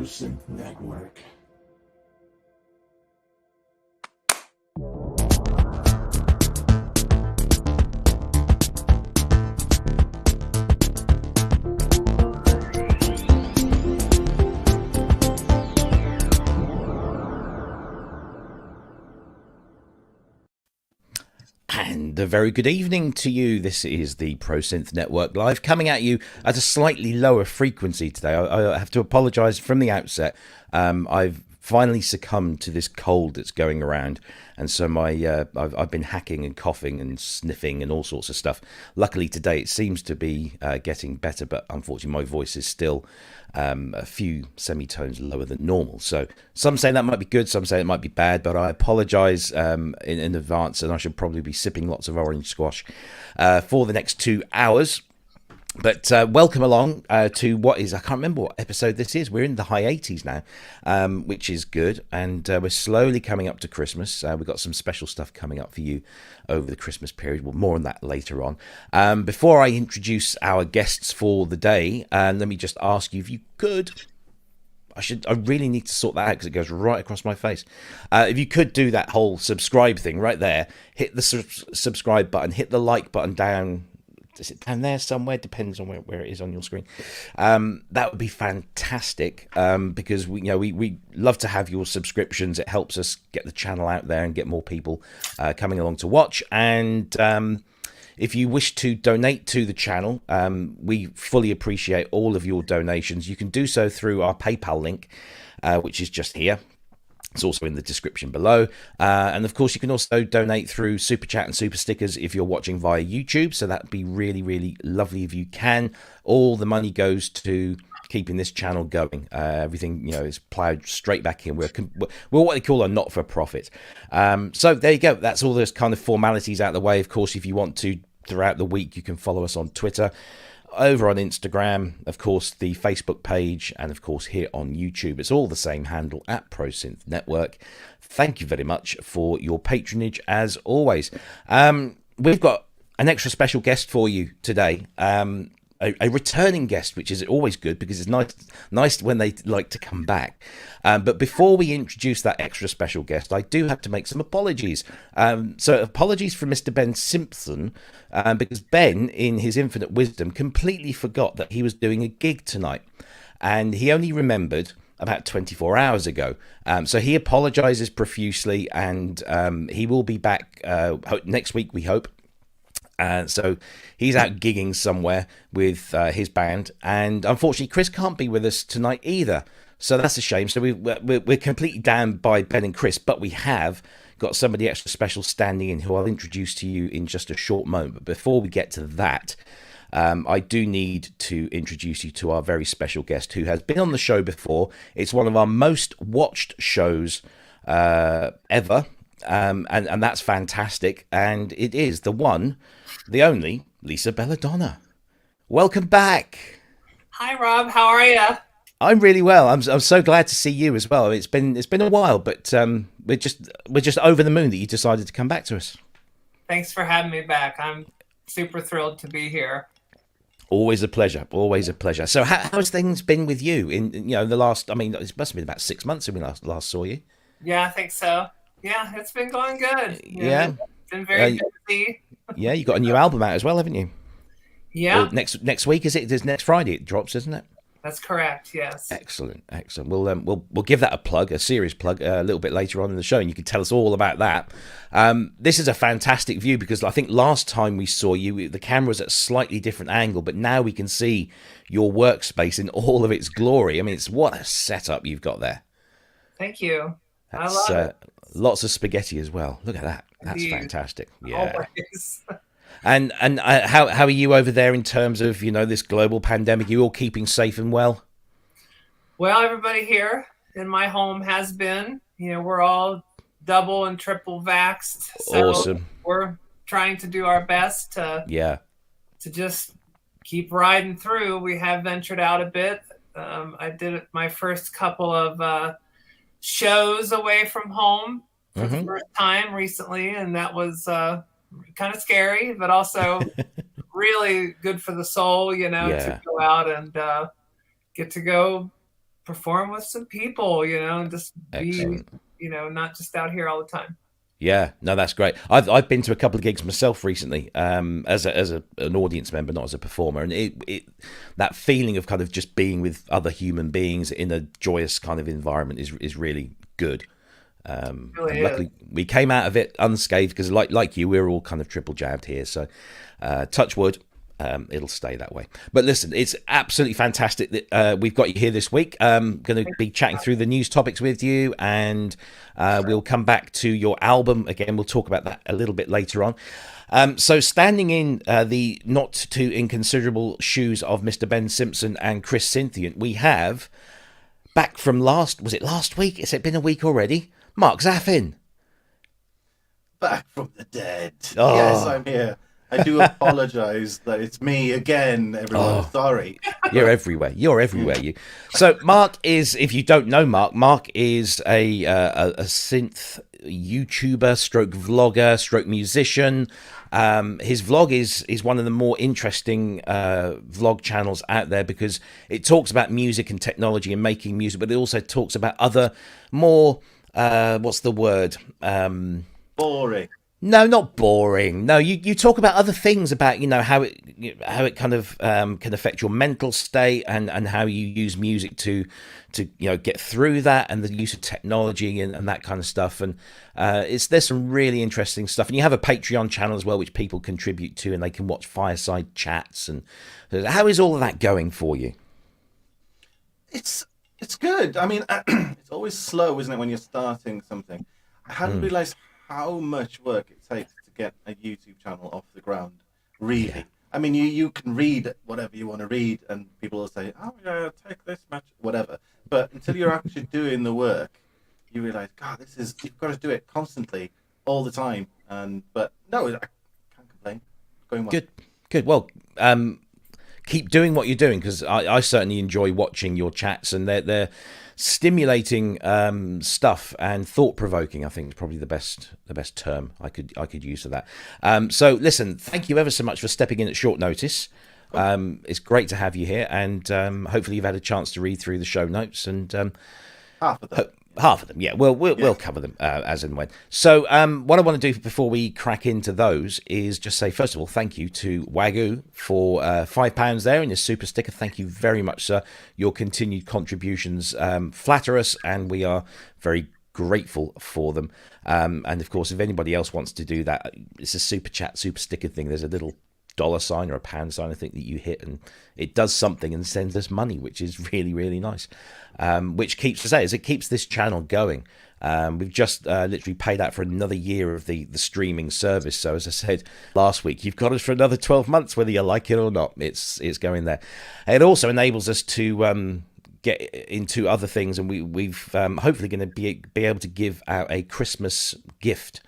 Synth Network. And a very good evening to you. This is the Pro Synth Network Live, coming at you at a slightly lower frequency today. I have to apologise from the outset. I've finally succumbed to this cold that's going around, and so I've been hacking and coughing and sniffing and all sorts of stuff. Luckily today it seems to be getting better, but unfortunately my voice is still a few semitones lower than normal. So some say that might be good, some say it might be bad, but I apologise in advance, and I should probably be sipping lots of orange squash for the next 2 hours. But welcome along to what is, I can't remember what episode this is. We're in the high 80s now, which is good. And we're slowly coming up to Christmas. We've got some special stuff coming up for you over the Christmas period. Well, more on that later on. Before I introduce our guests for the day, let me just ask you if you could... I really need to sort that out because it goes right across my face. If you could do that whole subscribe thing right there, hit the subscribe button, hit the like button down. Is it down there somewhere? Depends on where it is on your screen. That would be fantastic because we love to have your subscriptions. It helps us get the channel out there and get more people coming along to watch. And if you wish to donate to the channel, we fully appreciate all of your donations. You can do so through our PayPal link, which is just here. It's also in the description below. And of course, you can also donate through Super Chat and Super Stickers if you're watching via YouTube. So that'd be really, really lovely if you can. All the money goes to keeping this channel going. Everything, is plowed straight back in. We're what they call a not-for-profit. So there you go. That's all those kind of formalities out of the way. Of course, if you want to, throughout the week, you can follow us on Twitter, over on Instagram, of course, the Facebook page, and of course here on YouTube. It's all the same handle at Pro Synth Network. Thank you very much for your patronage as always. We've got an extra special guest for you today. A returning guest, which is always good because it's nice when they like to come back. But before we introduce that extra special guest, I do have to make some apologies. So apologies for Mr. Ben Simpson, because Ben, in his infinite wisdom, completely forgot that he was doing a gig tonight. And he only remembered about 24 hours ago. So he apologizes profusely, and he will be back next week, we hope. So he's out gigging somewhere with his band, and unfortunately Chris can't be with us tonight either, so that's a shame. So we're completely down by Ben and Chris, but we have got somebody extra special standing in who I'll introduce to you in just a short moment. But before we get to that, I do need to introduce you to our very special guest who has been on the show before. It's one of our most watched shows ever, and that's fantastic, and it is the one, the only Lisa Bella Donna. Welcome back. Hi, Rob. How are you? I'm really well. I'm so glad to see you as well. It's been a while, but we're just over the moon that you decided to come back to us. Thanks for having me back. I'm super thrilled to be here. Always a pleasure. Always a pleasure. So how's things been with you in the last? I mean, it must have been about 6 months since we last saw you. Yeah, I think so. Yeah, it's been going good. Yeah, been very busy. Yeah, you got a new album out as well, haven't you? Yeah. Or next week, is it? It's next Friday it drops, isn't it? That's correct. Yes. Excellent. We'll give that a serious plug, a little bit later on in the show, and you can tell us all about that. This is a fantastic view because I think last time we saw you, the camera was at a slightly different angle, but now we can see your workspace in all of its glory. I mean, what a setup you've got there. Thank you. I That's, love it. Lots of spaghetti as well. Look at that. That's Indeed. Fantastic. Yeah. Always. And how are you over there in terms of this global pandemic? Are you all keeping safe and well? Well, everybody here in my home has been. We're all double and triple vaxxed, so Awesome. we're trying to do our best to Yeah. just keep riding through. We have ventured out a bit. I did my first couple of shows away from home for the first time recently, and that was kind of scary, but also really good for the soul, to go out and get to go perform with some people, and just Excellent. be, not just out here all the time. Yeah, no, that's great. I've been to a couple of gigs myself recently, as an audience member, not as a performer, and it that feeling of kind of just being with other human beings in a joyous kind of environment is really good. Really And luckily, we came out of it unscathed because, like you, we're all kind of triple jabbed here. So, touch wood. It'll stay that way. But listen, it's absolutely fantastic that we've got you here this week. Going to be chatting through the news topics with you, and we'll come back to your album again. We'll talk about that a little bit later on. So standing in the not too inconsiderable shoes of Mr. Ben Simpson and Chris Cynthian, we have back from last week? Has it been a week already? Mark Zaffin. Back from the dead. Oh. Yes, I'm here. I do apologize that it's me again, everyone. Sorry. You're everywhere. You. So Mark is, if you don't know Mark is a synth YouTuber, stroke vlogger, stroke musician. His vlog is one of the more interesting vlog channels out there because it talks about music and technology and making music, but it also talks about other more what's the word? Boring. No, not boring. No, you talk about other things, about how it kind of can affect your mental state and how you use music to get through that, and the use of technology and that kind of stuff. And there's some really interesting stuff. And you have a Patreon channel as well, which people contribute to, and they can watch fireside chats. And how is all of that going for you? It's good. I mean, it's always slow, isn't it, when you're starting something? I hadn't realized how much work it takes to get a YouTube channel off the ground, really. Yeah. I mean, you can read whatever you want to read, and people will say, oh, yeah, take this much, whatever. But until you're actually doing the work, you realize, God, you've got to do it constantly, all the time. But no, I can't complain. It's going well. Good. Well, keep doing what you're doing, because I certainly enjoy watching your chats, and they're stimulating stuff and thought-provoking. I think is probably the best term I could use for that. So listen, thank you ever so much for stepping in at short notice. It's great to have you here, and hopefully you've had a chance to read through the show notes and half of them. Yeah, we'll cover them as and when. So what I want to do before we crack into those is just say, first of all, thank you to Wagyu for £5 there in your super sticker. Thank you very much, sir. Your continued contributions flatter us, and we are very grateful for them. And of course, if anybody else wants to do that, it's a super chat, super sticker thing. There's a little $sign or a pound sign, I think, that you hit, and it does something and sends us money, which is really, really nice. Which keeps this channel going. We've just literally paid out for another year of the streaming service. So as I said last week, you've got us for another 12 months, whether you like it or not. It's going there. It also enables us to get into other things, and we've hopefully going to be able to give out a Christmas gift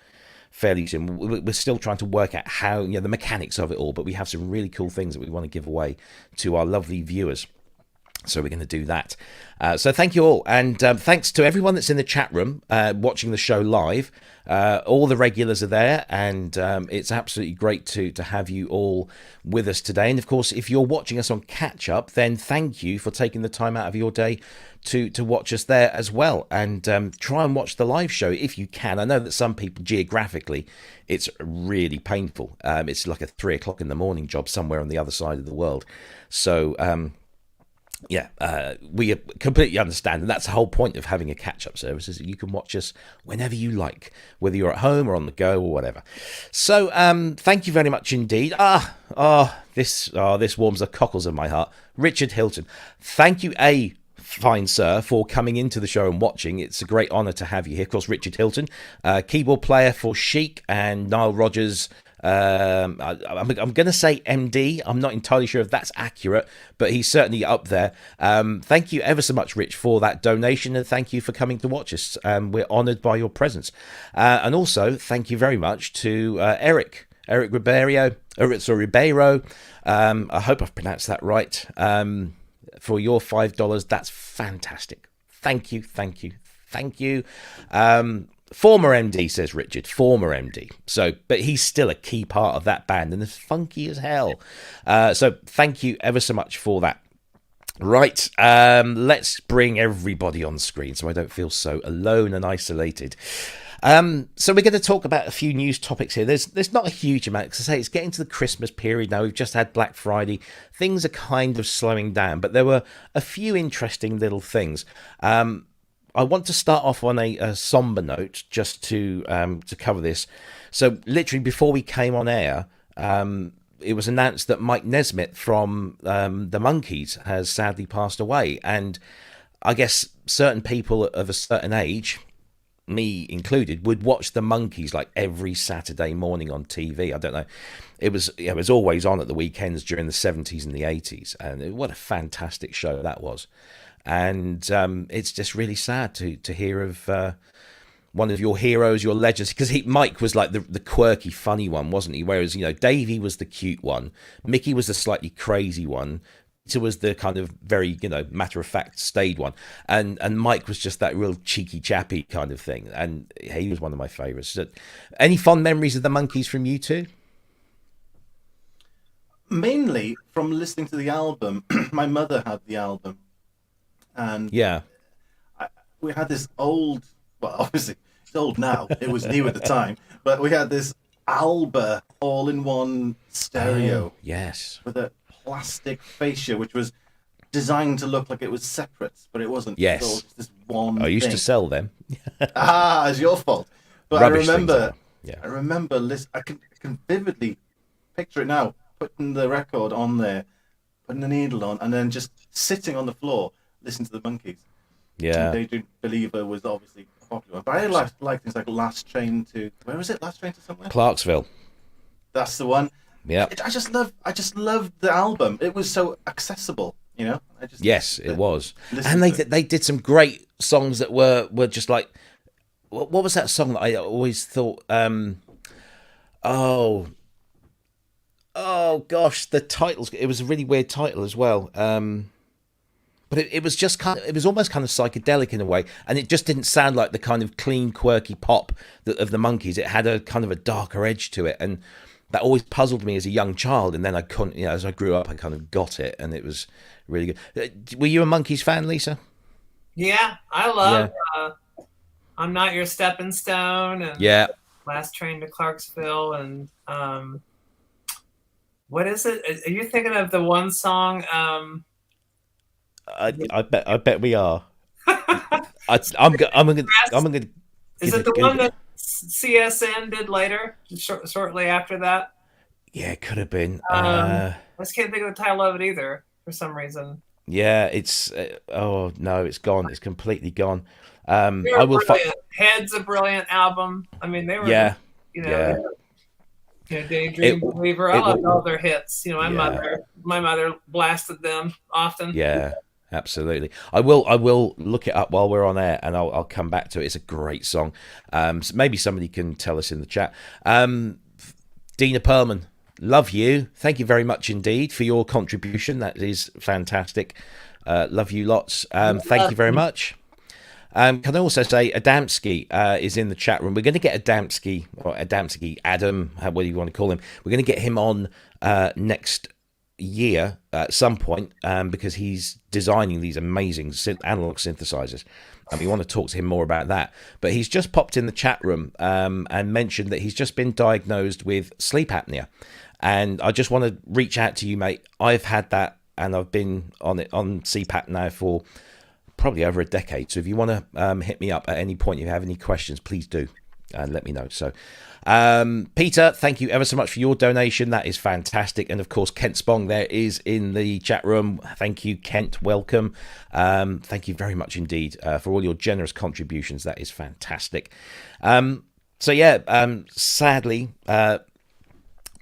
fairly soon. We're still trying to work out how, the mechanics of it all, but we have some really cool things that we want to give away to our lovely viewers. So we're going to do that. So thank you all. And thanks to everyone that's in the chat room watching the show live. All the regulars are there, and it's absolutely great to have you all with us today. And of course, if you're watching us on catch up, then thank you for taking the time out of your day to watch us there as well. And try and watch the live show if you can. I know that some people, geographically, it's really painful. It's like a 3 o'clock in the morning job somewhere on the other side of the world. So we completely understand, and that's the whole point of having a catch-up service, is that you can watch us whenever you like, whether you're at home or on the go or whatever. So thank you very much indeed. This warms the cockles of my heart. Richard Hilton, thank you, fine sir, for coming into the show and watching. It's a great honour to have you here. Of course, Richard Hilton, keyboard player for Chic and Nile Rodgers' I'm going to say MD. I'm not entirely sure if that's accurate, but he's certainly up there. Thank you ever so much, Rich, for that donation, and thank you for coming to watch us. We're honoured by your presence. And also, thank you very much to Eric Ribeiro. I hope I've pronounced that right. For your $5, that's fantastic. Thank you. Former MD, says Richard. Former MD. So, but he's still a key part of that band and is funky as hell. So thank you ever so much for that. Right, let's bring everybody on screen so I don't feel so alone and isolated. So we're going to talk about a few news topics here. There's not a huge amount, because I say it's getting to the Christmas period now. We've just had Black Friday. Things are kind of slowing down, but there were a few interesting little things. I want to start off on a somber note, just to cover this. So literally before we came on air, it was announced that Mike Nesmith from the Monkees has sadly passed away. And I guess certain people of a certain age, me included, would watch the Monkees like every Saturday morning on TV. I don't know. It was always on at the weekends during the 70s and the 80s. And what a fantastic show that was. And it's just really sad to hear of one of your heroes, your legends, because Mike was like the quirky, funny one, wasn't he? Whereas, Davey was the cute one, Mickey was the slightly crazy one, Peter was the kind of very, matter-of-fact, staid one, and Mike was just that real cheeky, chappy kind of thing, and he was one of my favourites. So, any fond memories of the Monkees from you two? Mainly from listening to the album. My mother had the album, and yeah, we had this old, well, obviously it's old now, it was new at the time, but we had this Alba all-in-one stereo. Yes. With a plastic fascia, which was designed to look like it was separate, but it wasn't. Yes. It was all just this one I used thing. to sell them. It's your fault. But Rubbish I remember, things, I remember, I can vividly picture it now, putting the record on there, putting the needle on, and then just sitting on the floor, listening to the Monkees. Yeah. Daydream Believer was obviously a popular one, but I like things like Last Train to, where was it? Last Train to somewhere? Clarksville. That's the one. Yeah. I just loved the album. It was so accessible, Yes, it was. And they did some great songs that were just like, what was that song that I always thought? Oh gosh, the titles. It was a really weird title as well. But it was just it was almost kind of psychedelic in a way, and it just didn't sound like the kind of clean, quirky pop of the Monkees. It had a kind of a darker edge to it, and that always puzzled me as a young child. And then I couldn't, as I grew up, I kind of got it, and it was really good. Were you a Monkees fan, Lisa? Yeah, I love I'm Not Your Stepping Stone, and Last Train to Clarksville, and what is it? Are you thinking of the one song? I bet we are. I'm gonna. Is it the one that CSN did later, shortly after that? Yeah, it could have been. I just can't think of the title of it either for some reason. Yeah, it's oh no, it's gone. It's completely gone. I will. Head's a brilliant album. I mean, they were. Daydream Believer. I loved all their hits. My mother blasted them often. Yeah. Absolutely. I will look it up while we're on air, and I'll come back to it. It's a great song. So maybe somebody can tell us in the chat. Dina Perlman, love you. Thank you very much indeed for your contribution. That is fantastic. Love you lots. Thank you very much. Can I also say Adamski is in the chat room. We're going to get Adamski, Adam, what do you want to call him? We're going to get him on next year at some point, because he's designing these amazing analog synthesizers, and we want to talk to him more about that. But he's just popped in the chat room and mentioned that he's just been diagnosed with sleep apnea, and I just want to reach out to you, mate. I've had that, and I've been on CPAP now for probably over a decade. So if you want to hit me up at any point, if you have any questions, please do, and let me know. So Peter, thank you ever so much for your donation. That is fantastic. And of course, Kent Spong there is in the chat room. Thank you, Kent. Welcome. Thank you very much indeed for all your generous contributions. That is fantastic. Sadly,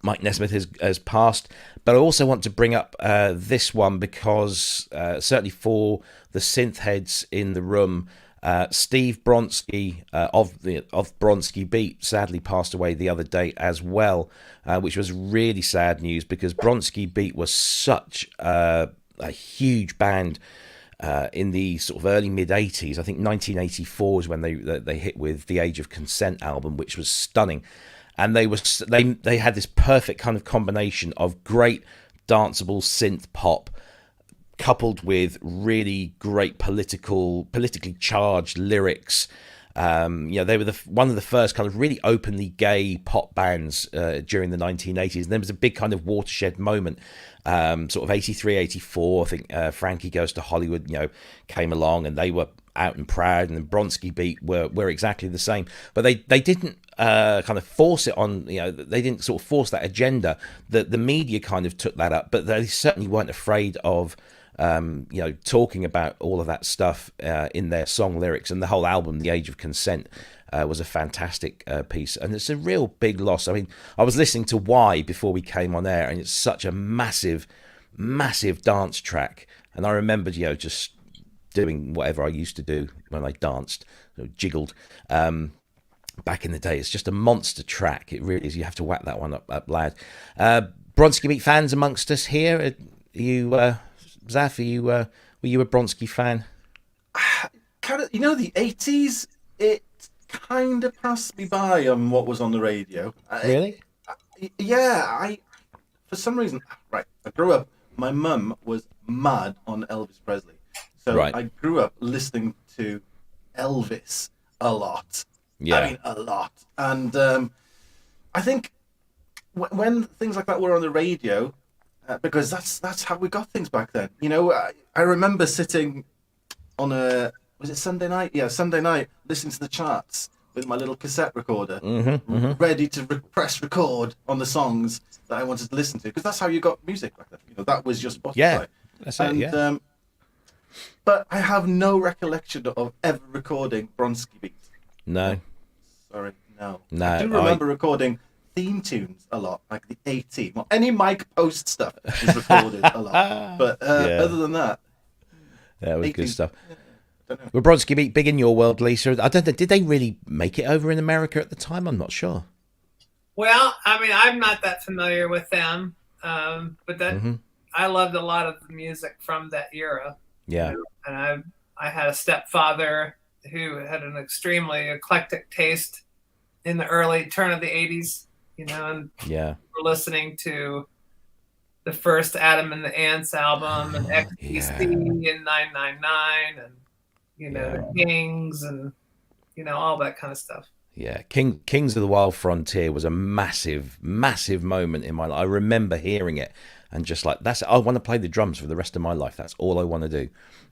Mike Nesmith has passed. But I also want to bring up this one because certainly for the synth heads in the room, Steve Bronski of Bronski Beat sadly passed away the other day as well, which was really sad news because Bronski Beat was such a huge band in the sort of early mid 80s. I think 1984 is when they hit with the Age of Consent album, which was stunning. And they had this perfect kind of combination of great danceable synth pop coupled with really great politically charged lyrics. They were one of the first kind of really openly gay pop bands during the 1980s. And there was a big kind of watershed moment, sort of 83, 84. I think Frankie Goes to Hollywood, came along and they were out and proud, and the Bronski Beat were exactly the same. But they didn't kind of force it on, they didn't sort of force that agenda. The media kind of took that up, but they certainly weren't afraid of talking about all of that stuff in their song lyrics. And the whole album, The Age of Consent, was a fantastic piece, and it's a real big loss. I mean, I was listening to Why before we came on air, and it's such a massive dance track, and I remember just doing whatever I used to do when I danced, jiggled back in the day. It's just a monster track, it really is. You have to whack that one up loud. Bronski Beat fans amongst us here. Are you Zaff, were you a Bronski fan? Kind of, the 80s, it kind of passed me by on what was on the radio. Really? For some reason, I grew up, my mum was mad on Elvis Presley. So right. I grew up listening to Elvis a lot. Yeah. I mean, a lot. And I think when things like that were on the radio, because that's how we got things back then. I remember sitting on was it Sunday night? Yeah, Sunday night, listening to the charts with my little cassette recorder, ready to press record on the songs that I wanted to listen to, because that's how you got music back then. That was your Spotify. Yeah, that's it, yeah. But I have no recollection of ever recording Bronski Beat. No. Sorry, no. No. I do remember recording theme tunes a lot, like the A-Team. Well, any Mike Post stuff was recorded a lot. But other than that... That was good stuff. Yeah, don't know. Were Bronski Beat big in your world, Lisa? I don't know. Did they really make it over in America at the time? I'm not sure. Well, I mean, I'm not that familiar with them, but I loved a lot of the music from that era. Yeah. And I had a stepfather who had an extremely eclectic taste in the early turn of the 80s, and we're listening to the first Adam and the Ants album and XTC and 999 and the Kings and all that kind of stuff. Yeah, Kings of the Wild Frontier was a massive moment in my life. I remember hearing it and just like, I want to play the drums for the rest of my life. That's all I want to do.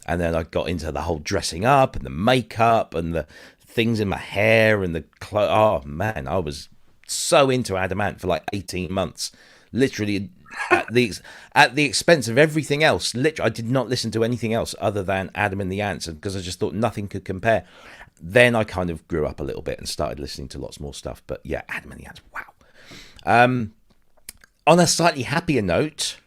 And then I got into the whole dressing up and the makeup and the things in my hair and the clothes. Oh man, I was so into Adam Ant for like 18 months, literally at the expense of everything else. Literally, I did not listen to anything else other than Adam and the Ants, because I just thought nothing could compare. Then I kind of grew up a little bit and started listening to lots more stuff. But yeah, Adam and the Ants, wow. On a slightly happier note,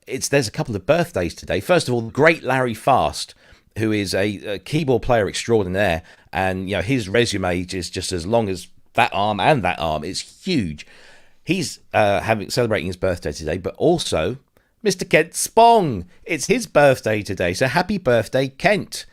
there's a couple of birthdays today. First of all, the great Larry Fast, who is a keyboard player extraordinaire, and his resume is just as long as that arm and that arm. It's huge. He's celebrating his birthday today, but also Mr. Kent Spong. It's his birthday today, so happy birthday, Kent.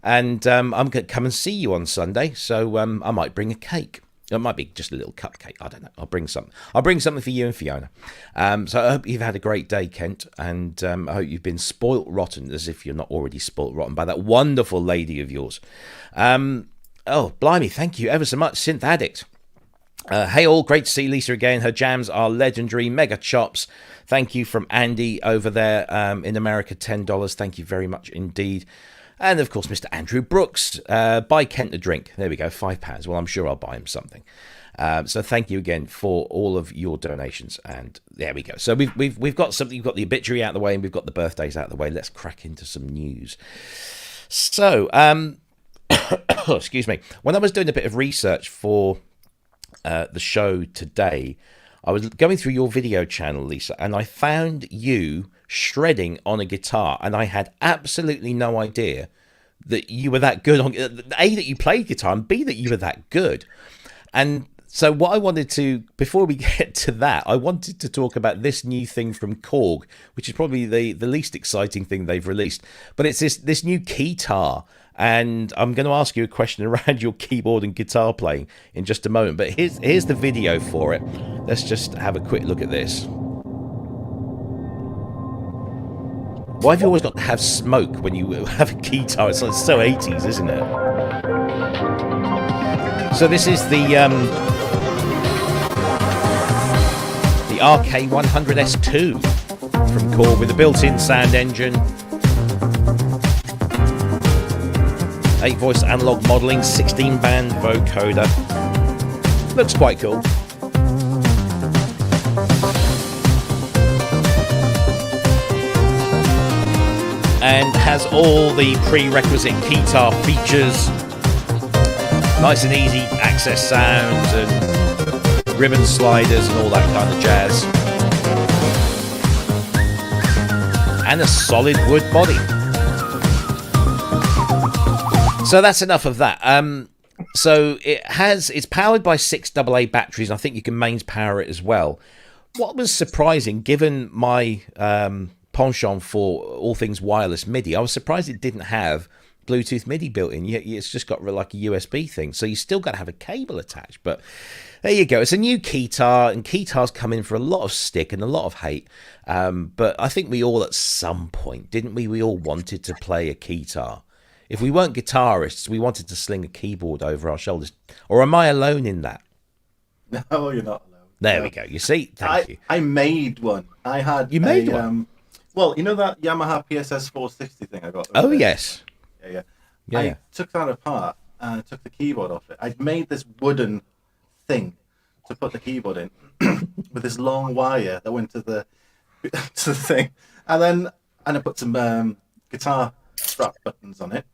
And I'm going to come and see you on Sunday, so I might bring a cake. It might be just a little cupcake. I don't know. I'll bring something. I'll bring something for you and Fiona. So I hope you've had a great day, Kent, and I hope you've been spoilt rotten, as if you're not already spoilt rotten by that wonderful lady of yours. Oh, blimey, thank you ever so much, Synth Addict. Hey all, great to see Lisa again. Her jams are legendary. Mega chops. Thank you from Andy over there in America, $10. Thank you very much indeed. And, of course, Mr. Andrew Brooks. Buy Kent a drink. There we go, £5. Well, I'm sure I'll buy him something. So thank you again for all of your donations. And there we go. So we've got something. We've got the obituary out of the way, and we've got the birthdays out of the way. Let's crack into some news. So, excuse me. When I was doing a bit of research for the show today, I was going through your video channel, Lisa, and I found you shredding on a guitar, and I had absolutely no idea that you were that good on A, that you played guitar, and B, that you were that good. And so what I wanted to, before we get to that, I wanted to talk about this new thing from Korg, which is probably the least exciting thing they've released. But it's this new Keytar. And I'm going to ask you a question around your keyboard and guitar playing in just a moment. But here's the video for it. Let's just have a quick look at this. Why have you always got to have smoke when you have a Keytar? It's like so 80s, isn't it? So this is the RK100S2 from Korg with a built-in sound engine, 8-voice analog modeling, 16-band vocoder. Looks quite cool. And has all the prerequisite Keytar features. Nice and easy access sounds and ribbon sliders and all that kind of jazz. And a solid wood body. So that's enough of that. So it's powered by 6 AA batteries. I think you can mains power it as well. What was surprising, given my penchant for all things wireless MIDI, I was surprised it didn't have Bluetooth MIDI built in. It's just got like a USB thing, so you still got to have a cable attached. But there you go. It's a new Keytar, and Keytar's come in for a lot of stick and a lot of hate. But I think we all, at some point, didn't we? We all wanted to play a Keytar. If we weren't guitarists, we wanted to sling a keyboard over our shoulders. Or am I alone in that? No, you're not alone. There we go. You see? Thank you. I made one. I had You made one? Well, you know that Yamaha PSS 460 thing I got? Oh, yes. Yeah. Yeah. I took that apart and took the keyboard off it. I'd made this wooden thing to put the keyboard in with this long wire that went to the thing. And I put some guitar strap buttons on it.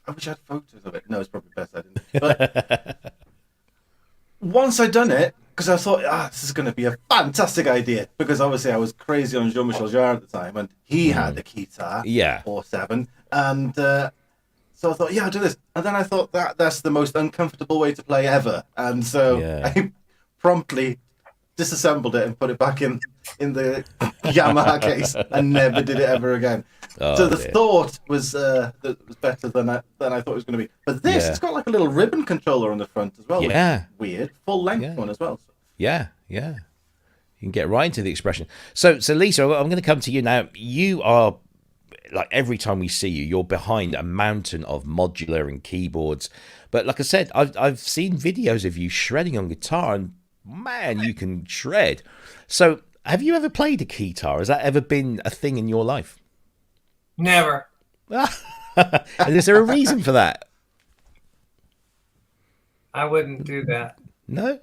I wish I had photos of it. No, it's probably best I didn't. But once I'd done it, because I thought, this is going to be a fantastic idea. Because obviously I was crazy on Jean-Michel Jarre at the time, and he had the Keytar 4.7. And so I thought, I'll do this. And then I thought that's the most uncomfortable way to play ever. And so I promptly disassembled it and put it back in the Yamaha case and never did it ever again. So the thought was better than I thought it was going to be. But this, it's got like a little ribbon controller on the front as well. Yeah. Weird. Full length one as well. Yeah. You can get right into the expression. So Lisa, I'm going to come to you now. You are, like, every time we see you, you're behind a mountain of modular and keyboards. But like I said, I've seen videos of you shredding on guitar, and man, you can shred. So have you ever played a Keytar? Has that ever been a thing in your life? Never. And is there a reason for that? I wouldn't do that. No?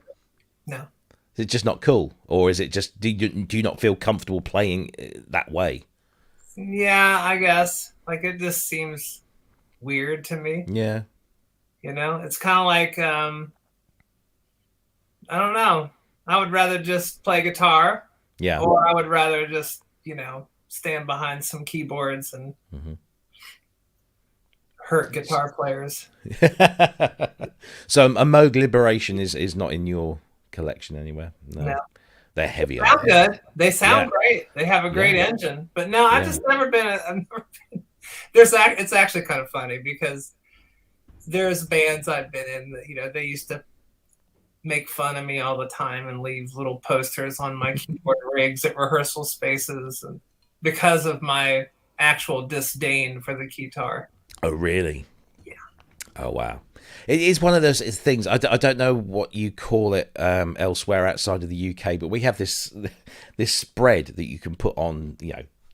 No. Is it just not cool? Or is it just, do you not feel comfortable playing that way? Yeah, I guess. Like, it just seems weird to me. Yeah. You know, it's kind of like, I don't know. I would rather just play guitar. Yeah. Or I would rather just, stand behind some keyboards and hurt guitar players. So a Moog Liberation is not in your collection anywhere? No. They're heavy. They sound good. They sound great. They have a great engine. But no, I've just never been. It's actually kind of funny because there's bands I've been in that, they used to make fun of me all the time and leave little posters on my keyboard rigs at rehearsal spaces, and because of my actual disdain for the Keytar. Oh, really? Yeah. Oh, wow. It is one of those things. I don't know what you call it elsewhere outside of the UK, but we have this spread that you can put on,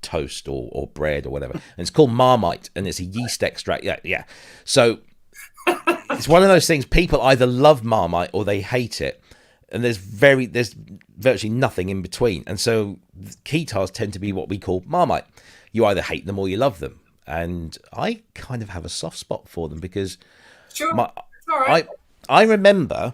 toast or bread or whatever, and it's called Marmite, and it's a yeast extract. Yeah. So it's one of those things. People either love Marmite or they hate it, and there's virtually nothing in between. And so Keytars tend to be what we call Marmite. You either hate them or you love them, and I kind of have a soft spot for them because sure. All right. I remember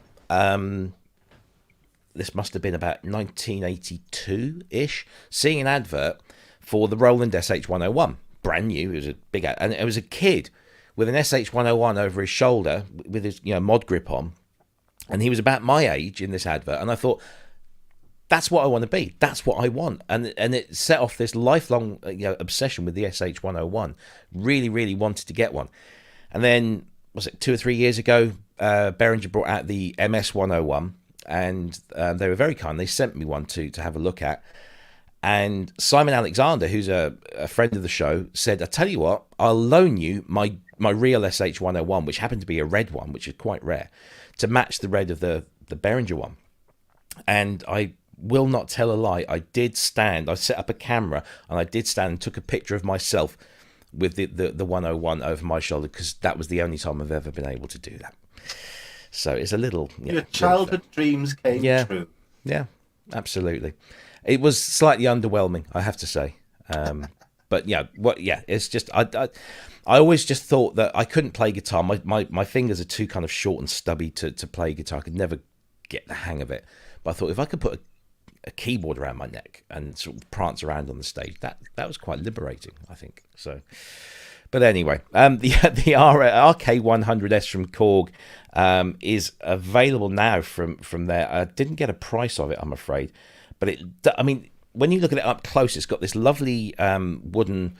this must have been about 1982-ish, seeing an advert for the Roland SH-101, brand new. It was a big ad, and it was a kid with an SH-101 over his shoulder with his mod grip on, and he was about my age in this advert, and I thought, that's what I want to be. That's what I want. And it set off this lifelong obsession with the SH-101. Really, really wanted to get one. And then, was it 2 or 3 years ago, Behringer brought out the MS-101, and they were very kind. They sent me one to have a look at. And Simon Alexander, who's a friend of the show, said, I tell you what, I'll loan you my real SH-101, which happened to be a red one, which is quite rare, to match the red of the Behringer one. And I will not tell a lie, I set up a camera, and I did stand and took a picture of myself with the 101 over my shoulder, because that was the only time I've ever been able to do that. So it's a little... Your childhood dreams came true. Yeah, absolutely. It was slightly underwhelming, I have to say. But it's just... I always just thought that I couldn't play guitar. My fingers are too kind of short and stubby to play guitar. I could never get the hang of it. But I thought if I could put a keyboard around my neck and sort of prance around on the stage, that was quite liberating, I think. So... But anyway, the RK100S from Korg is available now from there. I didn't get a price of it, I'm afraid. But when you look at it up close, it's got this lovely wooden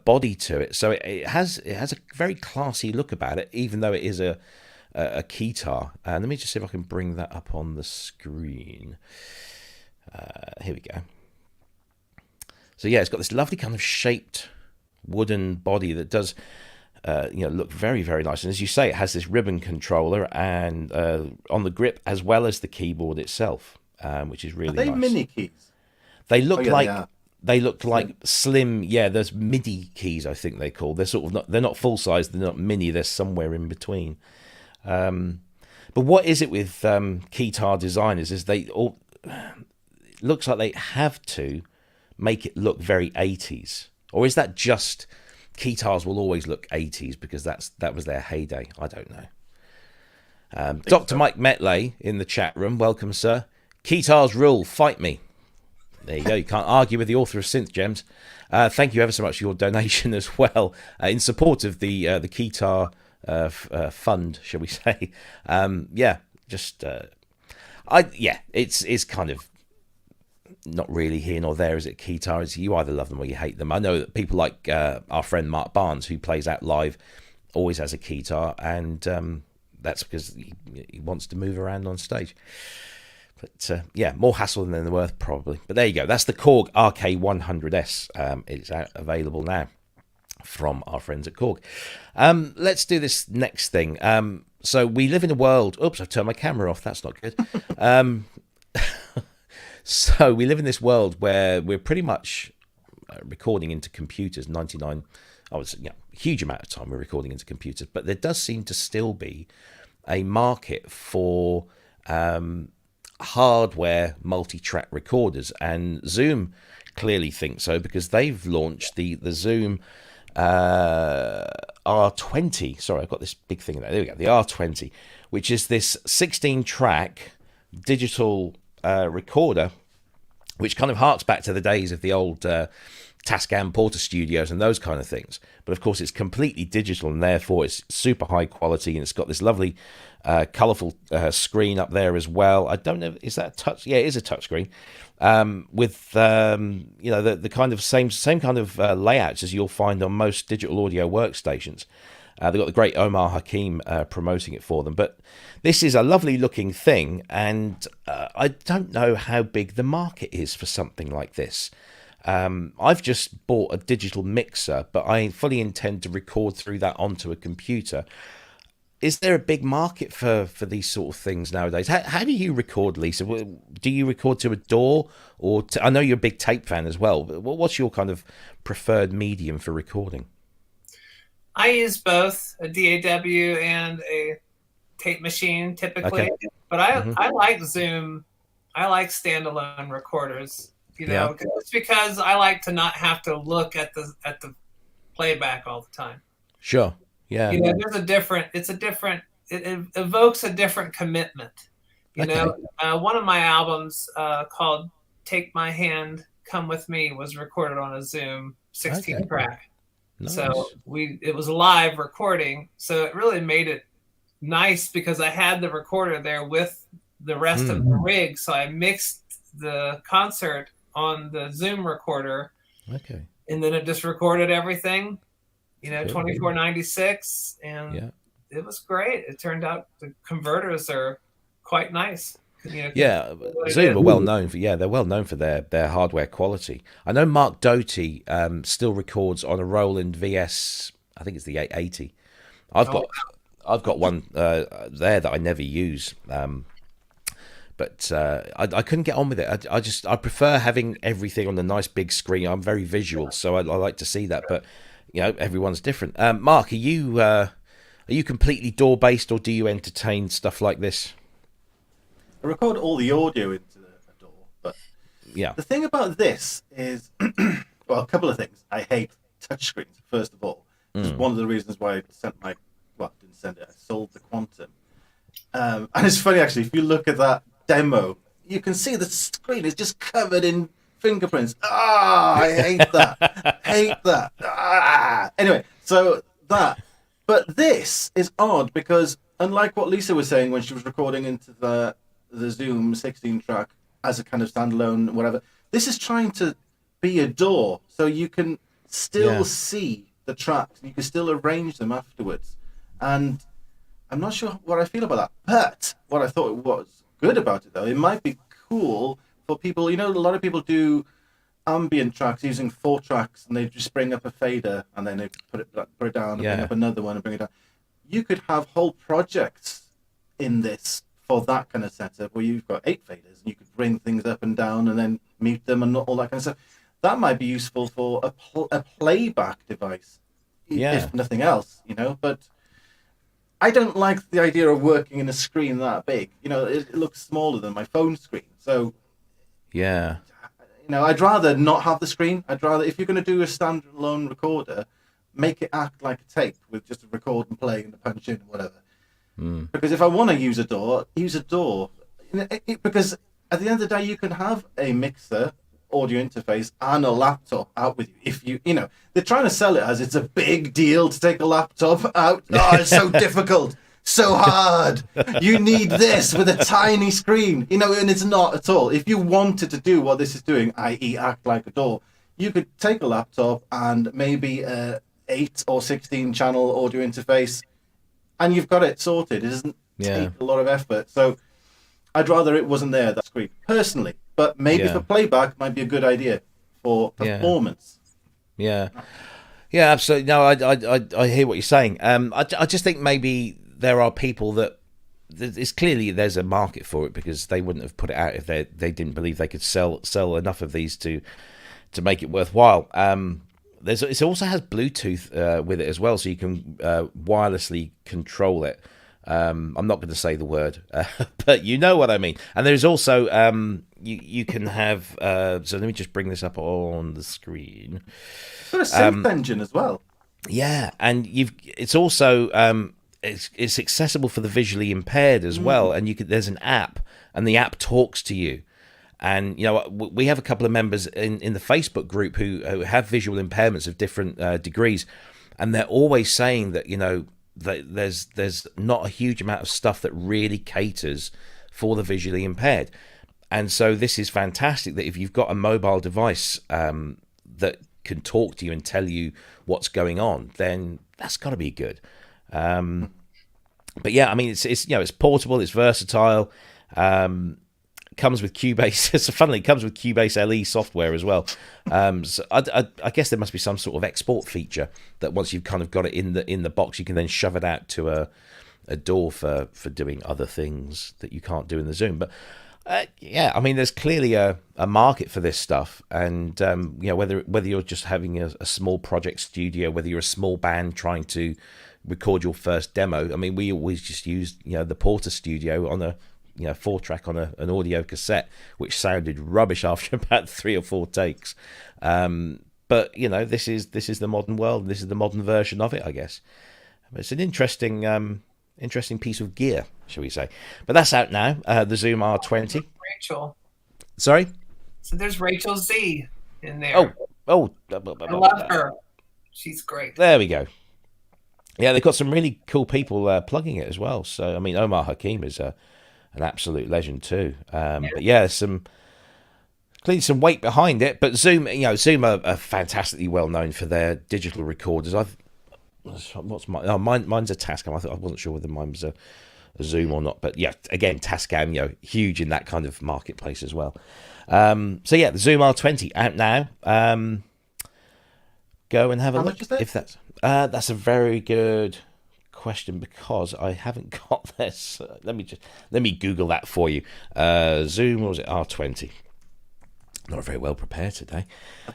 body to it. So it has a very classy look about it, even though it is a Keytar. Let me just see if I can bring that up on the screen. Here we go. So yeah, it's got this lovely kind of shaped wooden body that does look very, very nice. And as you say, it has this ribbon controller and on the grip, as well as the keyboard itself, which is really nice. Are they mini keys? They look they look like slim. Yeah, there's MIDI keys, I think they're called. They're sort of they're not full size, they're not mini, they're somewhere in between. But what is it with Keytar designers is they all looks like they have to make it look very 80s. Or is that just Keytars will always look 80s because that was their heyday? I don't know. Dr. Mike Metley in the chat room. Welcome, sir. Keytars rule. Fight me. There you go. You can't argue with the author of Synth Gems. Thank you ever so much for your donation as well in support of the Keytar fund, shall we say? It's kind of not really here nor there, is it? Keytar is you either love them or you hate them. I know that people like our friend Mark Barnes, who plays out live, always has a Keytar, and that's because he wants to move around on stage. But more hassle than they're worth, probably. But there you go. That's the Korg RK100S. It's out available now from our friends at Korg. Let's do this next thing. So we live in a world... Oops, I've turned my camera off. That's not good. So we live in this world where we're pretty much recording into computers. Huge amount of time we're recording into computers. But there does seem to still be a market for hardware multi-track recorders, and Zoom clearly thinks so because they've launched the Zoom R20. Sorry, I've got this big thing there. There we go. The R20, which is this 16-track digital recorder, which kind of harks back to the days of the old Tascam Porter Studios and those kind of things. But of course, it's completely digital, and therefore it's super high quality, and it's got this lovely colourful screen up there as well. I don't know, is that a touch? Yeah, it is a touch screen with the kind of same kind of layouts as you'll find on most digital audio workstations. They've got the great Omar Hakim promoting it for them. But this is a lovely looking thing, and I don't know how big the market is for something like this. I've just bought a digital mixer, but I fully intend to record through that onto a computer. Is there a big market for these sort of things nowadays? How do you record, Lisa? Do you record to a DAW? I know you're a big tape fan as well, but what's your kind of preferred medium for recording? I use both a DAW and a tape machine typically, okay. But I like Zoom. I like standalone recorders, it's because I like to not have to look at the playback all the time. Sure. Yeah. It evokes a different commitment One of my albums called "Take My Hand, Come With Me" was recorded on a Zoom 16 track. Nice. So it was a live recording, so it really made it nice because I had the recorder there with the rest of the rig, so I mixed the concert on the Zoom recorder. Okay. And then it just recorded everything, 2496, and it was great. It turned out the converters are quite nice. Zoom are well known for they're well known for their hardware quality. I know Mark Doty still records on a Roland VS. I think it's the 880. I've got one there that I never use. But I couldn't get on with it. I prefer having everything on the nice big screen. I'm very visual, so I like to see that. But everyone's different. Mark, are you completely DAW based, or do you entertain stuff like this? I record all the audio into a DAW, but the thing about this is, well, a couple of things. I hate touchscreens. First of all, which is one of the reasons why I didn't send it. I sold the Quantum, and it's funny actually. If you look at that demo, you can see the screen is just covered in fingerprints. I hate that. Hate that. Anyway, so that. But this is odd because unlike what Lisa was saying when she was recording into the Zoom 16 track as a kind of standalone whatever, this is trying to be a DAW, so you can still see the tracks. You can still arrange them afterwards. And I'm not sure what I feel about that. But what I thought was good about it, though, it might be cool for people. A lot of people do ambient tracks using 4 tracks, and they just bring up a fader, and then they put it down, and bring up another one, and bring it down. You could have whole projects in this for that kind of setup, where you've got 8 faders, and you could bring things up and down, and then mute them, and all that kind of stuff. That might be useful for a playback device, if nothing else, But I don't like the idea of working in a screen that big. It looks smaller than my phone screen. So, I'd rather not have the screen. I'd rather, if you're going to do a standalone recorder, make it act like a tape with just a record and play and a punch in, whatever. Because if I want to use a DAW, use a DAW. Because at the end of the day, you can have a mixer, audio interface, and a laptop out with you. If they're trying to sell it as it's a big deal to take a laptop out. Oh, it's so difficult, so hard. You need this with a tiny screen, and it's not at all. If you wanted to do what this is doing, i.e. act like a DAW, you could take a laptop and maybe a 8 or 16 channel audio interface, and you've got it sorted. It doesn't take a lot of effort. So I'd rather it wasn't there, that screen, personally. But maybe for playback might be a good idea for performance. Yeah, absolutely. No, I hear what you're saying. I just think maybe there are people that it's clearly there's a market for it, because they wouldn't have put it out if they didn't believe they could sell enough of these to make it worthwhile. It also has Bluetooth with it as well, so you can wirelessly control it. I'm not going to say the word, but you know what I mean. And there's also you can have. So let me just bring this up on the screen. It's got a synth engine as well. Yeah, and it's also it's accessible for the visually impaired as well. And there's an app, and the app talks to you. And we have a couple of members in the Facebook group who have visual impairments of different degrees, and they're always saying that that there's not a huge amount of stuff that really caters for the visually impaired. And so this is fantastic that if you've got a mobile device that can talk to you and tell you what's going on, then that's got to be good. But yeah, I mean, it's portable, it's versatile. Comes with Cubase. So funnily, it comes with Cubase LE software as well. So I guess there must be some sort of export feature that once you've kind of got it in the box, you can then shove it out to a DAW for doing other things that you can't do in the Zoom. But I mean, there's clearly a market for this stuff, and whether you're just having a small project studio, whether you're a small band trying to record your first demo. I mean, we always just used the Porter Studio on a 4-track on an audio cassette, which sounded rubbish after about 3 or 4 takes. But this is the modern world. This is the modern version of it, I guess. It's an interesting interesting piece of gear, shall we say. But that's out now, the Zoom R20. Rachel. Sorry? So there's Rachel Z in there. Oh. I love her. She's great. There we go. Yeah, they've got some really cool people plugging it as well. So, I mean, Omar Hakim is an absolute legend too. But yeah, clearly some weight behind it. But Zoom, Zoom are fantastically well known for their mine's a Tascam. I wasn't sure whether mine was a Zoom or not. But yeah, again, Tascam, huge in that kind of marketplace as well. So yeah, the Zoom R20 out now. Go and have a look if that's a very good question, because I haven't got this. Let me Google that for you. Zoom, what was it? R20. Not very well prepared today.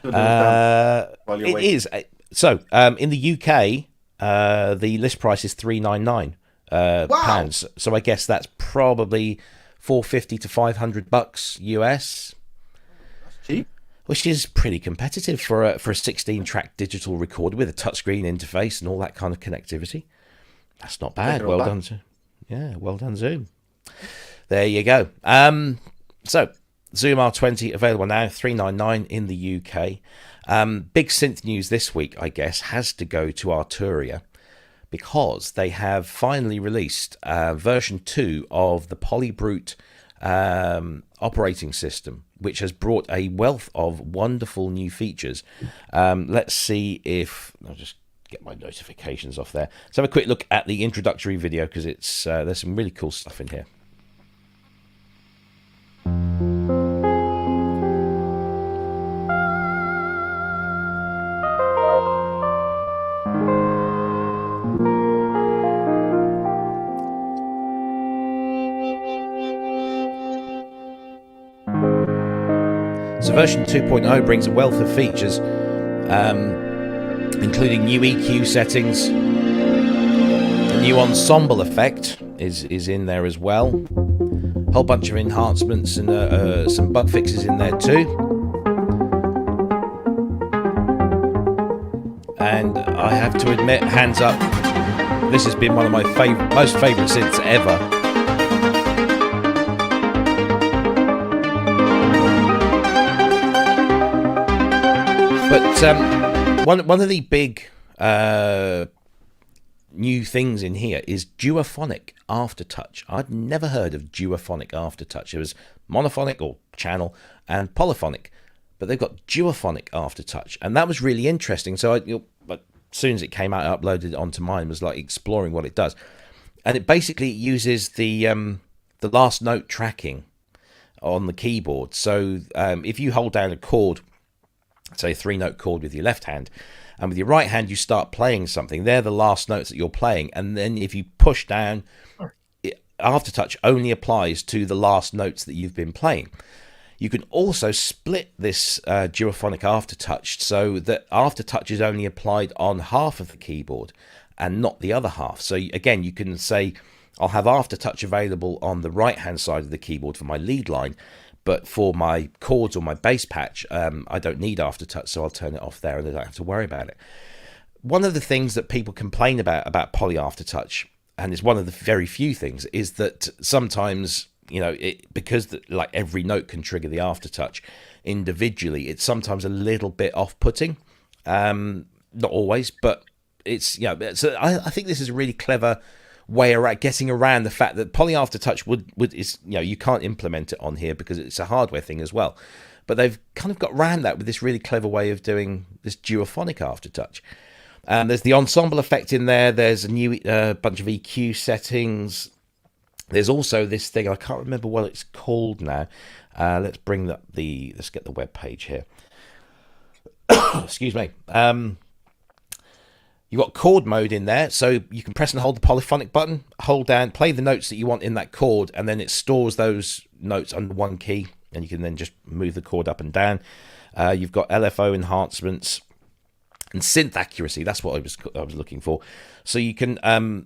It is. So in the UK, the list price is £399 pounds. So I guess that's probably $450 to $500 US. That's cheap. Which is pretty competitive for a 16-track digital recorder with a touchscreen interface and all that kind of connectivity. That's not bad. Well done, Zoom. There you go. So Zoom R20 available now, $399 in the UK. Big synth news this week, I guess, has to go to Arturia, because they have finally released version 2 of the Polybrute operating system, which has brought a wealth of wonderful new features. Let's see if I'll just get my notifications off there. Let's have a quick look at the introductory video, because it's there's some really cool stuff in here. So version 2.0 brings a wealth of features, including new EQ settings. A new ensemble effect is in there as well. A whole bunch of enhancements and some bug fixes in there too. And I have to admit, hands up, this has been one of my most favourite synths ever. But one of the big new things in here is duophonic aftertouch. I'd never heard of duophonic aftertouch. It was monophonic or channel and polyphonic, but they've got duophonic aftertouch, and that was really interesting. So as soon as it came out, I uploaded it onto mine. Was like exploring what it does, and it basically uses the last note tracking on the keyboard. So if you hold down a chord, say a 3-note chord with your left hand, and with your right hand you start playing something, they're the last notes that you're playing, and then if you push down, aftertouch only applies to the last notes that you've been playing. You can also split this duophonic aftertouch so that aftertouch is only applied on half of the keyboard and not the other half. So again, you can say, I'll have aftertouch available on the right hand side of the keyboard for my lead line, but for my chords or my bass patch, I don't need aftertouch, so I'll turn it off there and I don't have to worry about it. One of the things that people complain about poly aftertouch, and it's one of the very few things, is that sometimes, because like every note can trigger the aftertouch individually, it's sometimes a little bit off-putting. Not always, but it's, so I think this is a really clever way around getting around the fact that poly aftertouch is you can't implement it on here because it's a hardware thing as well, but they've kind of got around that with this really clever way of doing this duophonic aftertouch. There's the ensemble effect in there. There's a new bunch of EQ settings. There's also this thing, I can't remember what it's called now. Let's get the web page here. Excuse me. You've got chord mode in there, so you can press and hold the polyphonic button, hold down, play the notes that you want in that chord, and then it stores those notes under one key, and you can then just move the chord up and down. You've got LFO enhancements and synth accuracy. That's what I was looking for. So you can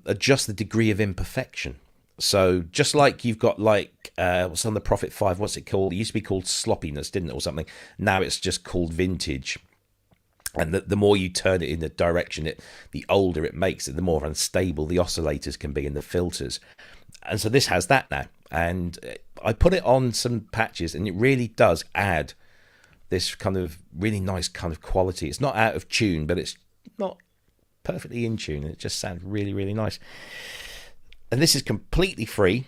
adjust the degree of imperfection. So just like you've got what's on the Prophet 5, what's it called? It used to be called sloppiness, didn't it, or something? Now it's just called vintage. And the more you turn it in the direction the older it makes it, the more unstable the oscillators can be in the filters. And so this has that now. And I put it on some patches, and it really does add this kind of really nice kind of quality. It's not out of tune, but it's not perfectly in tune. It just sounds really, really nice. And this is completely free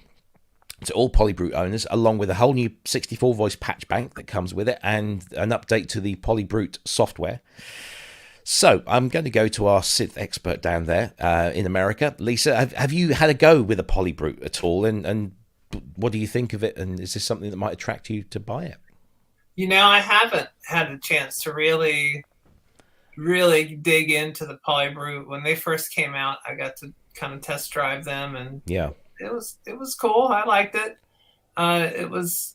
to all Polybrute owners, along with a whole new 64 voice patch bank that comes with it, and an update to the Polybrute software. So I'm going to go to our synth expert down there in America. Lisa, have you had a go with a Polybrute at all? And what do you think of it? And is this something that might attract you to buy it? I haven't had a chance to really dig into the Polybrute. When they first came out, I got to kind of test drive them, and yeah, it was cool. I liked it. It was,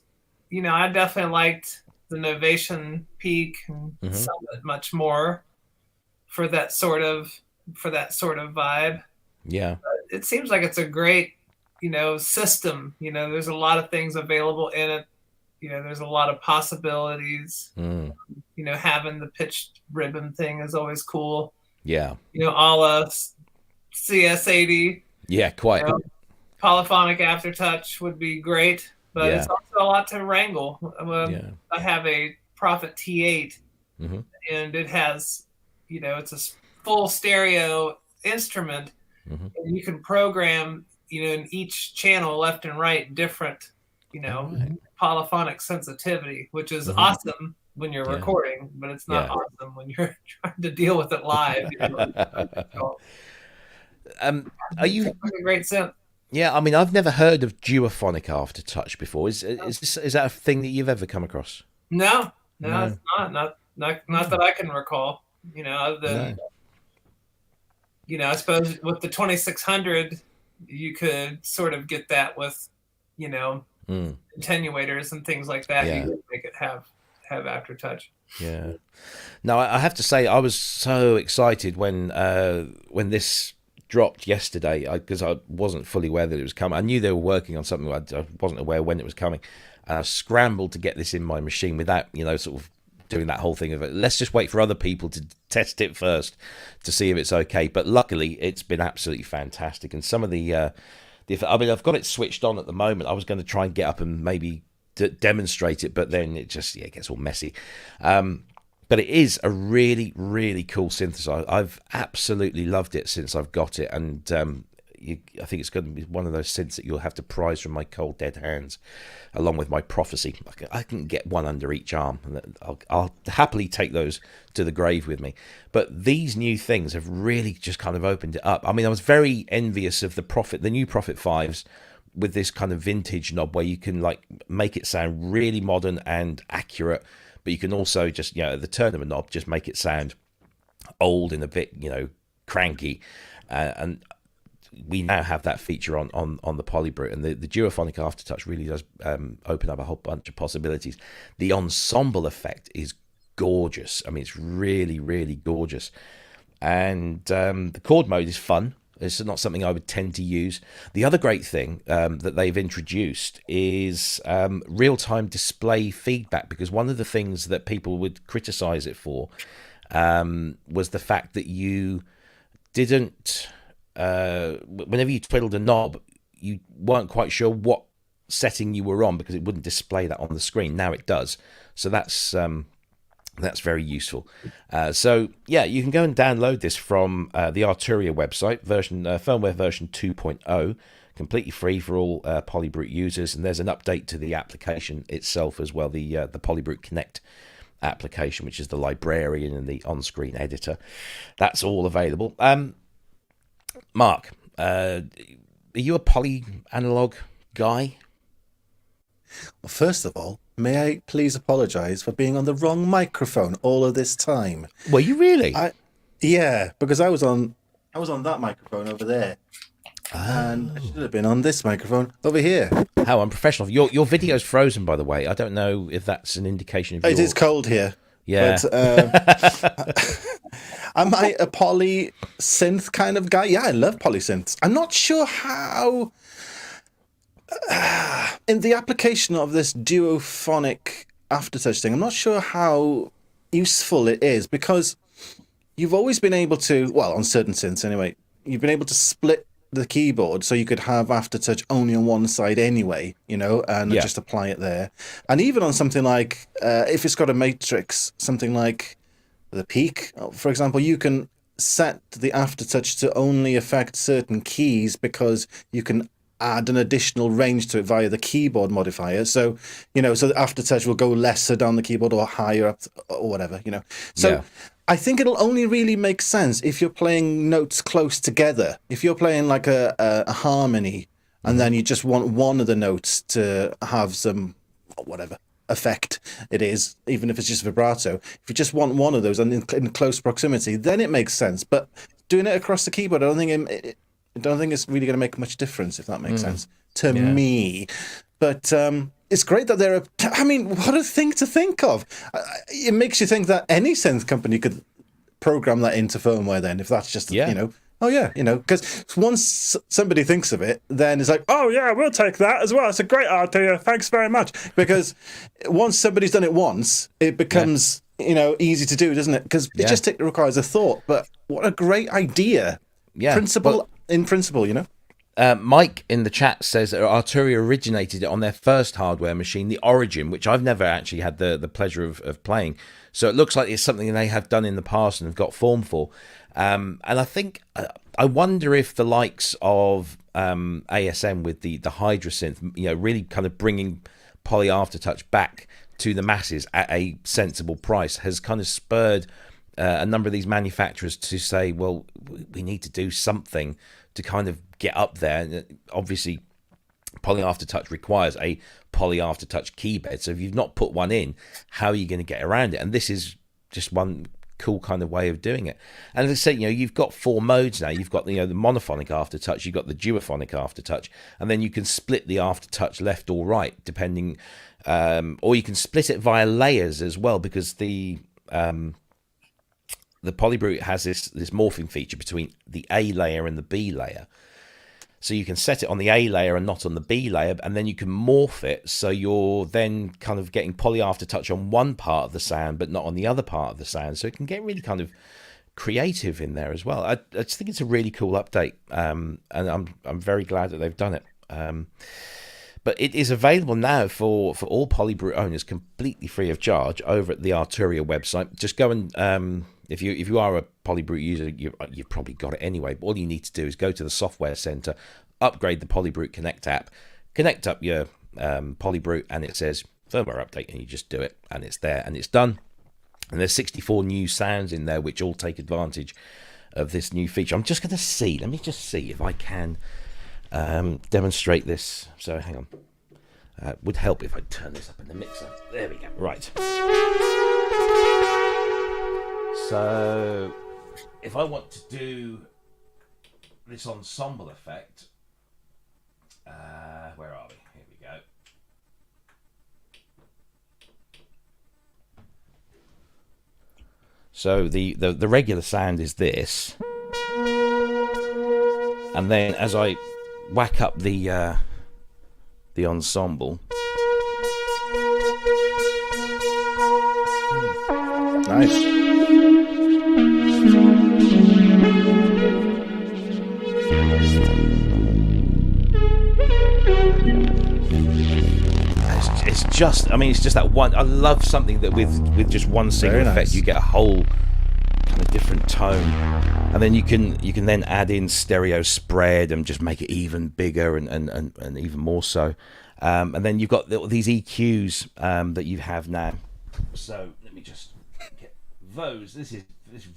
I definitely liked the Novation Peak and Summit much more for that sort of vibe. Yeah, but it seems like it's a great, system. There's a lot of things available in it. There's a lot of possibilities. Having the pitched ribbon thing is always cool. Yeah. A la CS80. Yeah, quite. Polyphonic aftertouch would be great, but it's also a lot to wrangle. I have a Prophet T8, and it has, it's a full stereo instrument, and you can program, in each channel, left and right, different, polyphonic sensitivity, which is awesome when you're recording, but it's not awesome when you're trying to deal with it live. Are you a great synth? Yeah, I mean, I've never heard of duophonic aftertouch before. Is that a thing that you've ever come across? No, it's not that I can recall. I suppose with the 2600, you could sort of get that with, attenuators and things like that. You could make it have aftertouch. Yeah. No, I have to say I was so excited when this dropped yesterday, because I wasn't fully aware that it was coming. I knew they were working on something, I wasn't aware when it was coming. And I scrambled to get this in my machine without, sort of doing that whole thing of it. Let's just wait for other people to test it first to see if it's okay. But luckily, it's been absolutely fantastic. And some of I've got it switched on at the moment. I was going to try and get up and maybe demonstrate it, but then it just it gets all messy. But it is a really, really cool synthesizer. I've absolutely loved it since I've got it, and I think it's going to be one of those synths that you'll have to prize from my cold, dead hands, along with my Prophecy. I can get one under each arm, and I'll happily take those to the grave with me. But these new things have really just kind of opened it up. I mean, I was very envious of the new Prophet 5s, with this kind of vintage knob where you can make it sound really modern and accurate, but you can also just, at the turn of a knob, just make it sound old and a bit, cranky. And we now have that feature on the Polybrute, and the duophonic aftertouch really does open up a whole bunch of possibilities. The ensemble effect is gorgeous. I mean, it's really, really gorgeous. And the chord mode is fun. It's not something I would tend to use. The other great thing that they've introduced is real-time display feedback, because one of the things that people would criticize it for was the fact that you didn't, whenever you twiddled a knob, you weren't quite sure what setting you were on, because it wouldn't display that on the screen. Now it does. So that's very useful. So you can go and download this from the Arturia website, firmware version 2.0, completely free for all Polybrute users. And there's an update to the application itself as well, the Polybrute Connect application, which is the librarian and the on-screen editor. That's all available. Mark, are you a poly analog guy? Well, first of all, may I please apologise for being on the wrong microphone all of this time? Were you really? Yeah, because I was on that microphone over there, and I should have been on this microphone over here. How unprofessional! Your video's frozen, by the way. I don't know if that's an indication of. It is cold here. Yeah. But, am I a poly synth kind of guy? Yeah, I love poly synths. I'm not sure how. In the application of this duophonic aftertouch thing, I'm not sure how useful it is, because you've always been able to, well, on certain synths anyway, you've been able to split the keyboard so you could have aftertouch only on one side anyway, and just apply it there. And even on something like, if it's got a matrix, something like the Peak, for example, you can set the aftertouch to only affect certain keys because you can add an additional range to it via the keyboard modifier. So, so the aftertouch will go lesser down the keyboard or higher up or whatever, So I think it'll only really make sense if you're playing notes close together. If you're playing like a harmony and then you just want one of the notes to have some whatever effect it is, even if it's just vibrato. If you just want one of those and in close proximity, then it makes sense. But doing it across the keyboard, I don't think it's really going to make much difference, if that makes sense to me. But it's great that there are. I mean, what a thing to think of! It makes you think that any synth company could program that into firmware. Then, if that's just because once somebody thinks of it, then it's like, oh yeah, we'll take that as well. It's a great idea. Thanks very much. Because once somebody's done it once, it becomes easy to do, doesn't it? Because it just requires a thought. But what a great idea! Yeah, in principle, Mike in the chat says that Arturia originated it on their first hardware machine, the Origin, which I've never actually had the pleasure of playing. So it looks like it's something they have done in the past and have got form for. And I think, I wonder if the likes of ASM with the Hydra synth, really kind of bringing poly aftertouch back to the masses at a sensible price has kind of spurred a number of these manufacturers to say, well, we need to do something to kind of get up there. Obviously, poly aftertouch requires a poly aftertouch keyboard. So if you've not put one in, how are you going to get around it? And this is just one cool kind of way of doing it. And as I say, you've got 4 modes now. You've got the monophonic aftertouch, you've got the duophonic aftertouch, and then you can split the aftertouch left or right, depending, or you can split it via layers as well, because the Polybrute has this morphing feature between the A layer and the B layer. So you can set it on the A layer and not on the B layer, and then you can morph it so you're then kind of getting poly aftertouch on one part of the sound but not on the other part of the sound. So it can get really kind of creative in there as well. I just think it's a really cool update, and I'm very glad that they've done it. But it is available now for all Polybrute owners completely free of charge over at the Arturia website. Just go and if you are a Polybrute user, you've probably got it anyway. But all you need to do is go to the software center, upgrade the Polybrute Connect app, connect up your Polybrute, and it says firmware update, and you just do it, and it's there, and it's done. And there's 64 new sounds in there, which all take advantage of this new feature. I'm just going to see. Let me just see if I can demonstrate this. So hang on. Would help if I turn this up in the mixer. There we go. Right. So if I want to do this ensemble effect, where are we? Here we go. So the regular sound is this, and then as I whack up the ensemble. Nice. It's just, I mean, it's just that one. I love something that with just one single effect, you get a whole kind of different tone, and then you can then add in stereo spread and just make it even bigger and even more so. And then you've got these EQs that you have now. So let me just get those. This is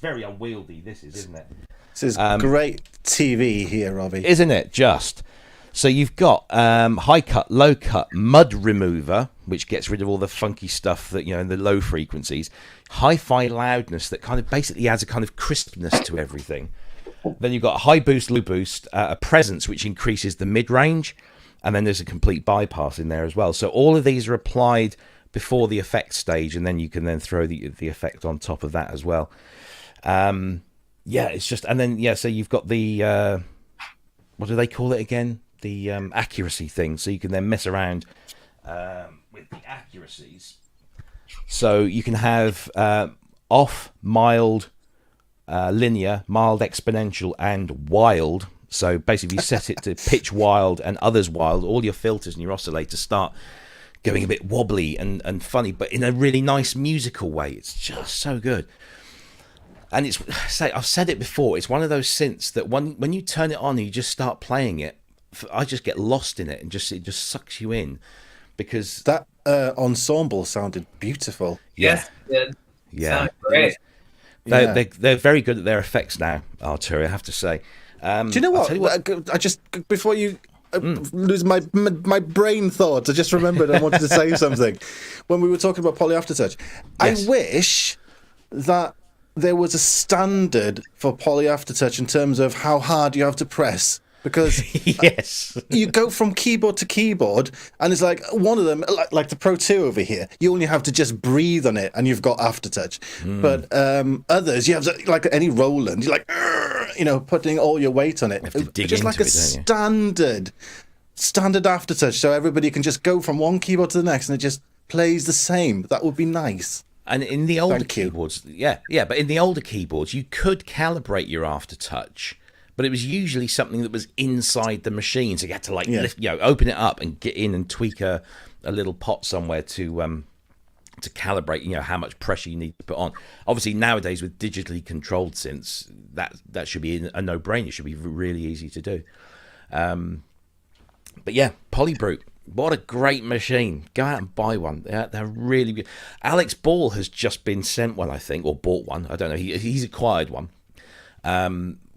very unwieldy. This is, isn't it? This is great TV here, Robbie. Isn't it just? So you've got high cut, low cut, mud remover, which gets rid of all the funky stuff that, in the low frequencies. Hi-fi loudness that kind of basically adds a kind of crispness to everything. Then you've got high boost, low boost, a presence which increases the mid-range, and then there's a complete bypass in there as well. So all of these are applied before the effect stage, and then you can then throw the effect on top of that as well. It's just, and then so you've got the what do they call it again? The accuracy thing. So you can then mess around with the accuracies. So you can have off, mild, linear, mild exponential, and wild. So basically, you set it to pitch wild and others wild. All your filters and your oscillators start going a bit wobbly and funny, but in a really nice musical way. It's just so good. And I've said it before, it's one of those synths that when you turn it on and you just start playing it, I just get lost in it, and it just sucks you in, because that ensemble sounded beautiful. Yes, it did. Yeah, sounded great. They're very good at their effects now, Arturia, I have to say. Do you know what? I just, before you lose my brain thoughts, I just remembered I wanted to say something. When we were talking about Poly Aftertouch, yes. I wish that there was a standard for Poly Aftertouch in terms of how hard you have to press. Because yes, you go from keyboard to keyboard, and it's like one of them, like the Pro 2 over here, you only have to just breathe on it, and you've got aftertouch. But others, you have to, like any Roland, you're like, putting all your weight on it. Just like a standard aftertouch, so everybody can just go from one keyboard to the next, and it just plays the same. That would be nice. And in the older keyboards, but in the older keyboards, you could calibrate your aftertouch. But it was usually something that was inside the machine, so you had to lift, open it up and get in and tweak a little pot somewhere to calibrate, how much pressure you need to put on. Obviously, nowadays with digitally controlled synths, that should be a no-brainer. It should be really easy to do. But yeah, Polybrute, what a great machine! Go out and buy one. They're really good. Alex Ball has just been sent one, I think, or bought one. I don't know. He's acquired one.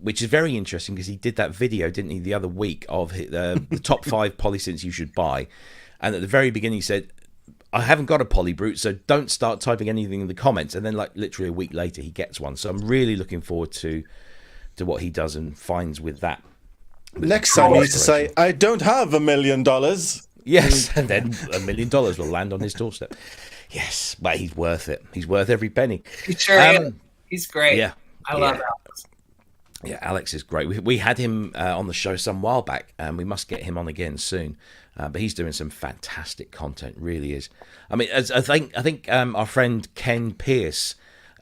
Which is very interesting, because he did that video, didn't he, the other week of the top 5 polysynths you should buy. And at the very beginning he said, I haven't got a Polybrute, so don't start typing anything in the comments. And then literally a week later he gets one. So I'm really looking forward to what he does and finds with that. Next time you need to say, I don't have $1 million. Yes, and then $1 million will land on his doorstep. Yes, but he's worth it. He's worth every penny. He sure is. He's great. Yeah. I love Alex. Yeah, Alex is great. We had him on the show some while back, and we must get him on again soon. But he's doing some fantastic content, really is. I mean, I think our friend Ken Pierce,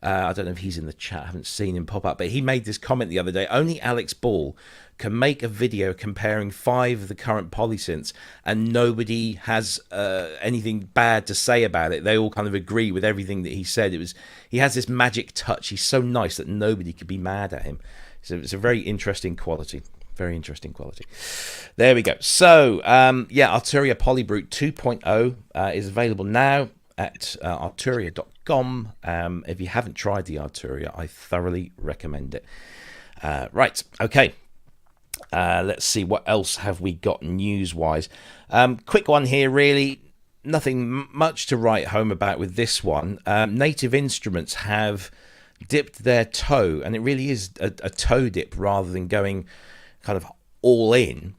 I don't know if he's in the chat, I haven't seen him pop up, but he made this comment the other day. Only Alex Ball can make a video comparing 5 of the current polysynths, and nobody has anything bad to say about it. They all kind of agree with everything that he said. He has this magic touch. He's so nice that nobody could be mad at him. So it's a very interesting quality. Very interesting quality. There we go. So, Arturia Polybrute 2.0 is available now at arturia.com. If you haven't tried the Arturia, I thoroughly recommend it. Right, okay. Let's see, what else have we got news-wise? Quick one here, really. Nothing much to write home about with this one. Native Instruments have dipped their toe, and it really is a toe dip rather than going kind of all in,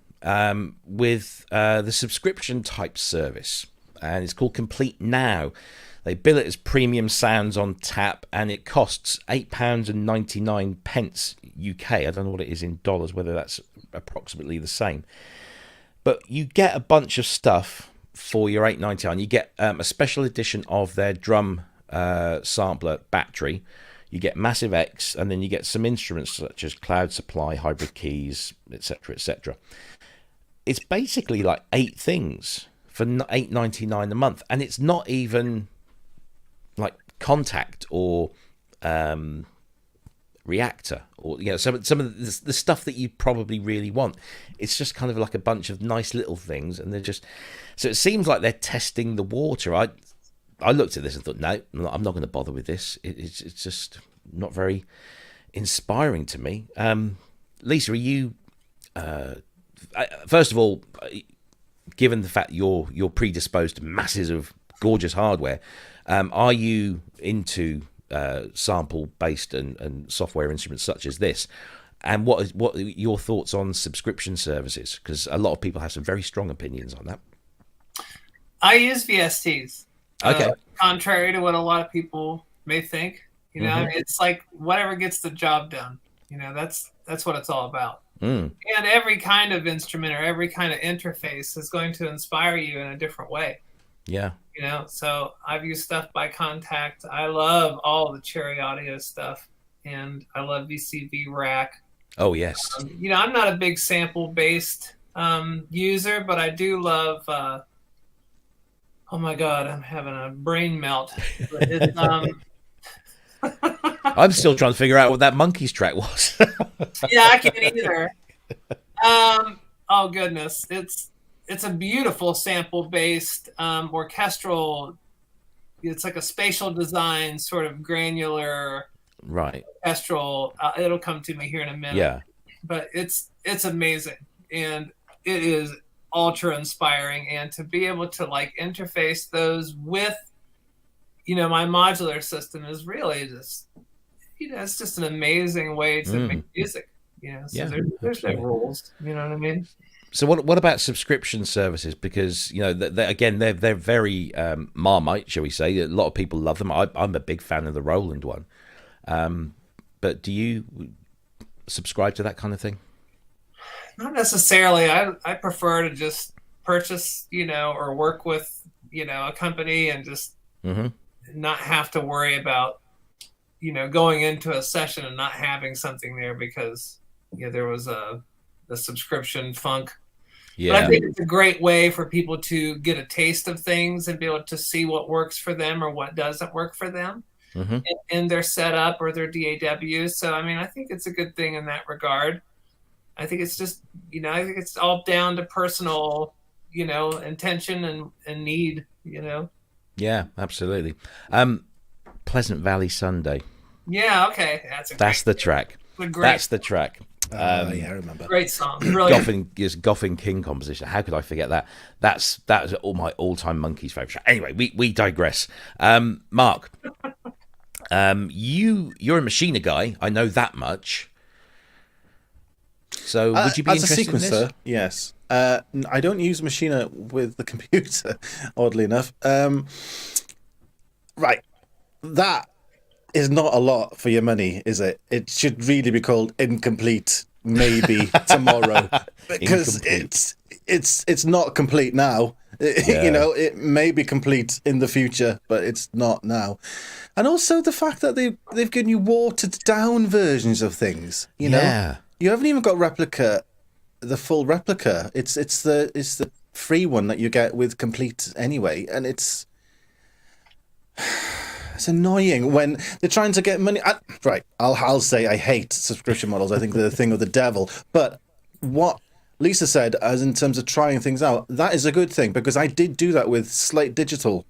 with the subscription type service, and it's called Komplete now. They bill it as premium sounds on tap, and it costs £8.99 UK. I don't know what it is in dollars, whether that's approximately the same, but you get a bunch of stuff for your $8.99. You get a special edition of their drum sampler battery. You get Massive X, and then you get some instruments such as Cloud Supply, Hybrid Keys, etc., etc. It's basically like 8 things for $8.99 a month, and it's not even like Contact or Reactor, or some of the stuff that you probably really want. It's just kind of like a bunch of nice little things, and they're just, so it seems like they're testing the water. I looked at this and thought, no, I'm not going to bother with this. It's just not very inspiring to me. Lisa, are you, first of all, given the fact you're predisposed to masses of gorgeous hardware, are you into sample-based and software instruments such as this? And what are your thoughts on subscription services? Because a lot of people have some very strong opinions on that. I use VSTs. Okay. Contrary to what a lot of people may think, it's like whatever gets the job done. That's what it's all about. And every kind of instrument or every kind of interface is going to inspire you in a different way. Yeah. So I've used stuff by Contact. I love all the Cherry Audio stuff. and I love VCV Rack. Oh yes. I'm not a big sample based user, but I do love. Oh my God, I'm having a brain melt. It's, I'm still trying to figure out what that Monkeys track was. yeah, I can't either. Oh goodness, it's a beautiful sample based orchestral. It's like a spatial design, sort of granular, right? Orchestral. It'll come to me here in a minute. Yeah, but it's amazing, and it is ultra inspiring, and to be able to like interface those with my modular system is really just it's just an amazing way to make music, so there's no rules, you know what I mean. So what about subscription services? Because they're very Marmite, shall we say. A lot of people love them. I'm a big fan of the Roland one, but do you subscribe to that kind of thing? Not necessarily. I prefer to just purchase, or work with, a company and just not have to worry about, going into a session and not having something there because, there was the subscription funk. Yeah. But I think it's a great way for people to get a taste of things and be able to see what works for them or what doesn't work for them in their setup or their DAW. So, I think it's a good thing in that regard. I think it's just, I think it's all down to personal, intention and need, Yeah, absolutely. Pleasant Valley Sunday. Yeah, okay. That's the track. That's the track. Yeah, I remember. Great song. Brilliant. Goffin King composition. How could I forget that? That's all my all-time Monkeys favorite track. Anyway, we digress. Mark, you're a Machina guy. I know that much. So would you be interested in this? As a sequencer, yes. I don't use Machina with the computer, oddly enough. Right. That is not a lot for your money, is it? It should really be called Incomplete maybe tomorrow. Because it's not complete now. Yeah. It may be complete in the future, but it's not now. And also the fact that they've given you watered down versions of things, Yeah. You haven't even got the full replica. It's the free one that you get with Complete anyway, and it's annoying when they're trying to get money. Right, I'll say I hate subscription models. I think they're the thing of the devil. But what Lisa said, as in terms of trying things out, that is a good thing because I did do that with Slate Digital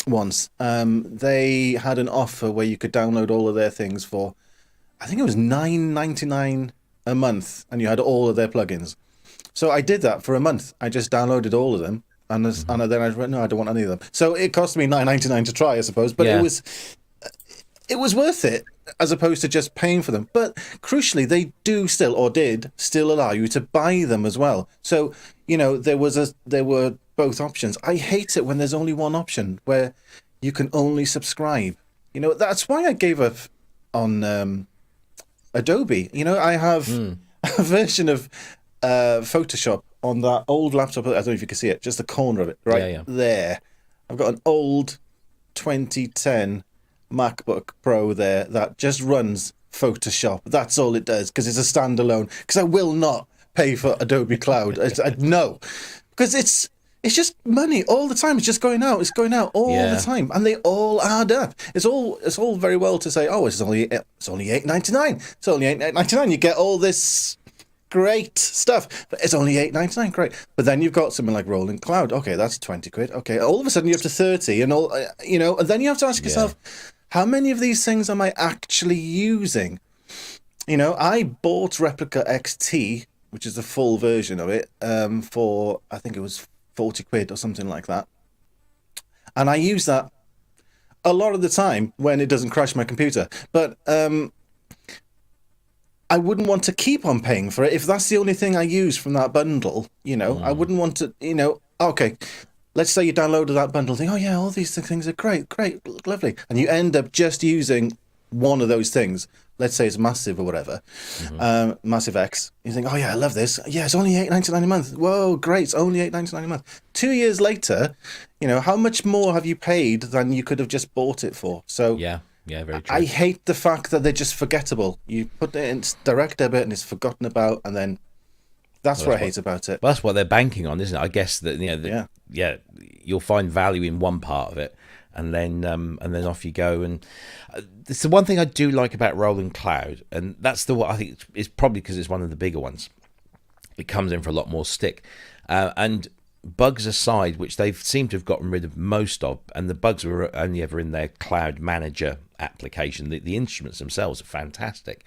once. They had an offer where you could download all of their things for, I think it was $9.99 a month, and you had all of their plugins. So I did that for a month. I just downloaded all of them, and then I went, no, I don't want any of them. So it cost me $9.99 to try, I suppose, but it was worth it as opposed to just paying for them. But crucially, they do still, or did still, allow you to buy them as well. So there were both options. I hate it when there's only one option where you can only subscribe. That's why I gave up on Adobe. I have a version of Photoshop on that old laptop. I don't know if you can see it, just the corner of it right there. I've got an old 2010 MacBook Pro there that just runs Photoshop. That's all it does because it's a standalone. Because I will not pay for Adobe Cloud. No, because it's just money all the time. It's just going out. It's going out all the time, and they all add up. It's all very well to say, oh, it's only $8.99. It's only $8.99. You get all this great stuff, but it's only $8.99. Great, but then you've got something like Rolling Cloud. Okay, that's £20. Okay, all of a sudden you're up to 30, and all and then you have to ask yourself, how many of these things am I actually using? I bought Replica XT, which is the full version of it, for I think it was £40 or something like that, and I use that a lot of the time when it doesn't crash my computer. But I wouldn't want to keep on paying for it if that's the only thing I use from that bundle. I wouldn't want to. Okay, let's say you downloaded that bundle, think, oh yeah, all these things are great, lovely, and you end up just using one of those things. Let's say it's Massive or whatever, Massive X. You think, oh yeah, I love this. Yeah, it's only $8.99 a month. Whoa, great! It's only $8.99 a month. 2 years later, how much more have you paid than you could have just bought it for? So Yeah, very true. I hate the fact that they're just forgettable. You put it in direct debit and it's forgotten about, and then that's what I hate about it. Well, that's what they're banking on, isn't it? I guess that you'll find value in one part of it, and then off you go. And it's the one thing I do like about Rolling Cloud, and that's the one I think it's probably because it's one of the bigger ones. It comes in for a lot more stick, and bugs aside, which they've seemed to have gotten rid of most of, and the bugs were only ever in their Cloud Manager application. The instruments themselves are fantastic,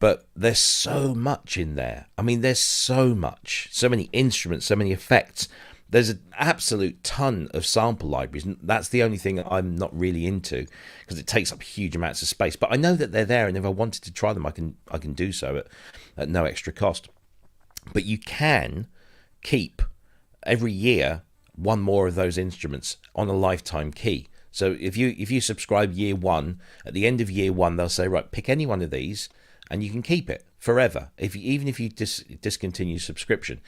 but there's so much in there. I mean, there's so much, so many instruments, so many effects. There's an absolute ton of sample libraries, and that's the only thing I'm not really into, because it takes up huge amounts of space. But I know that they're there, and if I wanted to try them, I can do so at no extra cost. But you can keep every year one more of those instruments on a lifetime key. So if you subscribe year one, at the end of year one, they'll say, right, pick any one of these, and you can keep it forever, even if you discontinue subscription.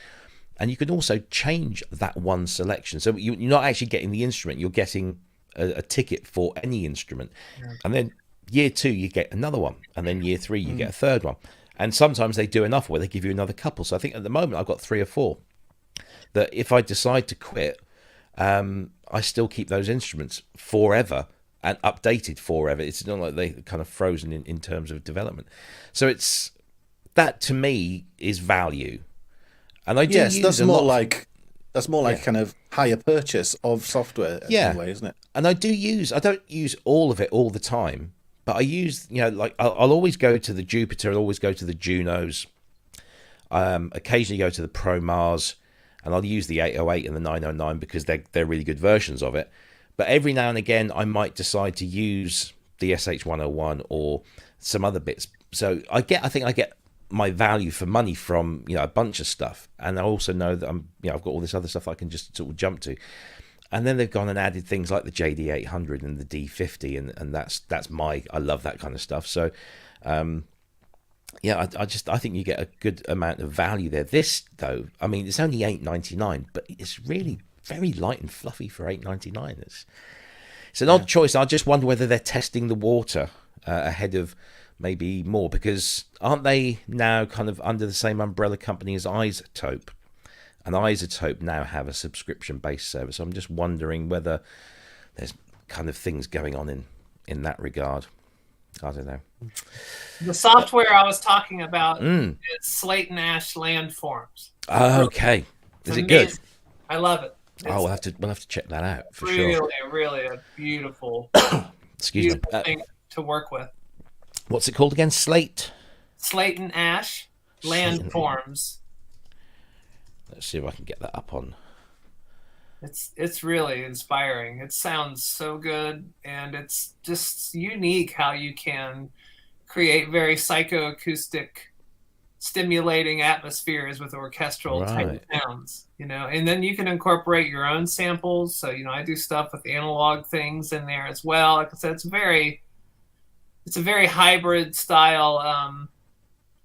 And you can also change that one selection. So you're not actually getting the instrument, you're getting a ticket for any instrument. Yeah. And then year two, you get another one. And then year three, you get a third one. And sometimes they do enough where they give you another couple. So I think at the moment I've got 3 or 4 that if I decide to quit, I still keep those instruments forever and updated forever. It's not like they're kind of frozen in terms of development. So it's that, to me, is value. And I do use that's more like kind of higher purchase of software in a way, isn't it? And I don't use all of it all the time, but I use, like I'll always go to the Jupiter, I'll always go to the Junos, occasionally go to the Pro Mars, and I'll use the 808 and the 909 because they're really good versions of it. But every now and again, I might decide to use the SH101 or some other bits. So I think I get my value for money from a bunch of stuff, and I also know that I've got all this other stuff I can just sort of jump to. And then they've gone and added things like the JD800 and the D50, and that's I love that kind of stuff. So I think you get a good amount of value there. This, though, I mean, it's only $8.99, but it's really very light and fluffy for $8.99. It's an odd choice. I just wonder whether they're testing the water ahead of maybe more, because aren't they now kind of under the same umbrella company as iZotope? And iZotope now have a subscription-based service. I'm just wondering whether there's kind of things going on in that regard. I don't know. The software I was talking about is Slate and Ash Landforms. Okay. Is it good? I love it. We'll have to check that out for really, sure. Really a beautiful, beautiful thing to work with. What's it called again? Slate and Ash Landforms. Let's see if I can get that up on. It's really inspiring. It sounds so good, and it's just unique how you can create very psychoacoustic, stimulating atmospheres with orchestral type sounds, and then you can incorporate your own samples. So, I do stuff with analog things in there as well. Like I said, it's a very hybrid style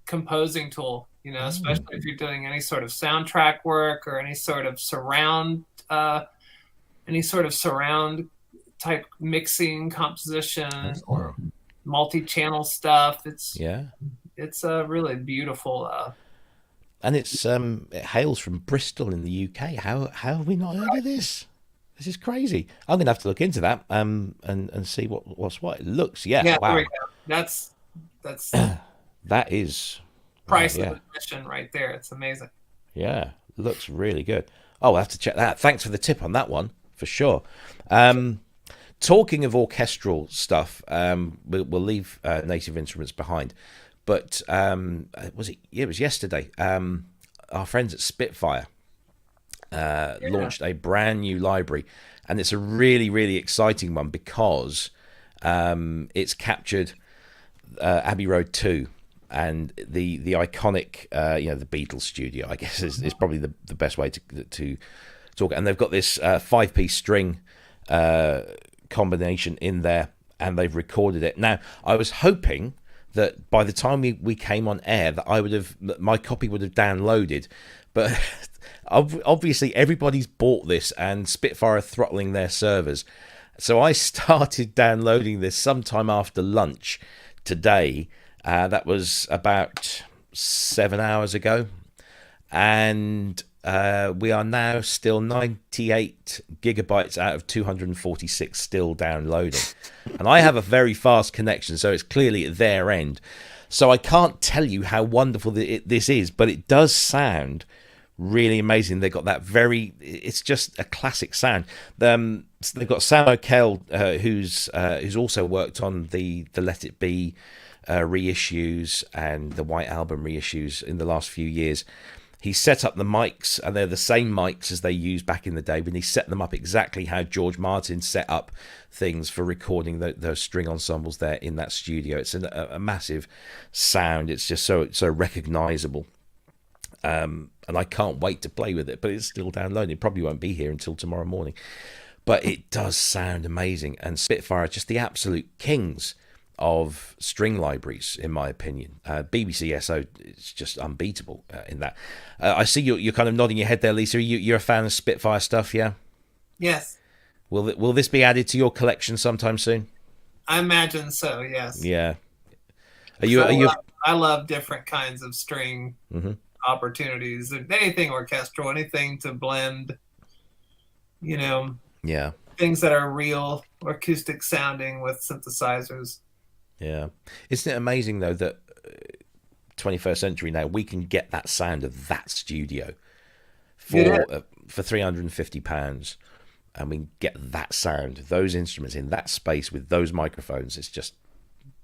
composing tool, especially if you're doing any sort of soundtrack work or any sort of surround type mixing composition or multi-channel stuff. It's a really beautiful. And it hails from Bristol in the UK. How have we not heard of this? This is crazy. I'm gonna have to look into that and see what's what. It looks wow. There we go. That's that is price of admission right there. It's amazing. Yeah, looks really good. I'll have to check that. Thanks for the tip on that one, for sure. Talking of orchestral stuff, we'll leave Native Instruments behind. But it was yesterday. Our friends at Spitfire launched a brand new library, and it's a really, really exciting one because it's captured Abbey Road 2 and the iconic the Beatles studio, I guess is probably the best way to talk. And they've got this 5-piece string combination in there, and they've recorded it. Now, I was hoping that by the time we came on air that my copy would have downloaded, but obviously everybody's bought this, and Spitfire are throttling their servers, So I started downloading this sometime after lunch today. That was about 7 hours ago. And we are now still 98 gigabytes out of 246 still downloading. And I have a very fast connection, so it's clearly at their end. So I can't tell you how wonderful this is, but it does sound really amazing. They've got that it's just a classic sound. They've got Sam O'Kell, who's also worked on the Let It Be reissues and the White Album reissues in the last few years. He set up the mics, and they're the same mics as they used back in the day, but he set them up exactly how George Martin set up things for recording those string ensembles there in that studio. It's a massive sound. It's just so recognizable. And I can't wait to play with it, but it's still downloading. It probably won't be here until tomorrow morning. But it does sound amazing. And Spitfire are just the absolute kings of string libraries, in my opinion. BBC SO is just unbeatable in that. I see you're kind of nodding your head there, Lisa. You're a fan of Spitfire stuff, yeah? Yes. Will this be added to your collection sometime soon? I imagine so, yes. Yeah. I love different kinds of string opportunities. Anything orchestral, anything to blend, Yeah. things that are real acoustic sounding with synthesizers. Yeah. Isn't it amazing, though, that 21st century now, we can get that sound of that studio for £350, and we can get that sound, those instruments in that space with those microphones. It's just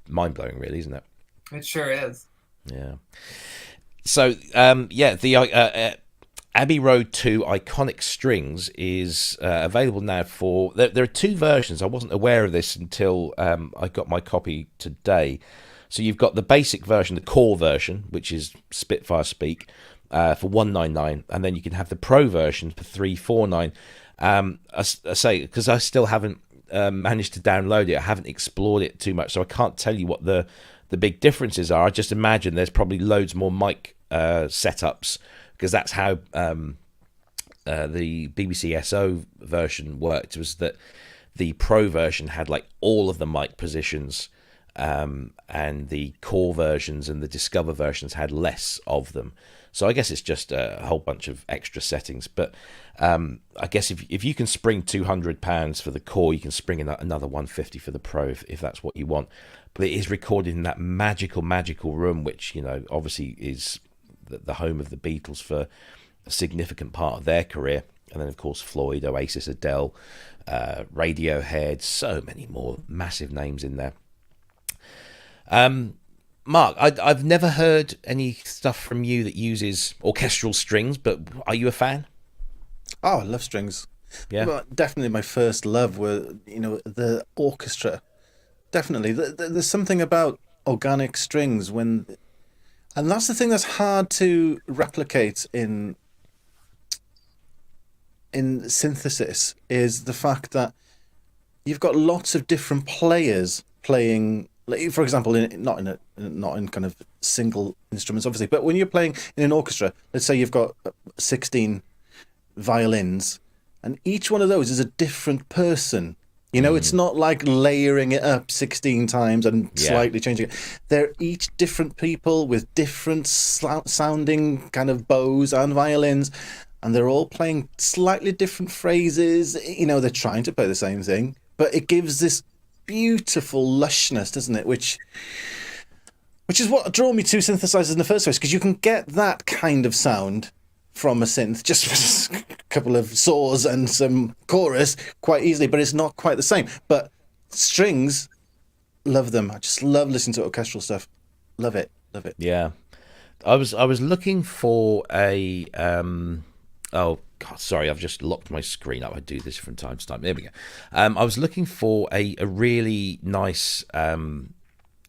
mind-blowing, really, isn't it? It sure is. Yeah. So, the Abbey Road 2 Iconic Strings is available now for... There are two versions. I wasn't aware of this until I got my copy today. So you've got the basic version, the core version, which is Spitfire speak, for $199, and then you can have the pro version for $349. I say, because I still haven't managed to download it, I haven't explored it too much, so I can't tell you what the big differences are. I just imagine there's probably loads more mic setups, because that's how the BBC SO version worked, was that the pro version had like all of the mic positions, and the core versions and the Discover versions had less of them. So I guess it's just a whole bunch of extra settings. But I guess if you can spring £200 for the core, you can spring another £150 for the pro if that's what you want. But it is recorded in that magical room, which, obviously is the home of the Beatles for a significant part of their career. And then, of course, Floyd, Oasis, Adele, Radiohead, so many more massive names in there. Mark, I've never heard any stuff from you that uses orchestral strings, but are you a fan? Oh, I love strings. Yeah, well, definitely my first love were, the orchestra. Definitely. There's something about organic strings and that's the thing that's hard to replicate in synthesis, is the fact that you've got lots of different players playing. For example, not in kind of single instruments, obviously, but when you're playing in an orchestra, let's say you've got 16 violins, and each one of those is a different person. It's not like layering it up 16 times and slightly changing it. They're each different people with different sounding kind of bows and violins, and they're all playing slightly different phrases. They're trying to play the same thing, but it gives this beautiful lushness, doesn't it? Which is what drew me to synthesizers in the first place, because you can get that kind of sound from a synth just with a couple of saws and some chorus quite easily, but it's not quite the same. But strings, love them. I just love listening to orchestral stuff. Love it. Yeah, I was looking for a oh God, sorry, I've just locked my screen up. I do this from time to time. There we go. I was looking for a really nice kind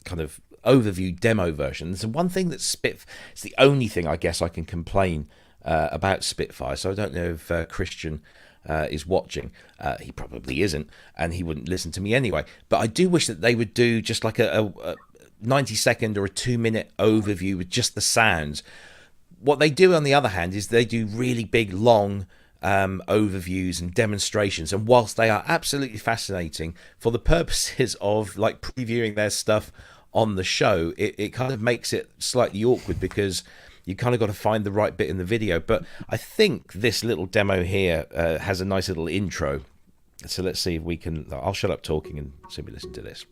of overview demo version. There's one thing that it's the only thing I guess I can complain about Spitfire. So I don't know if Christian is watching. He probably isn't, and he wouldn't listen to me anyway. But I do wish that they would do just like a 90-second or a 2-minute overview with just the sounds. What they do, on the other hand, is they do really big, long overviews and demonstrations, and whilst they are absolutely fascinating for the purposes of like previewing their stuff on the show, it kind of makes it slightly awkward because you kind of got to find the right bit in the video. But I think this little demo here has a nice little intro, so let's see if we can. I'll shut up talking and simply listen to this.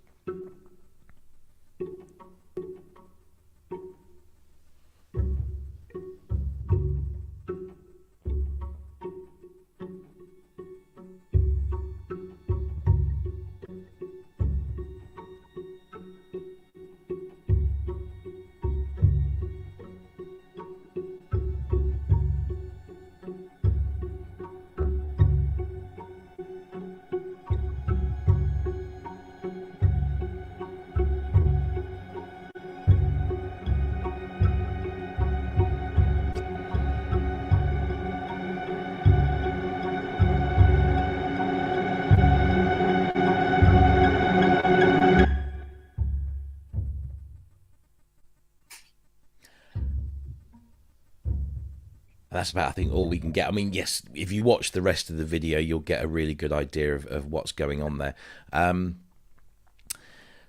That's about, I think, all we can get. I mean, yes, if you watch the rest of the video, you'll get a really good idea of what's going on there.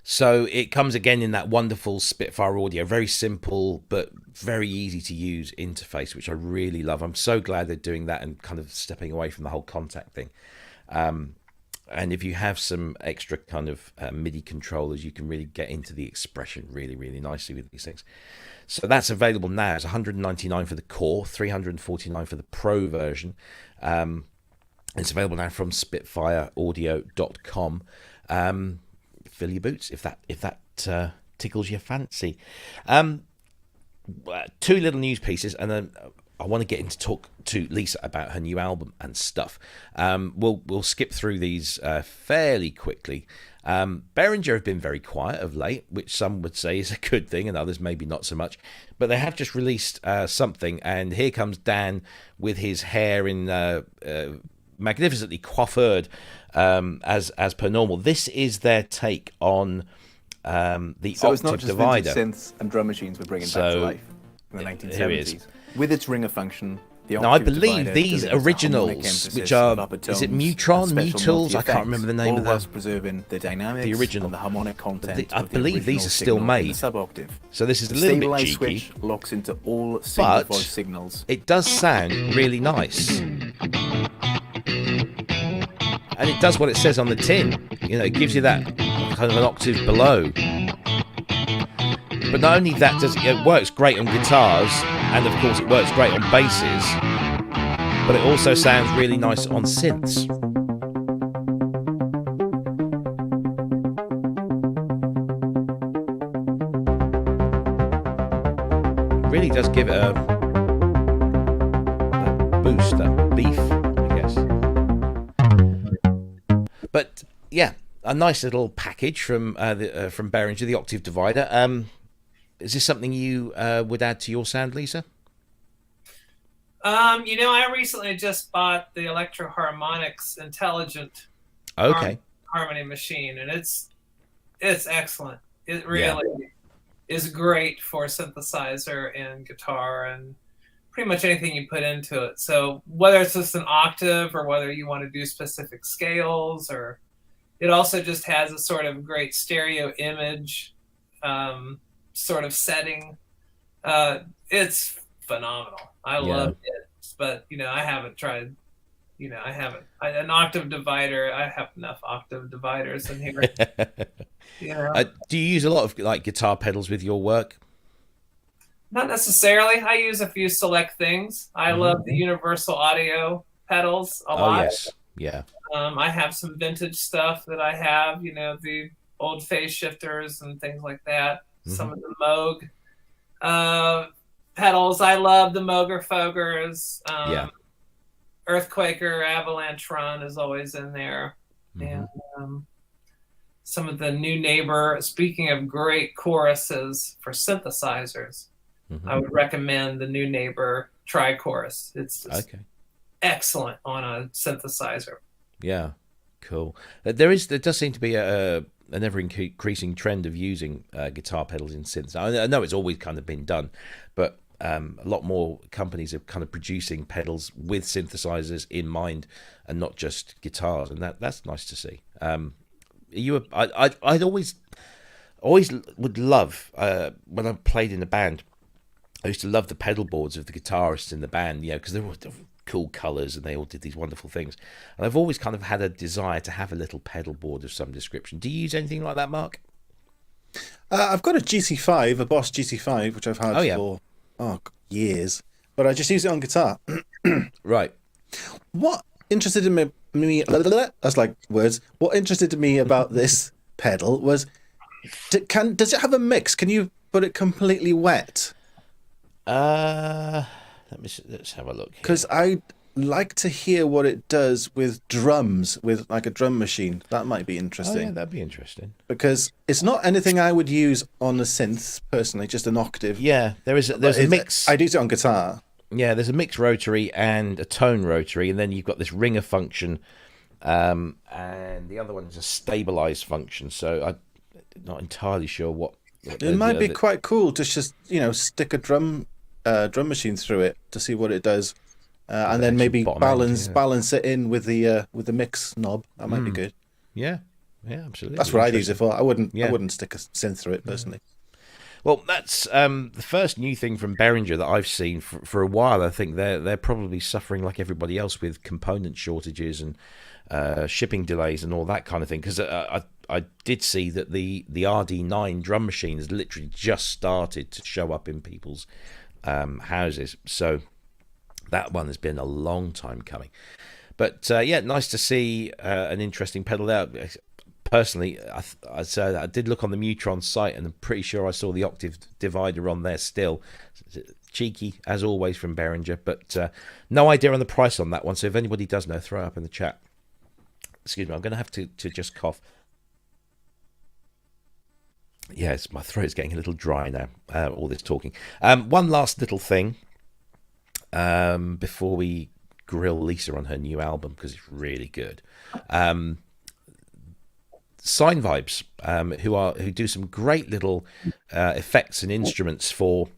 So it comes again in that wonderful Spitfire audio, very simple but very easy to use interface, which I really love. I'm so glad they're doing that and kind of stepping away from the whole contact thing. And if you have some extra kind of MIDI controllers, you can really get into the expression really, really nicely with these things. So that's available now. It's $199 for the core, $349 for the Pro version. It's available now from SpitfireAudio.com. Fill your boots if that tickles your fancy. Two little news pieces, and then I want to get into talk to Lisa about her new album and stuff. We'll skip through these fairly quickly. Behringer have been very quiet of late, which some would say is a good thing, and others maybe not so much. But they have just released something, and here comes Dan with his hair in magnificently coiffured, as per normal. This is their take on the so Octave it's not just divider. synths and drum machines we're bringing back to life in the 1970s. With its ringer function, the Now, I Octave believe divider these delivers a harmonic originals, emphasis which of are, upper is it tones Mutron, and special Mutools? I can't multi-effects, remember the name all of them. whilst preserving the dynamics The original. and the harmonic content. I of the believe these original are still signal in made. the sub-octave. So this is a The little bit stabilized cheeky, switch locks into all single but voice signals. it does sound really nice. And it does what it says on the tin. You know, it gives you that kind of an octave below. But not only that, it works great on guitars, and of course it works great on basses, but it also sounds really nice on synths. It really does give it a boost, a beef, I guess. But yeah, a nice little package from Behringer, the Octave Divider. Is this something you would add to your sound, Lisa? I recently just bought the Electro Harmonics Intelligent harmony machine, and it's excellent. It really is great for synthesizer and guitar and pretty much anything you put into it. So whether it's just an octave or whether you want to do specific scales, or it also just has a sort of great stereo image sort of setting. It's phenomenal. I love it, but I haven't tried. An octave divider. I have enough octave dividers in here. Do you use a lot of like guitar pedals with your work? Not necessarily. I use a few select things. I love the universal audio pedals a lot. Oh yes, yeah. I have some vintage stuff that I have. The old phase shifters and things like that. Some of the Moog pedals. I love the Mooger Fogers. Earthquaker, Avalanche Run is always in there. And some of the New Neighbor. Speaking of great choruses for synthesizers, I would recommend the New Neighbor Tri-Chorus. It's just excellent on a synthesizer. Yeah, cool. There does seem to be an ever-increasing trend of using guitar pedals in synths. I know it's always kind of been done, but a lot more companies are kind of producing pedals with synthesizers in mind and not just guitars, and that's nice to see. I'd always would love when I played in a band. I used to love the pedal boards of the guitarists in the band, because they were cool colours and they all did these wonderful things. And I've always kind of had a desire to have a little pedal board of some description. Do you use anything like that, Mark? I've got a GC5, a Boss GC5, which I've had for years, but I just use it on guitar. Right. What interested me that's like words. What interested me about this pedal was, does it have a mix? Can you put it completely wet? Let's have a look. Because I like to hear what it does with drums, with like a drum machine. That might be interesting. Oh, yeah, that'd be interesting. Because it's not anything I would use on a synth personally, just an octave. Yeah, there's a mix. I'd use it on guitar. Yeah, there's a mix rotary and a tone rotary, and then you've got this ringer function, and the other one is a stabilized function. So I'm not entirely sure what it might be quite cool to just stick a drum machine through it to see what it does, and then maybe balance it in with the mix knob. That might be good. Yeah, absolutely. That's what I'd use it for. I wouldn't stick a synth through it personally. Well, that's the first new thing from Behringer that I've seen for a while. I think they're probably suffering like everybody else with component shortages and shipping delays and all that kind of thing. Because I did see that the RD9 drum machine has literally just started to show up in people's houses. So that one has been a long time coming. But nice to see an interesting pedal out. Personally, I did look on the Mutron site, and I'm pretty sure I saw the octave divider on there still. Cheeky, as always, from Behringer, but no idea on the price on that one. So if anybody does know, throw it up in the chat. Excuse me, I'm going to have to just cough. Yes, my throat's getting a little dry now, all this talking. One last little thing before we grill Lisa on her new album, because it's really good. Sinevibes, who do some great little effects and instruments for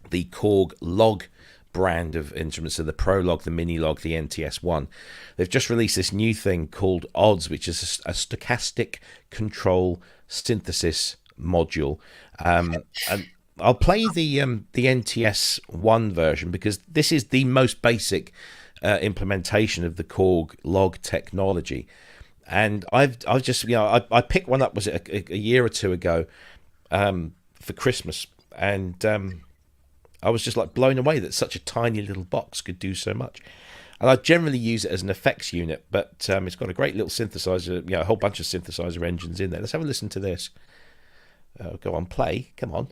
the Korg log brand of instruments, so the Pro Log, the Mini Log, the NTS1. They've just released this new thing called Odds, which is a stochastic control synthesis module. And I'll play the NTS1 version because this is the most basic implementation of the Korg log technology. And I've just I picked one up, was it a year or two ago, for Christmas, and I was just like blown away that such a tiny little box could do so much. And I generally use it as an effects unit, but it's got a great little synthesizer, a whole bunch of synthesizer engines in there. Let's have a listen to this. Go on, play. Come on.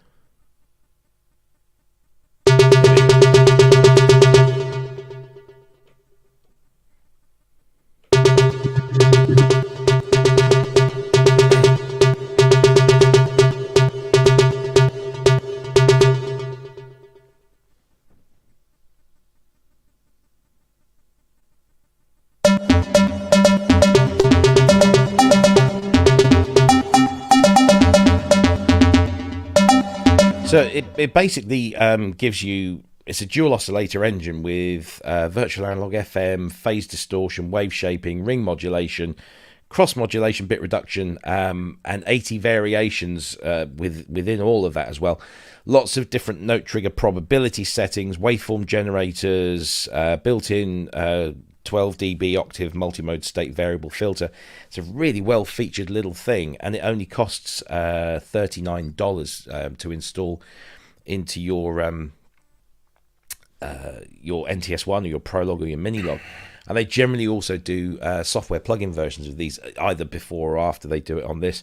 So it basically gives you, it's a dual oscillator engine with virtual analog FM, phase distortion, wave shaping, ring modulation, cross modulation, bit reduction, and 80 variations within all of that as well. Lots of different note trigger probability settings, waveform generators, built-in 12 dB octave multimode state variable filter. It's a really well featured little thing, and it only costs $39 to install into your NTS1 or your Prolog or your Minilog. And they generally also do software plugin versions of these, either before or after they do it on this.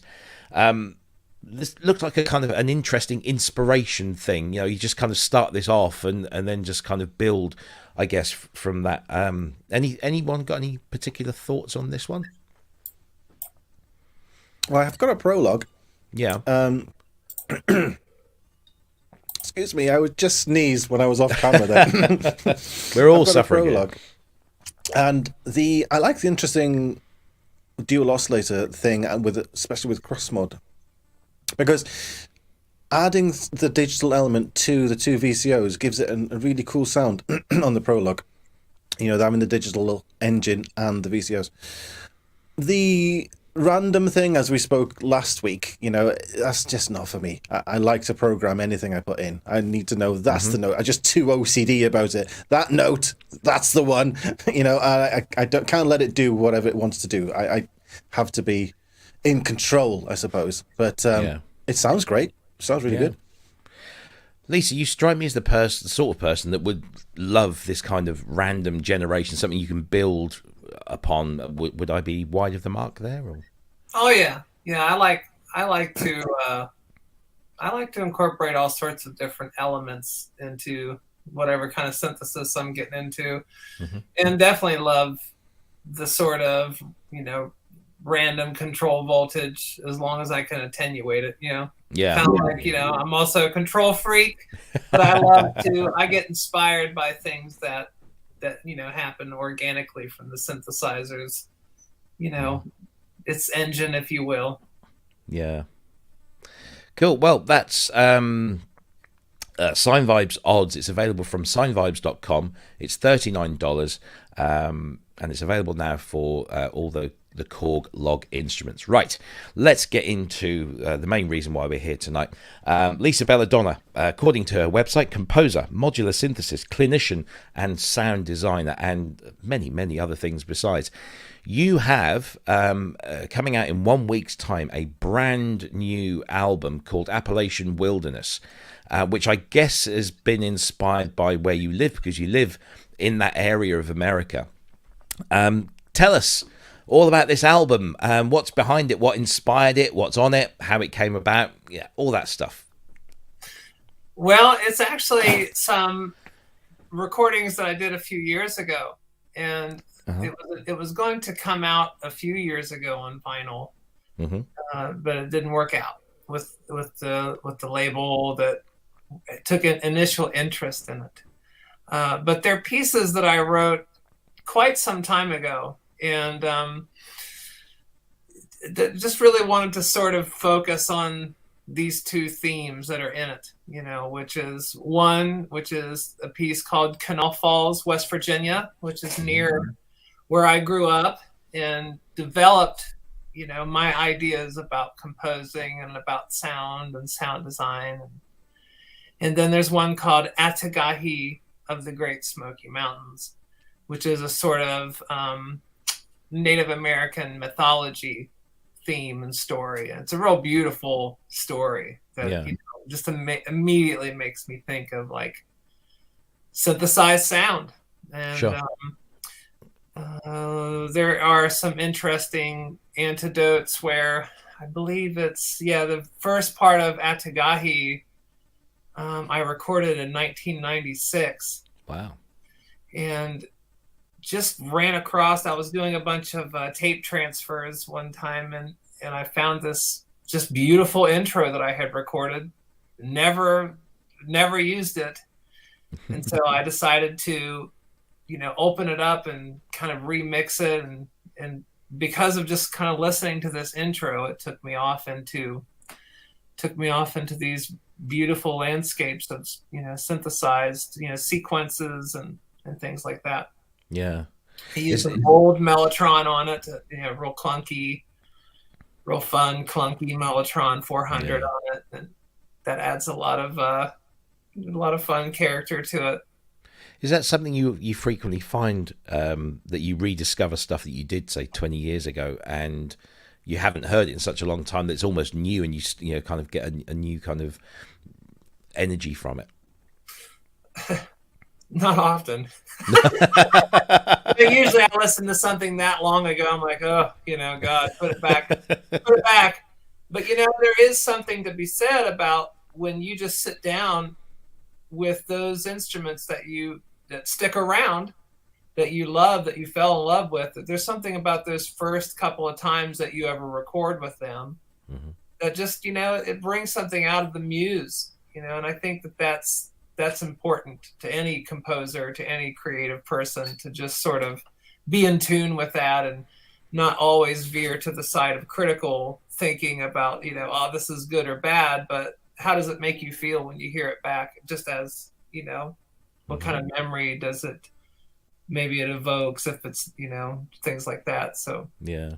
This looked like a kind of an interesting inspiration thing. You just kind of start this off and then just kind of build, I guess, from that. Anyone got any particular thoughts on this one? Well, I've got a Prolog. Yeah. Excuse me, I would just sneeze when I was off camera there. We're all suffering here. And I like the interesting dual oscillator thing, and especially with cross mod, because adding the digital element to the two VCOs gives it a really cool sound on the Prologue. Having the digital engine and the VCOs. The random thing, as we spoke last week, that's just not for me. I like to program anything I put in. I need to know that's the note. I'm just too OCD about it. That note, that's the one. I can't let it do whatever it wants to do. I have to be in control, I suppose. But it sounds great. It sounds really good. Lisa, you strike me as the sort of person that would love this kind of random generation, something you can build upon. Would I be wide of the mark there? Or? Oh yeah. I like to incorporate all sorts of different elements into whatever kind of synthesis I'm getting into, and definitely love the sort of random control voltage as long as I can attenuate it. Kind of like I'm also a control freak, but I get inspired by things that happen organically from the synthesizers. Its engine, if you will. Yeah. Cool. Well, that's Sinevibes Odds. It's available from sinevibes.com. It's $39, and it's available now for all the Korg log instruments. Right, let's get into the main reason why we're here tonight. Lisa Bella Donna, according to her website, composer, modular synthesis, clinician, and sound designer, and many, many other things besides. You have, coming out in 1 week's time, a brand new album called Appalachian Wilderness, which I guess has been inspired by where you live, because you live in that area of America. Tell us all about this album, what's behind it, what inspired it, what's on it, how it came about, all that stuff. Well, it's actually some recordings that I did a few years ago, and it was going to come out a few years ago on vinyl, but it didn't work out with the label that took an initial interest in it. But they're pieces that I wrote quite some time ago, and just really wanted to sort of focus on these two themes that are in it, which is a piece called Canal Falls, West Virginia, which is near where I grew up and developed, my ideas about composing and about sound and sound design. And then there's one called Atagahi of the Great Smoky Mountains, which is a sort of Native American mythology theme and story. And it's a real beautiful story that just immediately makes me think of like synthesized sound. And there are some interesting anecdotes where I believe it's the first part of Atagahi I recorded in 1996. Wow. And just ran across, I was doing a bunch of tape transfers one time, and I found this just beautiful intro that I had recorded, never used it. And so I decided to, open it up and kind of remix it. And because of just kind of listening to this intro, it took me off into these beautiful landscapes of, synthesized, sequences and things like that. Yeah. He used an old Mellotron on it, real clunky, real fun, clunky Mellotron 400 on it. And that adds a lot of fun character to it. Is that something you frequently find, that you rediscover stuff that you did, say, 20 years ago, and you haven't heard it in such a long time that it's almost new, and you kind of get a new kind of energy from it? Not often. Usually I listen to something that long ago, I'm like, oh, God, put it back. But, there is something to be said about when you just sit down with those instruments that stick around, that you love, that you fell in love with. There's something about those first couple of times that you ever record with them that just, it brings something out of the muse, and I think that's important to any composer, to any creative person, to just sort of be in tune with that and not always veer to the side of critical thinking about, this is good or bad, but how does it make you feel when you hear it back? Just as, you know, what kind of memory does it, maybe it evokes, if it's, you know, things like that. So yeah,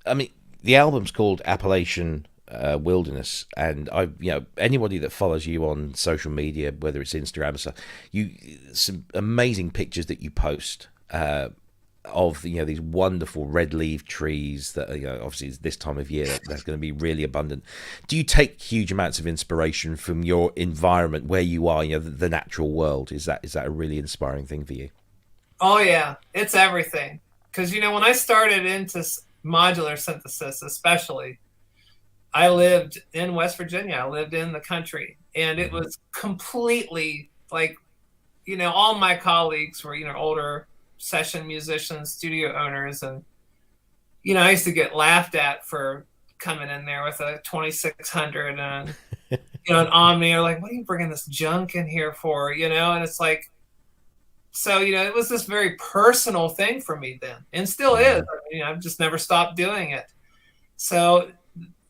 I mean, the album's called Appalachian Wilderness, and I, you know, anybody that follows you on social media, whether it's Instagram or stuff, some amazing pictures that you post of, you know, these wonderful red leaf trees that, you know, obviously this time of year that's going to be really abundant. Do you take huge amounts of inspiration from your environment where you are, you know, the natural world? Is that a really inspiring thing for you? Oh yeah, it's everything. Because, you know, when I started into modular synthesis, especially, I lived in West Virginia. I lived in the country, and it was completely like, you know, all my colleagues were, you know, older session musicians, studio owners, and, you know, I used to get laughed at for coming in there with a 2600 and, you know, an Omni. Or like, what are you bringing this junk in here for? You know, and it's like, so, you know, it was this very personal thing for me then, and still is. I mean, I've just never stopped doing it. So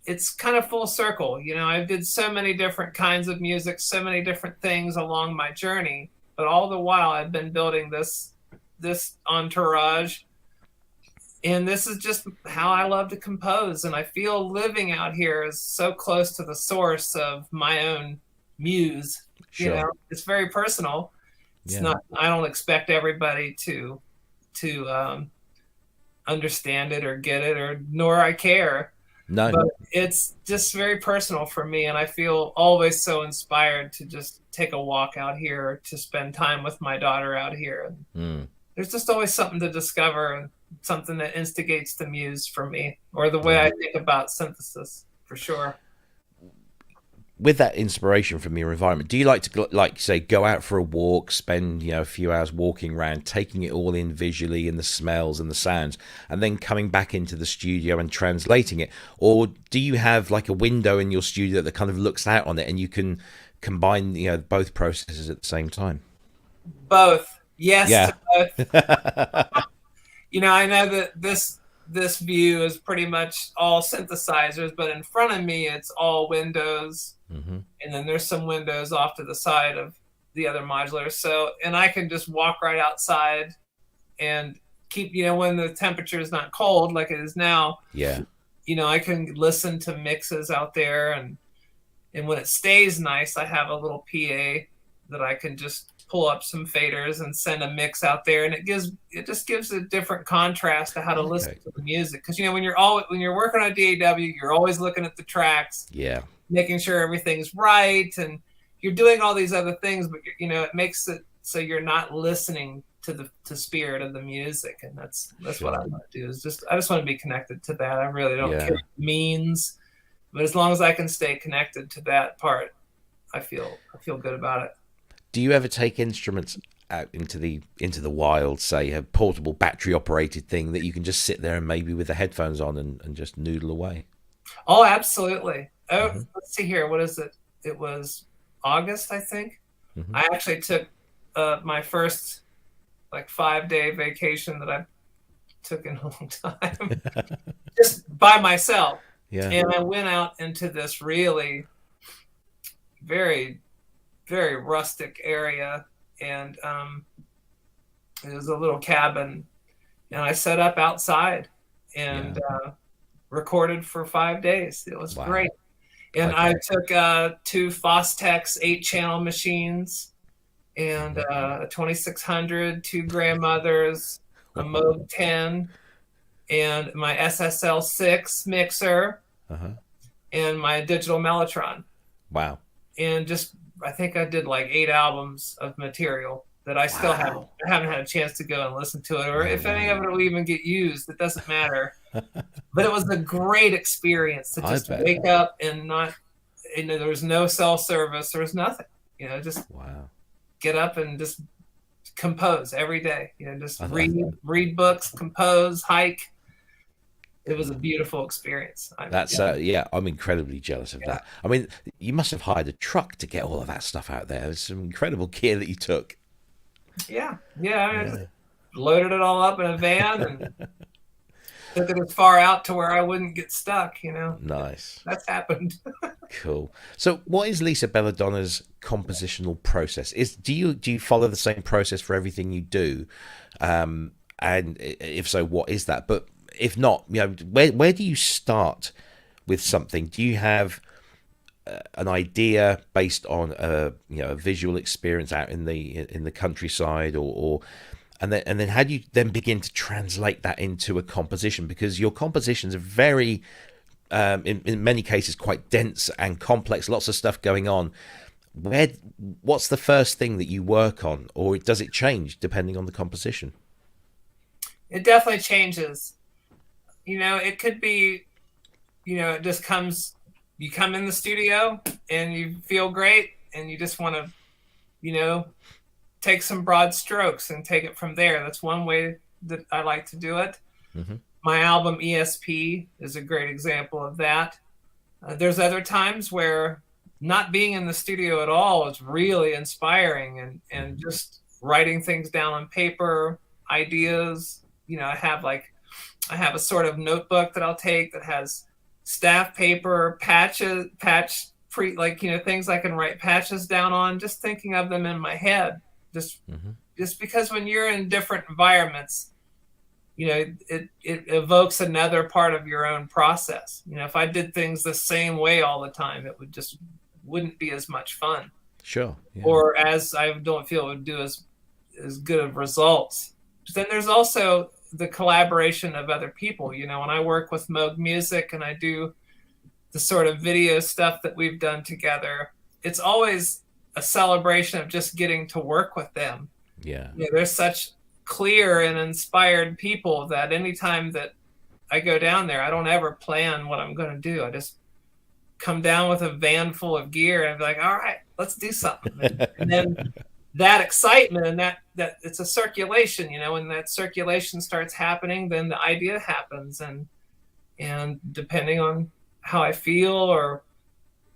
it's kind of full circle. You know, I did so many different kinds of music, so many different things along my journey, but all the while I've been building this entourage, and this is just how I love to compose. And I feel living out here is so close to the source of my own muse. Sure. You know, it's very personal. It's not, I don't expect everybody to understand it or get it, or nor I care. No. But it's just very personal for me, and I feel always so inspired to just take a walk out here, to spend time with my daughter out here. There's just always something to discover, and something that instigates the muse for me, or the way I think about synthesis, for sure. With that inspiration from your environment, do you like to, like, say, go out for a walk, spend, you know, a few hours walking around, taking it all in visually, and the smells and the sounds, and then coming back into the studio and translating it? Or do you have like a window in your studio that kind of looks out on it, and you can combine, you know, both processes at the same time? Both. Yes. Yeah. To both. You know, I know that this view is pretty much all synthesizers, but in front of me, it's all windows. And then there's some windows off to the side of the other modulars. So, and I can just walk right outside and keep, you know, when the temperature is not cold like it is now, you know, I can listen to mixes out there. And when it stays nice, I have a little PA that I can just pull up some faders and send a mix out there. And it just gives a different contrast to how to listen to the music. Because, you know, when you're working on DAW, you're always looking at the tracks. Making sure everything's right, and you're doing all these other things, but, you know, it makes it so you're not listening to the spirit of the music. And that's what I want to do, is I just want to be connected to that. I really don't care what it means, but as long as I can stay connected to that part, I feel good about it. Do you ever take instruments out into the wild, say a portable battery operated thing that you can just sit there and maybe with the headphones on and just noodle away? Oh, absolutely. Oh, let's see here. What is it? It was August, I think. I actually took my first like 5-day vacation that I took in a long time, just by myself. And I went out into this really very, very rustic area, and it was a little cabin, and I set up outside and recorded for 5 days. It was great. And I took 2 Fostex 8-channel machines, and a 2600, 2 grandmothers, a Moog 10, and my SSL 6 mixer, and my digital Mellotron. Wow. And just, I think I did like 8 albums of material that I still haven't had a chance to go and listen to it, or if any of it will even get used, it doesn't matter. But it was a great experience to just wake up and not, you know, there was no cell service, there was nothing, you know, just get up and just compose every day, you know, just read books, compose, hike. It was a beautiful experience. I'm incredibly jealous of that. I mean, you must have hired a truck to get all of that stuff out there. There's some incredible gear that you took. I mean, I just loaded it all up in a van. And took it as far out to where I wouldn't get stuck, you know. Nice. That's happened. Cool. So what is Lisa Belladonna's compositional process? Do you follow the same process for everything you do? And if so, what is that? But if not, you know, where do you start with something? Do you have an idea based on a visual experience out in the countryside, or and then how do you then begin to translate that into a composition? Because your compositions are very in many cases quite dense and complex, lots of stuff going on. What's the first thing that you work on, or does it change depending on the composition? It definitely changes. You know, it could be, you know, it just comes, you come in the studio and you feel great and you just want to, you know, take some broad strokes and take it from there. That's one way that I like to do it. Mm-hmm. My album ESP is a great example of that. There's other times where not being in the studio at all is really inspiring, and just writing things down on paper, ideas. You know, I have a sort of notebook that I'll take that has staff paper, things I can write patches down on, just thinking of them in my head. Just because when you're in different environments, you know, it evokes another part of your own process. You know, if I did things the same way all the time, it wouldn't be as much fun. Sure. Yeah. Or as I don't feel it would do as good of results. But then there's also the collaboration of other people. You know, when I work with Moog Music and I do the sort of video stuff that we've done together, it's always a celebration of just getting to work with them. Yeah. You know, there's such clear and inspired people that anytime that I go down there, I don't ever plan what I'm going to do. I just come down with a van full of gear and be like, all right, let's do something. And then that excitement and that it's a circulation, you know, when that circulation starts happening, then the idea happens. And depending on how I feel or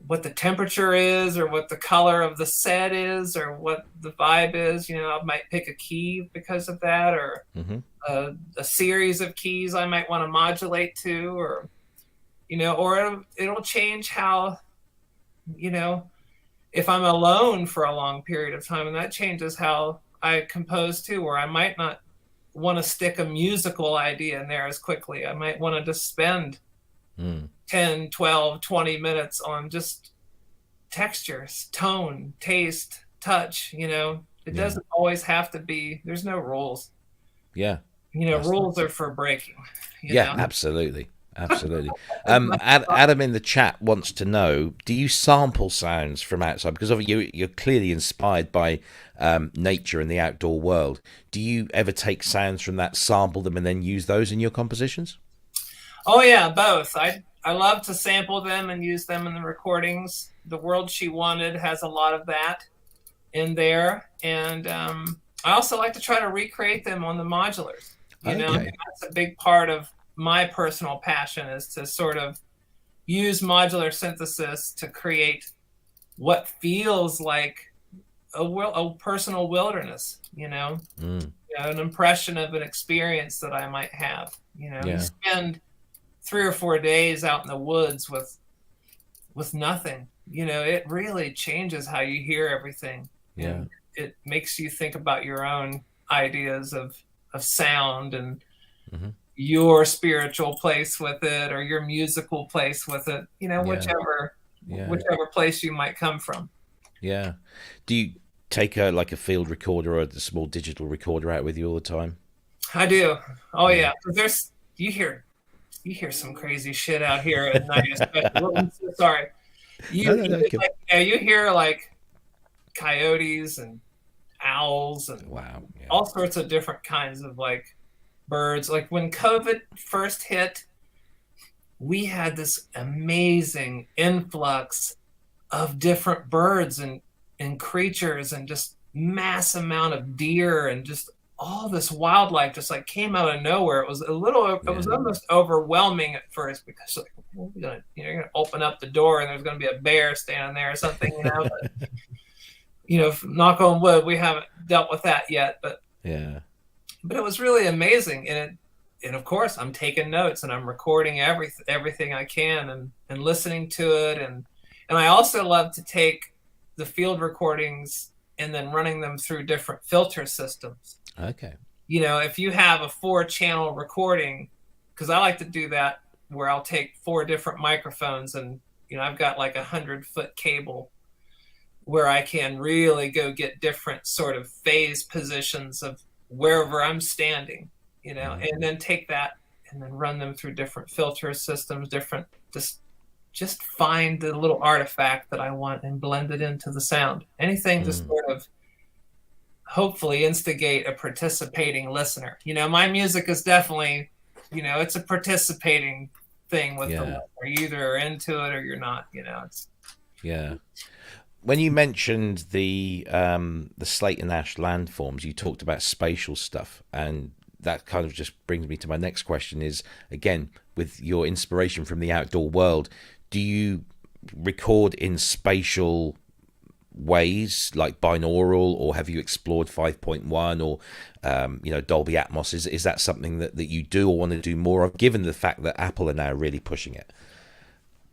what the temperature is or what the color of the set is or what the vibe is, you know, I might pick a key because of that, or a series of keys I might want to modulate to, or, you know, or it'll change how, you know, if I'm alone for a long period of time, and that changes how I compose too, where I might not want to stick a musical idea in there as quickly. I might want to just spend 10, 12, 20 minutes on just textures, tone, taste, touch, you know. It doesn't always have to be, there's no rules. Yeah. You know, rules are for breaking. You know? Absolutely. Absolutely. Adam in the chat wants to know, do you sample sounds from outside? Because you're clearly inspired by nature and the outdoor world. Do you ever take sounds from that, sample them, and then use those in your compositions? Oh, yeah, both. I love to sample them and use them in the recordings. The World She Wanted has a lot of that in there. And I also like to try to recreate them on the modulars. You know, that's a big part of my personal passion, is to sort of use modular synthesis to create what feels like a personal wilderness, you know, an impression of an experience that I might have. You know, you spend 3 or 4 days out in the woods with nothing, you know, it really changes how you hear everything. And it makes you think about your own ideas of sound and your spiritual place with it, or your musical place with it, you know, whichever place you might come from. Yeah. Do you take a field recorder or a small digital recorder out with you all the time? I do. Oh yeah. Because you hear some crazy shit out here at night, especially. I'm so sorry. You hear like coyotes and owls and all sorts of different kinds of like birds. Like when COVID first hit, we had this amazing influx of different birds and creatures, and just mass amount of deer, and just all this wildlife just like came out of nowhere. It was it was almost overwhelming at first, because like, you're gonna open up the door and there's gonna be a bear standing there or something, you know. But, you know, knock on wood, we haven't dealt with that yet, but it was really amazing, and and of course I'm taking notes and I'm recording everything I can and listening to it. And I also love to take the field recordings and then running them through different filter systems. Okay. You know, if you have a 4-channel recording, because I like to do that, where I'll take 4 different microphones and, you know, I've got like 100-foot cable where I can really go get different sort of phase positions of wherever I'm standing, you know, and then take that and then run them through different filter systems, different, just find the little artifact that I want and blend it into the sound. Anything to sort of hopefully instigate a participating listener. You know, my music is definitely, you know, it's a participating thing with the listener. You either are into it or you're not, you know. It's when you mentioned the Slate and Ash landforms, you talked about spatial stuff, and that kind of just brings me to my next question is, again, with your inspiration from the outdoor world, do you record in spatial ways like binaural, or have you explored 5.1 or you know, Dolby Atmos? Is that something that you do or want to do more of, given the fact that Apple are now really pushing it?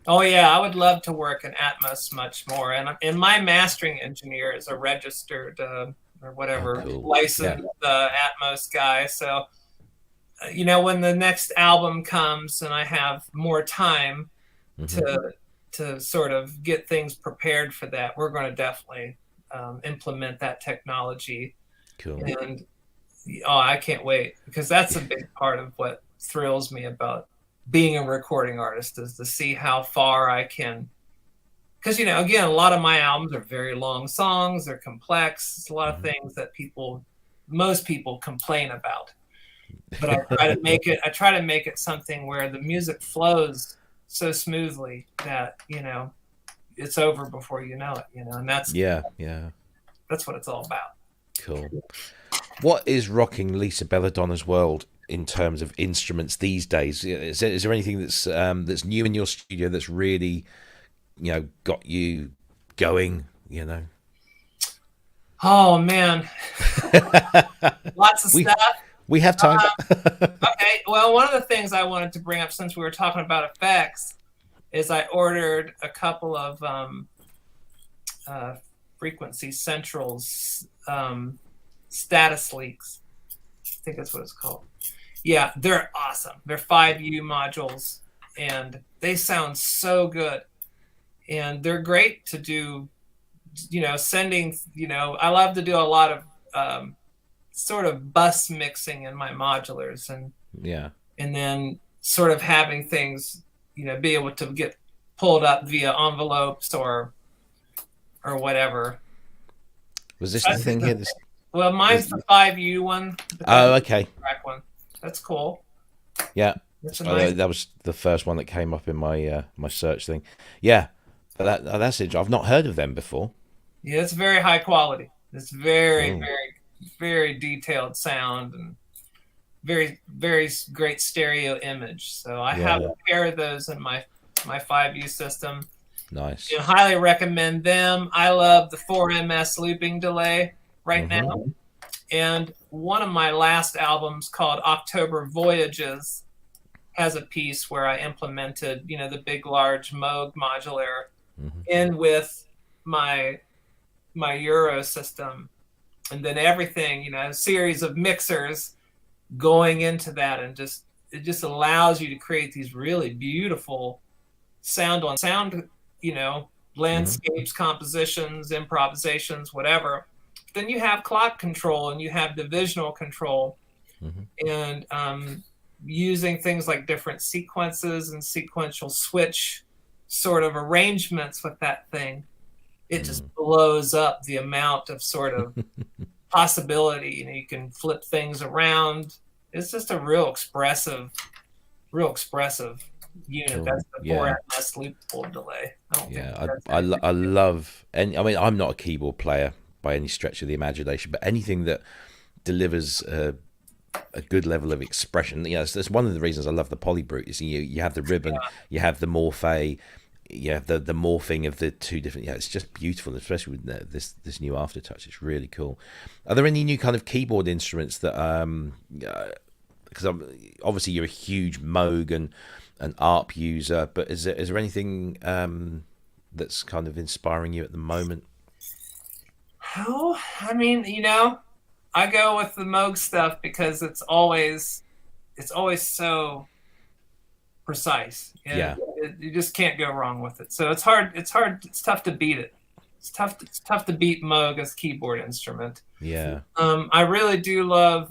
Oh yeah, I would love to work in Atmos much more, and my mastering engineer is a registered or whatever licensed Atmos guy. So you know, when the next album comes and I have more time to sort of get things prepared for that, we're going to definitely implement that technology. Cool. And I can't wait, because that's a big part of what thrills me about being a recording artist, is to see how far I can. Because, you know, again, a lot of my albums are very long songs, they're complex. It's a lot of things that most people complain about. But I try to make it something where the music flows so smoothly that, you know, it's over before you know it, you know, and that's that's what it's all about. Cool. What is rocking Lisa Belladonna's world in terms of instruments these days? Is there anything that's new in your studio that's really, you know, got you going, you know? Oh man. Lots of stuff. We have time. Okay. Well, one of the things I wanted to bring up, since we were talking about effects, is I ordered a couple of frequency centrals, status leaks. I think that's what it's called. Yeah, they're awesome. They're 5U modules, and they sound so good. And they're great to do, you know, sending, you know, I love to do a lot of sort of bus mixing in my modulars, and then sort of having things, you know, be able to get pulled up via envelopes or whatever. Was this the thing here? Well, mine's the 5U one. Oh, okay. Track one. That's cool. Yeah. Nice... that was the first one that came up in my my search thing. Yeah, but that's it. I've not heard of them before. Yeah, it's very high quality. It's very very detailed sound and very, very great stereo image. So I have a pair of those in my 5U system. Nice. I highly recommend them. I love the 4MS looping delay right now. And one of my last albums, called October Voyages, has a piece where I implemented, you know, the big large Moog modulator in with my Euro system. And then everything, you know, a series of mixers going into that, and it just allows you to create these really beautiful sound, you know, landscapes, compositions, improvisations, whatever. Then you have clock control and you have divisional control, and using things like different sequences and sequential switch sort of arrangements with that thing. It just blows up the amount of sort of possibility. You know, you can flip things around. It's just a real expressive unit. Cool. That's the 4MS loopable delay. I love, and I mean, I'm not a keyboard player by any stretch of the imagination, but anything that delivers a good level of expression, you know, that's one of the reasons I love the Polybrute. Is you have the ribbon, you have the morphe, you have the morphing of the two different. Yeah, it's just beautiful, especially with this new aftertouch. It's really cool. Are there any new kind of keyboard instruments that because obviously you're a huge Moog and ARP user, but is there anything that's kind of inspiring you at the moment? Oh, I mean, I go with the Moog stuff because it's always so precise. Yeah. You just can't go wrong with it. So it's hard. It's tough to beat it. It's tough to beat Moog as a keyboard instrument. Yeah. I really do love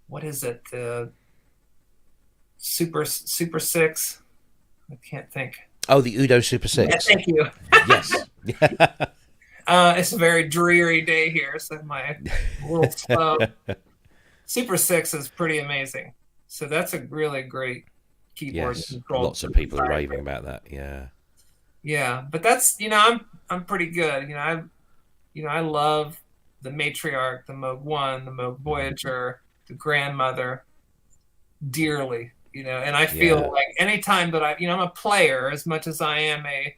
what is it? The Super 6. I can't think. Oh, the Udo Super 6. Yeah, thank you. Yes. It's a very dreary day here, so my little slow. Super 6 is pretty amazing. So that's a really great keyboard control. Lots of people are raving about that. Yeah. Yeah, but that's I'm pretty good. I love the Matriarch, the Moog 1, the Moog Voyager, the Grandmother dearly. And I feel like anytime that I'm a player as much as I am a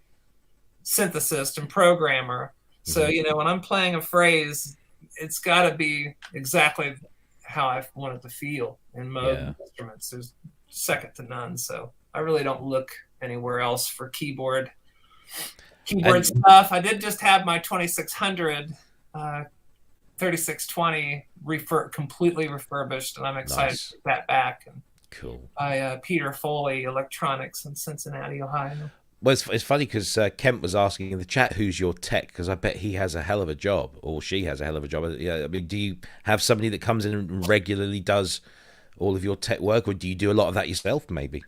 synthesist and programmer. So, when I'm playing a phrase, it's got to be exactly how I want it to feel in Moog instruments. There's second to none. So I really don't look anywhere else for keyboard stuff. I did just have my 2600 3620 completely refurbished, and I'm excited to get that back. And cool. By Peter Foley Electronics in Cincinnati, Ohio. Well, it's funny because Kent was asking in the chat, who's your tech? Because I bet he has a hell of a job, or she has a hell of a job. Yeah, I mean, do you have somebody that comes in and regularly does all of your tech work, or do you do a lot of that yourself, maybe?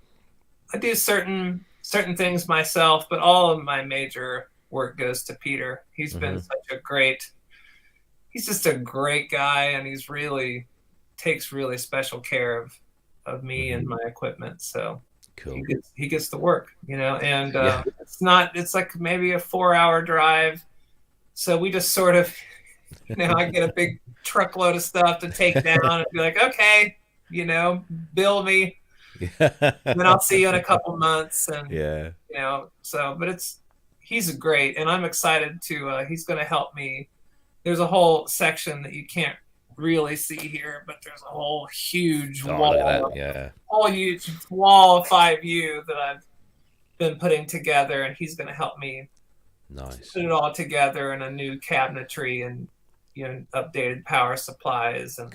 I do certain things myself, but all of my major work goes to Peter. He's been he's just a great guy, and he's really takes really special care of me and my equipment. So cool. He gets the work, and it's like maybe a 4-hour drive. So we just sort of, I get a big truckload of stuff to take down and be like, okay, bill me. And then I'll see you in a couple months. And, but he's great. And I'm excited he's going to help me. There's a whole section that you can't really see here, but there's a whole huge wall. Look at that. Yeah. Whole huge wall of 5U that I've been putting together, and he's going to help me put it all together in a new cabinetry and updated power supplies and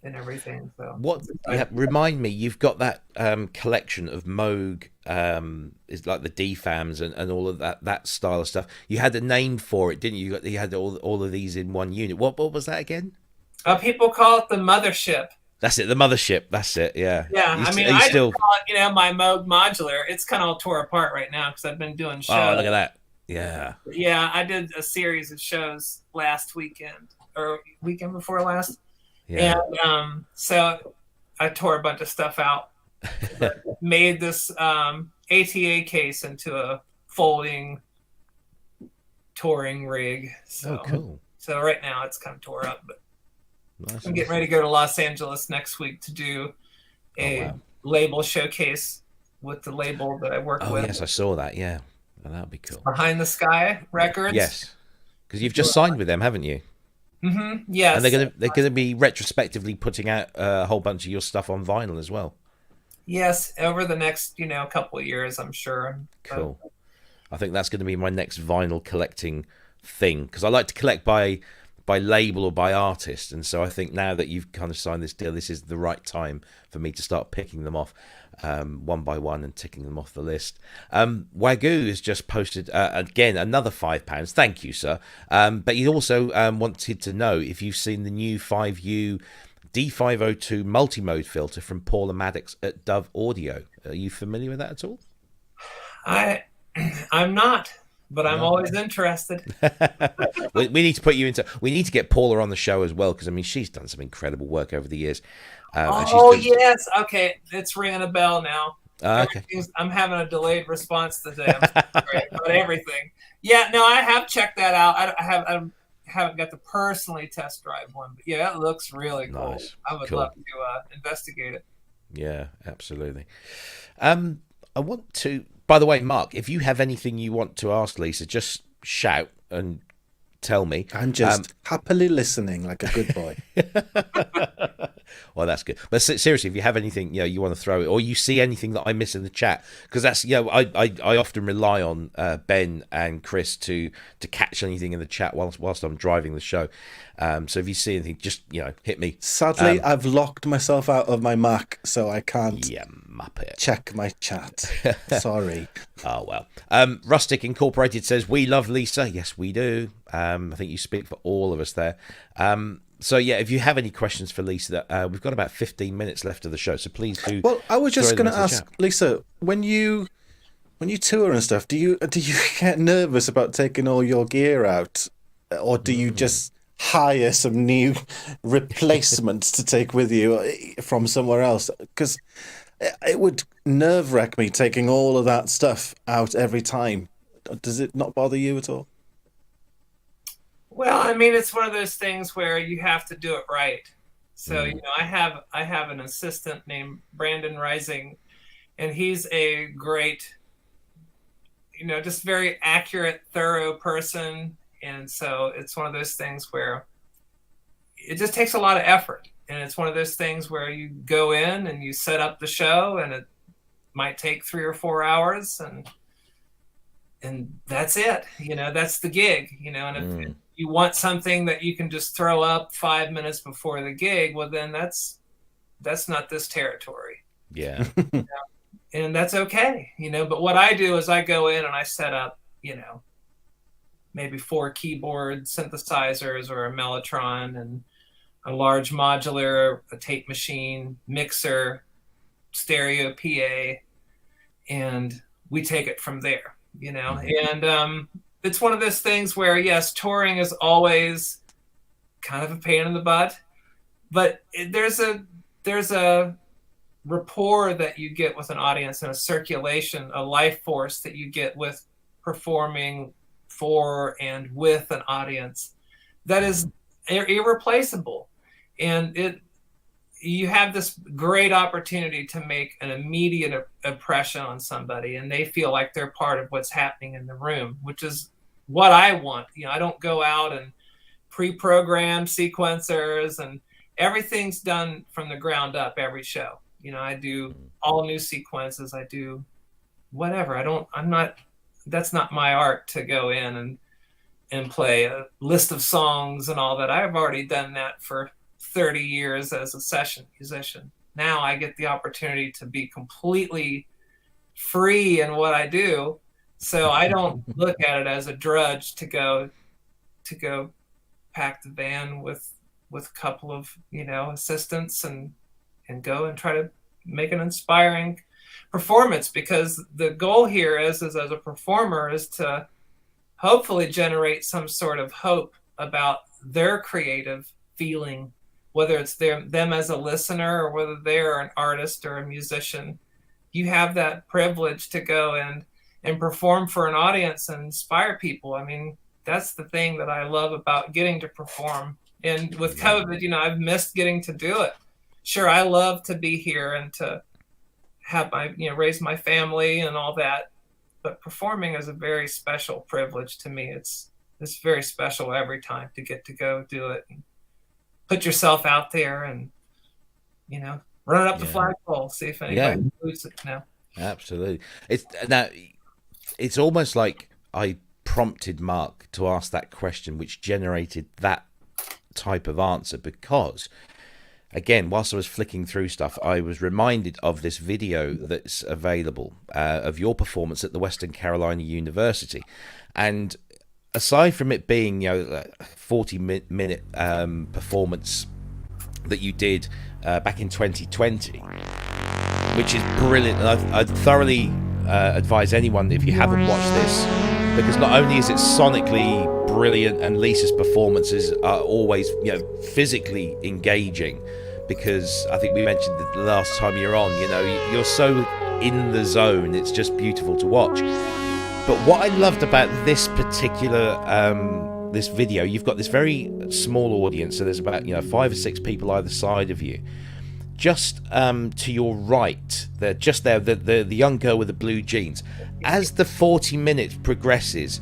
and everything. So remind me, you've got that collection of Moog, is like the DFAMs and all of that style of stuff. You had a name for it, didn't you? You had all of these in one unit. What was that again? People call it the mothership. That's it, the mothership. That's it. Yeah. Yeah. I still call it, my Moog modular. It's kind of all tore apart right now because I've been doing shows. Oh, look at that. Yeah. Yeah, I did a series of shows last weekend or weekend before last. Yeah. And so I tore a bunch of stuff out. Made this ATA case into a folding touring rig. So, cool. So right now it's kind of tore up, but nice. I'm getting ready to go to Los Angeles next week to do a label showcase with the label that I work with. Oh, yes, I saw that. Yeah. Oh, that would be cool. Behind the Sky Records. Yes. Because you've just signed with them, haven't you? Mm-hmm. Yes. And they're gonna be retrospectively putting out a whole bunch of your stuff on vinyl as well. Yes, over the next couple of years, I'm sure. Cool. I think that's going to be my next vinyl collecting thing, because I like to collect by label or by artist, and so I think now that you've kind of signed this deal, this is the right time for me to start picking them off one by one and ticking them off the list. Wagyu has just posted again another £5. Thank you, sir. But he also wanted to know if you've seen the new 5U D502 multi-mode filter from Paula Maddox at Dove Audio. Are you familiar with that at all? I'm not, but I'm always interested. we need to put you into. We need to get Paula on the show as well, because she's done some incredible work over the years. Yes, okay, it's ringing a bell now. Okay. I'm having a delayed response today. I'm sorry about everything. Yeah, no, I have checked that out. I haven't got to personally test drive one, but yeah, it looks really cool. Nice. I would love to investigate it. Yeah, absolutely. I want to. By the way, Mark, if you have anything you want to ask Lisa, just shout and tell me. I'm just happily listening like a good boy. Well, that's good. But seriously, if you have anything you want to throw it, or you see anything that I miss in the chat, because that's I often rely on Ben and Chris to catch anything in the chat whilst I'm driving the show. So if you see anything, just hit me. Sadly, I've locked myself out of my Mac, so I can't check my chat. Sorry. Oh well. Rustic Incorporated says, we love Lisa. Yes, we do. I think you speak for all of us there. So yeah, if you have any questions for Lisa, we've got about 15 minutes left of the show, so please do. Well, I was just going to ask Lisa, when you tour and stuff, do you get nervous about taking all your gear out, or do you just hire some new replacements to take with you from somewhere else? Because it would nerve-wrack me taking all of that stuff out every time. Does it not bother you at all? Well, I mean, it's one of those things where you have to do it right. So, I have an assistant named Brandon Rising, and he's a great, just very accurate, thorough person. And so it's one of those things where it just takes a lot of effort. And it's one of those things where you go in and you set up the show, and it might take 3 or 4 hours, and that's it. That's the gig. And if you want something that you can just throw up 5 minutes before the gig, well, then that's not this territory. Yeah. And that's okay. But what I do is I go in and I set up, maybe 4 keyboard synthesizers or a Mellotron and a large modular, a tape machine, mixer, stereo PA, and we take it from there, and it's one of those things where, yes, touring is always kind of a pain in the butt, but there's a rapport that you get with an audience, and a circulation, a life force that you get with performing for and with an audience that is irreplaceable. And you have this great opportunity to make an immediate impression on somebody, and they feel like they're part of what's happening in the room, which is what I want. I don't go out and pre-program sequencers, and everything's done from the ground up every show. I do all new sequences. I do whatever. That's not my art to go in and play a list of songs and all that. I've already done that for 30 years as a session musician. Now I get the opportunity to be completely free in what I do. So I don't look at it as a drudge to go pack the van with a couple of, assistants and go and try to make an inspiring performance, because the goal here is as a performer is to hopefully generate some sort of hope about their creative feeling, whether it's them as a listener or whether they're an artist or a musician. You have that privilege to go and perform for an audience and inspire people. I mean, that's the thing that I love about getting to perform. And with COVID, I've missed getting to do it. Sure, I love to be here and to have my, raise my family and all that. But performing is a very special privilege to me. It's very special every time to get to go do it and put yourself out there and, run it up the flagpole, see if anybody includes it now. Absolutely. It's almost like I prompted Mark to ask that question, which generated that type of answer, because again, whilst I was flicking through stuff, I was reminded of this video that's available of your performance at the Western Carolina University. And aside from it being, a 40-minute performance that you did back in 2020, which is brilliant. And I'd thoroughly advise anyone, if you haven't watched this, because not only is it sonically brilliant and Lisa's performances are always, physically engaging, because I think we mentioned that the last time you're on, you're so in the zone, it's just beautiful to watch. But what I loved about this particular this video, you've got this very small audience, so there's about 5 or 6 people either side of you. Just to your right, they're just there, the young girl with the blue jeans. As the 40 minutes progresses,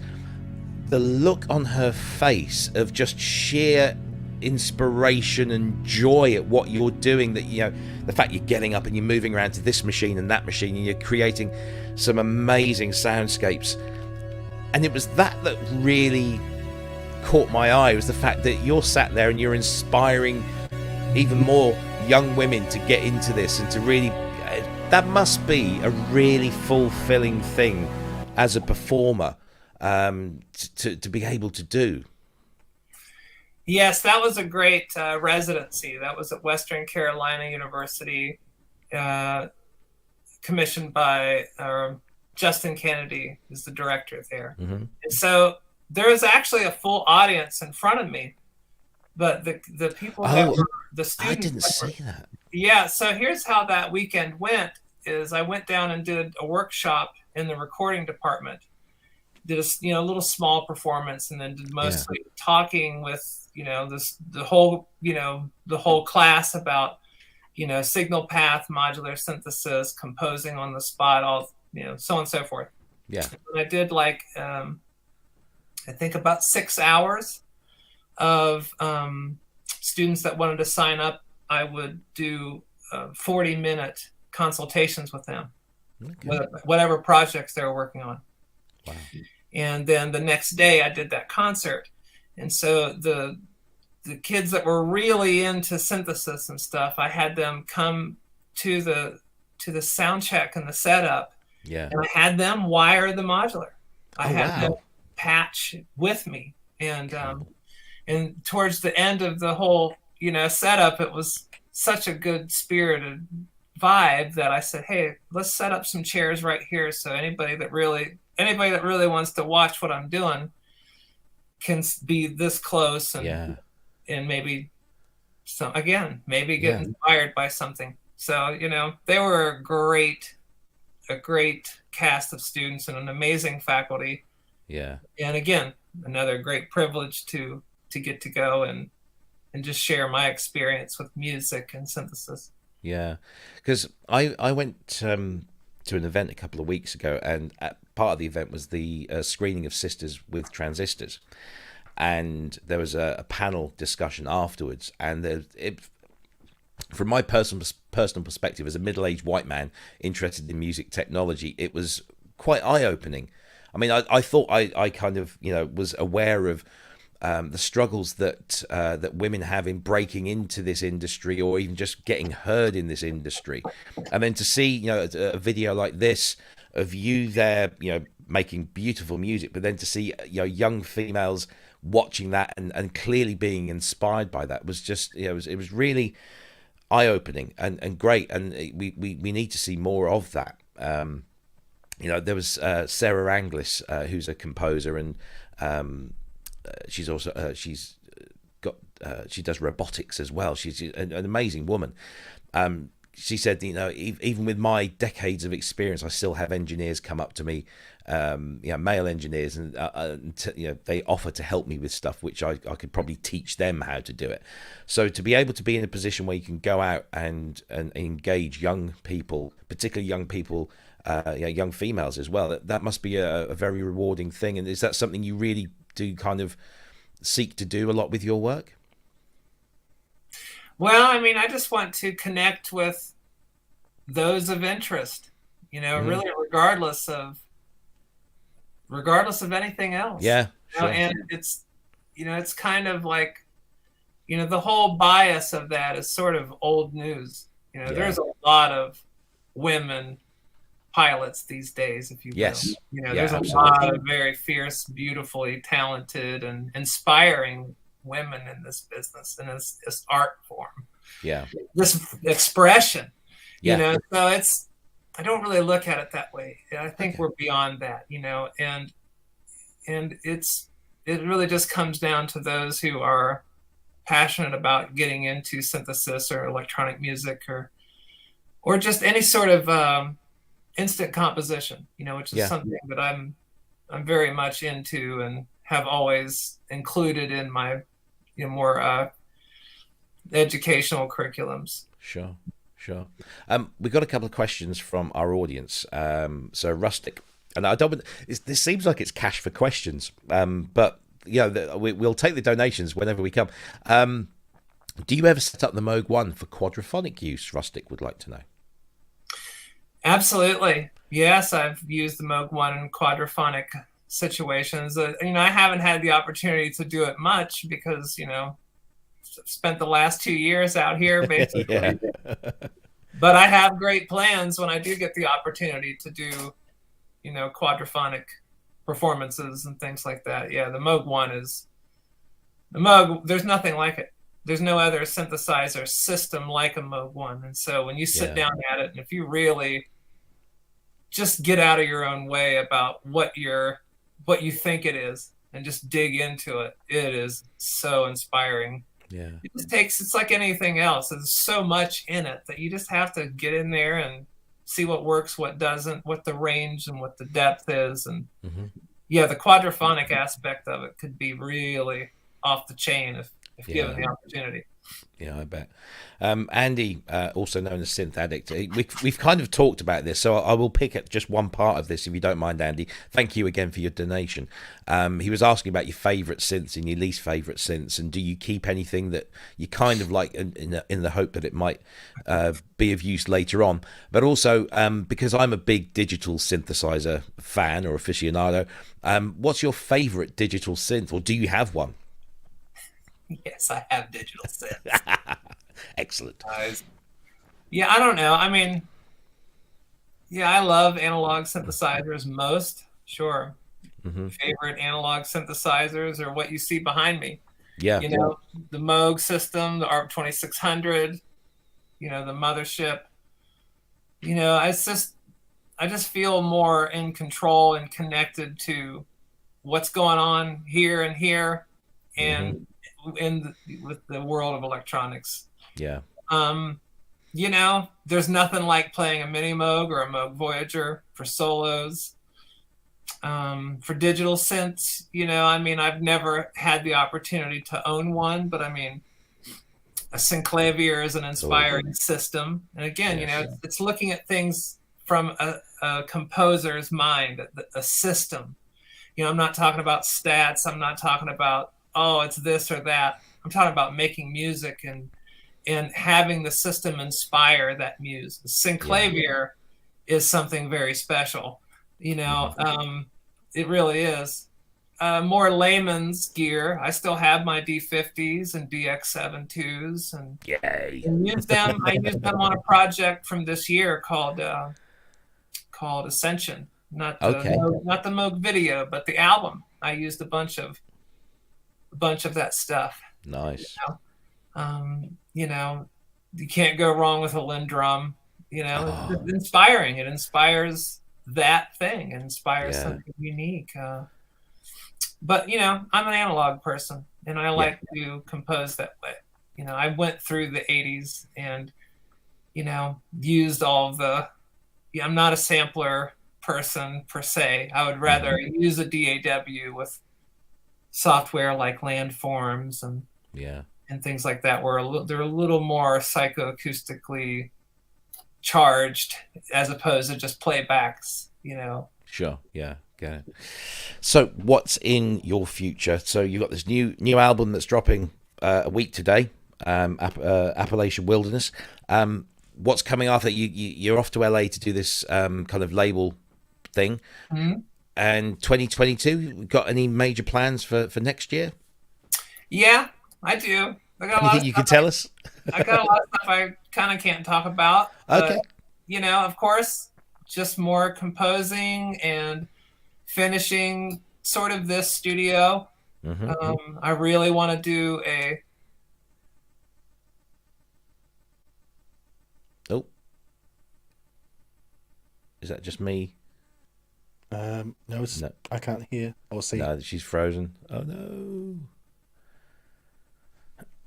the look on her face of just sheer inspiration and joy at what you're doing, that, you know, the fact you're getting up and you're moving around to this machine and that machine and you're creating some amazing soundscapes. And it was that really caught my eye, was the fact that you're sat there and you're inspiring even more young women to get into this and to really, that must be a really fulfilling thing as a performer, to be able to do. Yes, that was a great residency. That was at Western Carolina University, commissioned by Justin Kennedy, who's the director there. Mm-hmm. And so there was actually a full audience in front of me, but the people that were the students. I didn't see that. Yeah, so here's how that weekend went. Is I went down and did a workshop in the recording department. Did a little small performance, and then did mostly talking with the whole class about signal path, modular synthesis, composing on the spot, all so on and so forth. Yeah. And I did I think about 6 hours of students that wanted to sign up. I would do 40-minute consultations with them, whatever projects they were working on. Wow. And then the next day I did that concert. And so the kids that were really into synthesis and stuff, I had them come to the sound check and the setup. Yeah. And I had them wire the modular. I had them patch with me. And and towards the end of the whole setup, it was such a good spirited vibe that I said, hey, let's set up some chairs right here, so anybody that really wants to watch what I'm doing can be this close and maybe get inspired by something. So they were a great cast of students and an amazing faculty. Yeah. And again, another great privilege to get to go and just share my experience with music and synthesis. Yeah, because I went to an event a couple of weeks ago, and part of the event was the screening of Sisters with Transistors, and there was a panel discussion afterwards. And from my personal perspective, as a middle-aged white man interested in music technology, it was quite eye-opening. I mean, I thought I kind of was aware of the struggles that women have in breaking into this industry, or even just getting heard in this industry, and then to see a video like this of you there, making beautiful music, but then to see young females watching that and clearly being inspired by that was just it was really eye-opening and great, and we need to see more of that. There was Sarah Anglis, who's a composer, and she's also she does robotics as well. She's an amazing woman. She said, even with my decades of experience, I still have engineers come up to me, male engineers, and they offer to help me with stuff which I could probably teach them how to do it. So to be able to be in a position where you can go out and engage young people, particularly young people, young females as well, that must be a very rewarding thing. And is that something you really do kind of seek to do a lot with your work? Well, I mean, I just want to connect with those of interest, really regardless of anything else. Yeah. Sure. And it's kind of like, the whole bias of that is sort of old news. There's a lot of women pilots these days, if you will. Yes. There's a lot of very fierce, beautifully talented and inspiring women in this business, and this art form. Yeah. This expression. So I don't really look at it that way. I think we're beyond that, and it really just comes down to those who are passionate about getting into synthesis or electronic music or just any sort of instant composition, which is something that I'm very much into and have always included in my more educational curriculums. Sure. We've got a couple of questions from our audience. So Rustic And I don't. This seems like it's cash for questions, but we'll take the donations whenever we come. Do you ever set up the Moog One for quadraphonic use? Rustic would like to know. Absolutely. Yes, I've used the Moog One in quadraphonic situations. I haven't had the opportunity to do it much because, spent the last 2 years out here basically. Yeah. But I have great plans when I do get the opportunity to do, quadraphonic performances and things like that. Yeah, the Moog One is the Moog. There's nothing like it. There's no other synthesizer system like a Moog One. And so when you sit down at it, and if you really just get out of your own way about what you think it is and just dig into it, it is so inspiring. Yeah. It's like anything else. There's so much in it that you just have to get in there and see what works, what doesn't, what the range and what the depth is. And the quadraphonic aspect of it could be really off the chain if given the opportunity. Yeah, I bet. Andy, also known as Synth Addict, we've kind of talked about this, so I will pick at just one part of this, if you don't mind, Andy. Thank you again for your donation. He was asking about your favourite synths and your least favourite synths, and do you keep anything that you kind of like in the hope that it might be of use later on? But also, because I'm a big digital synthesizer fan or aficionado, what's your favourite digital synth, or do you have one? Yes, I have digital synths. Excellent. Yeah, I don't know. I mean, I love analog synthesizers most. Sure. Favorite analog synthesizers are what you see behind me. Yeah. The Moog system, the ARP 2600, the mothership. I just feel more in control and connected to what's going on here and here. And with the world of electronics. Yeah. There's nothing like playing a mini Moog or a Moog Voyager for solos. For digital synths, I've never had the opportunity to own one, but a synclavier is an inspiring system. And again, it's looking at things from a composer's mind, a system. I'm not talking about stats. I'm not talking about it's this or that. I'm talking about making music and having the system inspire that muse. The synclavier is something very special. It really is. More layman's gear. I still have my D50s and DX72s and use them. I used them on a project from this year called Ascension. Not the Moog video, but the album. I used a bunch of that stuff. Nice. You can't go wrong with a Lindrum. It's inspiring. It inspires that thing. It inspires something unique. But I'm an analog person, and I like to compose that way. I went through the 80s and used all the. I'm not a sampler person per se. I would rather use a DAW with software like landforms and things like that, where they're a little more psychoacoustically charged as opposed to just playbacks. Sure. Yeah. Get it. So, what's in your future? So, you've got this new album that's dropping a week today, Appalachian Wilderness. What's coming after? You're off to LA to do this kind of label thing. And 2022, got any major plans for next year? Yeah, I do. Anything you can tell us? I got a lot of stuff I kind of can't talk about. Okay. But, of course, just more composing and finishing sort of this studio. I really want to do a... Oh. Is that just me? No, I can't hear or see. No, she's frozen. Oh no.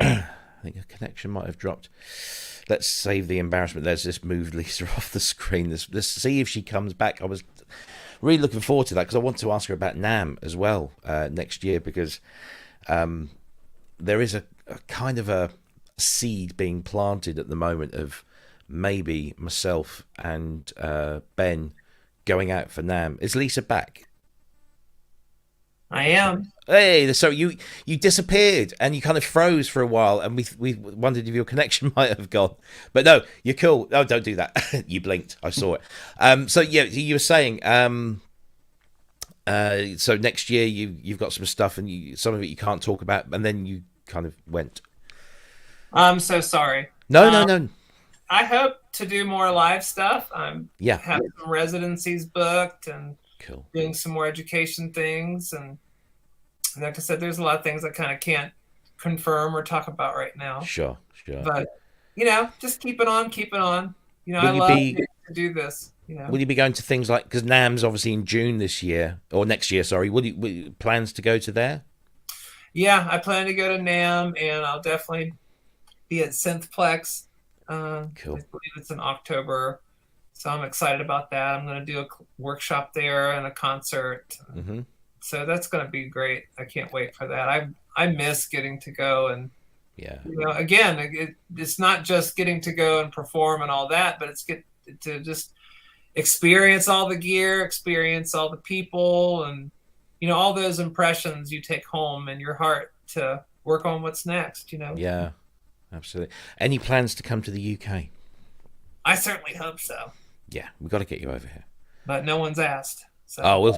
I think her connection might have dropped. Let's save the embarrassment. Let's just move Lisa off the screen. Let's see if she comes back. I was really looking forward to that because I want to ask her about NAMM as well next year, because there is a kind of a seed being planted at the moment of maybe myself and Ben going out for NAMM. Is Lisa back? I am. Hey, so you disappeared and you kind of froze for a while, and we wondered if your connection might have gone. But no, you're cool. Oh, don't do that. You blinked. I saw it. So yeah, you were saying. So next year you've got some stuff, and some of it you can't talk about, and then you kind of went. I'm so sorry. No. I hope to do more live stuff. I'm having some residencies booked and doing some more education things, and like I said, there's a lot of things I kind of can't confirm or talk about right now. Sure. But just keep it on. I love to do this. Will you be going to things like, because NAMM's obviously in June this year, or next year? Sorry. Will you plans to go to there? Yeah, I plan to go to NAMM, and I'll definitely be at Synthplex. Cool. I believe it's in October, so I'm excited about that. I'm going to do a workshop there and a concert. Mm-hmm. So that's going to be great. I can't wait for that. I miss getting to go, and again, it's not just getting to go and perform and all that, but it's get to just experience all the gear, experience all the people, and all those impressions you take home in your heart to work on what's next. Yeah. Absolutely. Any plans to come to the UK? I certainly hope so. Yeah, we've got to get you over here. But no one's asked. So.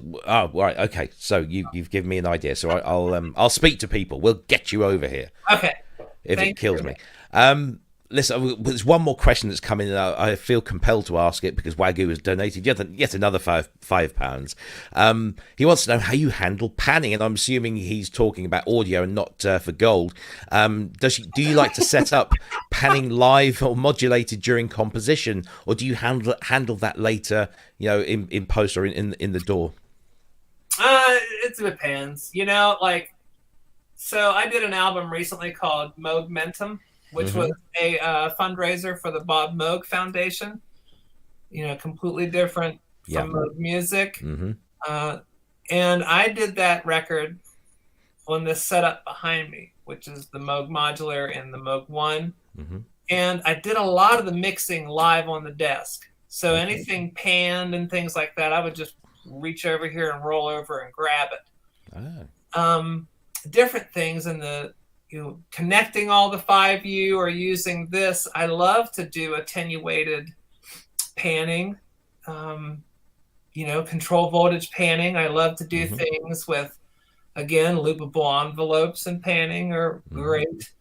Right. Okay. So you've given me an idea. So I'll speak to people. We'll get you over here. Okay. If it kills me. Listen, there's one more question that's come in. I feel compelled to ask it because Wagyu has donated yet another £5. He wants to know how you handle panning, and I'm assuming he's talking about audio and not for gold. Do you like to set up panning live or modulated during composition, or do you handle that later, in post or in the DAW? It depends. So I did an album recently called Moogmentum, which was a fundraiser for the Bob Moog Foundation. Completely different from Moog music. Mm-hmm. And I did that record on this setup behind me, which is the Moog Modular and the Moog One. Mm-hmm. And I did a lot of the mixing live on the desk. So anything panned and things like that, I would just reach over here and roll over and grab it. Different things in the connecting all the 5U or using this. I love to do attenuated panning, control voltage panning. I love to do things with, again, loopable envelopes and panning are great.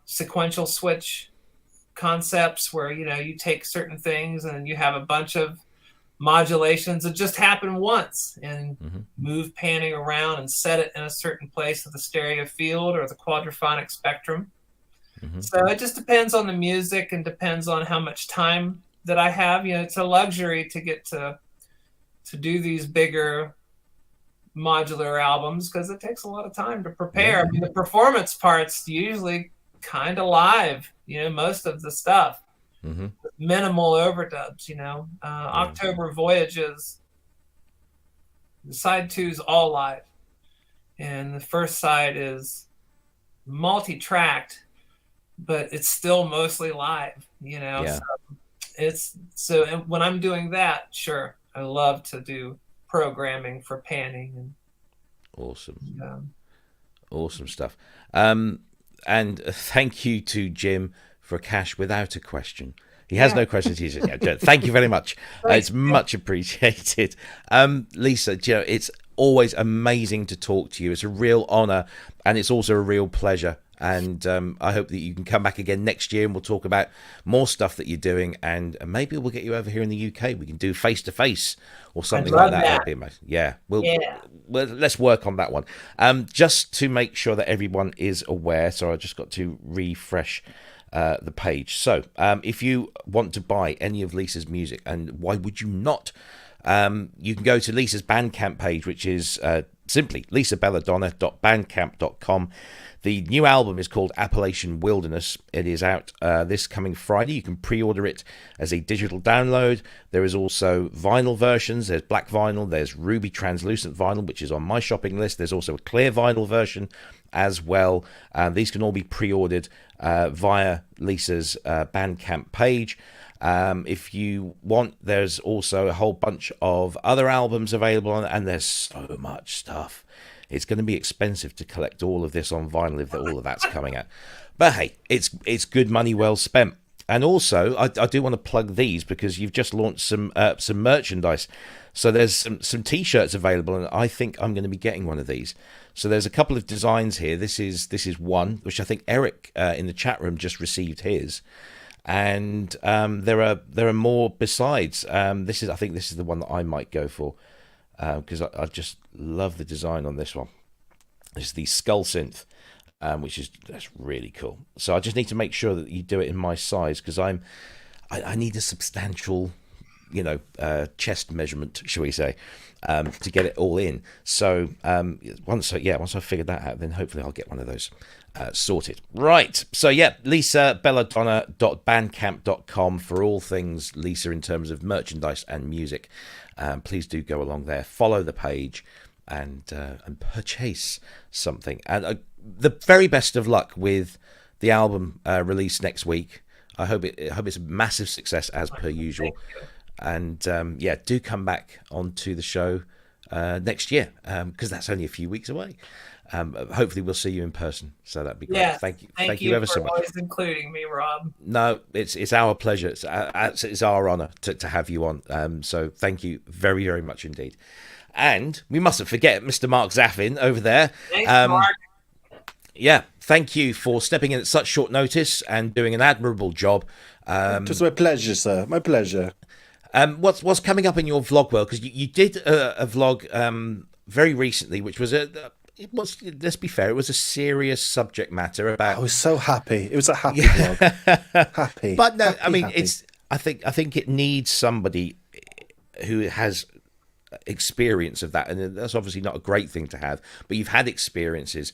Sequential switch concepts where, you take certain things and you have a bunch of modulations that just happen once and move panning around and set it in a certain place of the stereo field or the quadraphonic spectrum. So it just depends on the music and depends on how much time that I have. It's a luxury to get to do these bigger modular albums because it takes a lot of time to prepare. The performance part's usually kind of live, most of the stuff. Minimal overdubs, October Voyages, the side 2's all live, and the first side is multi-tracked, but it's still mostly live, So and when I'm doing that, sure, I love to do programming for panning and awesome stuff. And thank you to Jim for cash without a question. He has no questions. He says, thank you very much. It's much appreciated. Lisa, it's always amazing to talk to you. It's a real honor, and it's also a real pleasure. And I hope that you can come back again next year, and we'll talk about more stuff that you're doing, and maybe we'll get you over here in the UK. We can do face-to-face or something like that. That'd be amazing. Yeah, let's work on that one. Just to make sure that everyone is aware, so I just got to refresh the page. So if you want to buy any of Lisa's music, and why would you not, you can go to Lisa's Bandcamp page, which is simply lisabelladonna.bandcamp.com. The new album is called Appalachian Wilderness. It is out this coming Friday. You can pre-order it as a digital download. There is also vinyl versions. There's black vinyl. There's ruby translucent vinyl, which is on my shopping list. There's also a clear vinyl version as well. These can all be pre-ordered via Lisa's Bandcamp page. If you want, there's also a whole bunch of other albums available on, and there's so much stuff. It's going to be expensive to collect all of this on vinyl if all of that's coming out. But hey, it's good money well spent. And also, I do want to plug these because you've just launched some merchandise. So there's some T-shirts available, and I think I'm going to be getting one of these. So there's a couple of designs here. This is one, which I think Eric in the chat room just received his. And there are more besides. I think this is the one that I might go for because I just love the design on this one. This is the Skull Synth, that's really cool. So I just need to make sure that you do it in my size because I need a substantial, chest measurement, shall we say, to get it all in. So once I've figured that out, then hopefully I'll get one of those sorted. Right. So yeah, Lisa, belladonna.bandcamp.com for all things Lisa in terms of merchandise and music. Please do go along there, follow the page, and purchase something. And the very best of luck with the album release next week. I hope it's a massive success as per usual. And do come back onto the show next year because that's only a few weeks away. Hopefully we'll see you in person, so that'd be great. Yeah, thank you ever so much. Always including me, Rob. No, it's our pleasure. It's our honor to have you on. So thank you very, very much indeed. And we mustn't forget Mr. Mark Zaffin over there. Thanks, Mark. Yeah, thank you for stepping in at such short notice and doing an admirable job. It was my pleasure, sir. My pleasure. What's coming up in your vlog world? Because you did a vlog very recently, which was let's be fair, it was a serious subject matter about. I was so happy. It was a happy vlog. Happy. But no, happy, I mean, happy. I think it needs somebody who has experience of that, and that's obviously not a great thing to have. But you've had experiences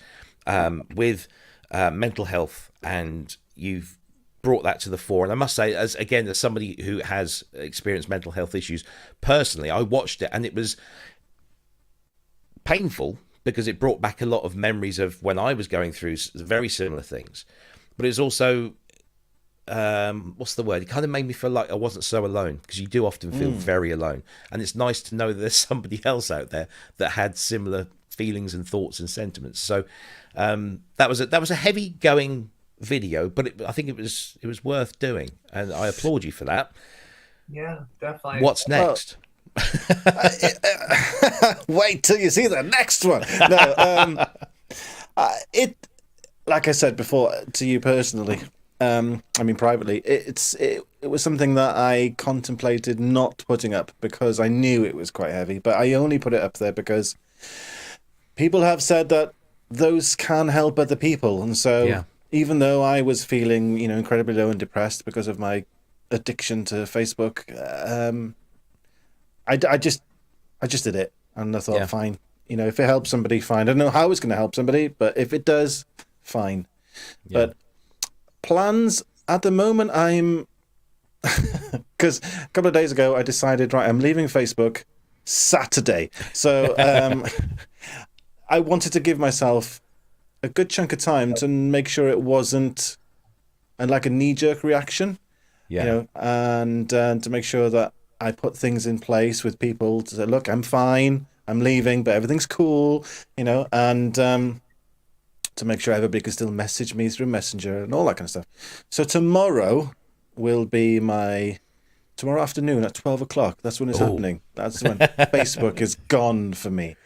with mental health, and you've brought that to the fore. And I must say, as somebody who has experienced mental health issues personally, I watched it and it was painful because it brought back a lot of memories of when I was going through very similar things. But it's also what's the word? It kind of made me feel like I wasn't so alone, because you do often feel very alone, and it's nice to know that there's somebody else out there that had similar feelings and thoughts and sentiments. So that was a heavy going video, but I think it was worth doing, and I applaud you for that. Yeah, definitely. What's next? Wait till you see the next one. No, it, like I said before to you personally, privately, it was something that I contemplated not putting up because I knew it was quite heavy, but I only put it up there because people have said that those can help other people, and so yeah. Even though I was feeling, incredibly low and depressed because of my addiction to Facebook, I just did it, and I thought, fine, if it helps somebody, fine. I don't know how it's going to help somebody, but if it does, fine. Yeah. But plans at the moment, I'm because a couple of days ago I decided, right, I'm leaving Facebook Saturday, so I wanted to give myself a good chunk of time to make sure it wasn't like a knee-jerk reaction, and to make sure that I put things in place with people to say, look, I'm fine, I'm leaving, but everything's cool, and to make sure everybody can still message me through Messenger and all that kind of stuff. So tomorrow will be tomorrow afternoon at 12 o'clock. That's when it's happening. That's when Facebook is gone for me.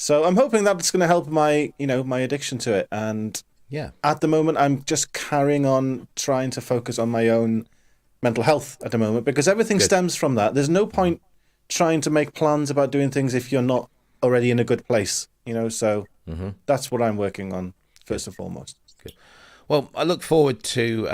So I'm hoping that's going to help my addiction to it. And at the moment, I'm just carrying on trying to focus on my own mental health at the moment, because everything stems from that. There's no point trying to make plans about doing things if you're not already in a good place, so that's what I'm working on first and foremost. Good. Well, I look forward to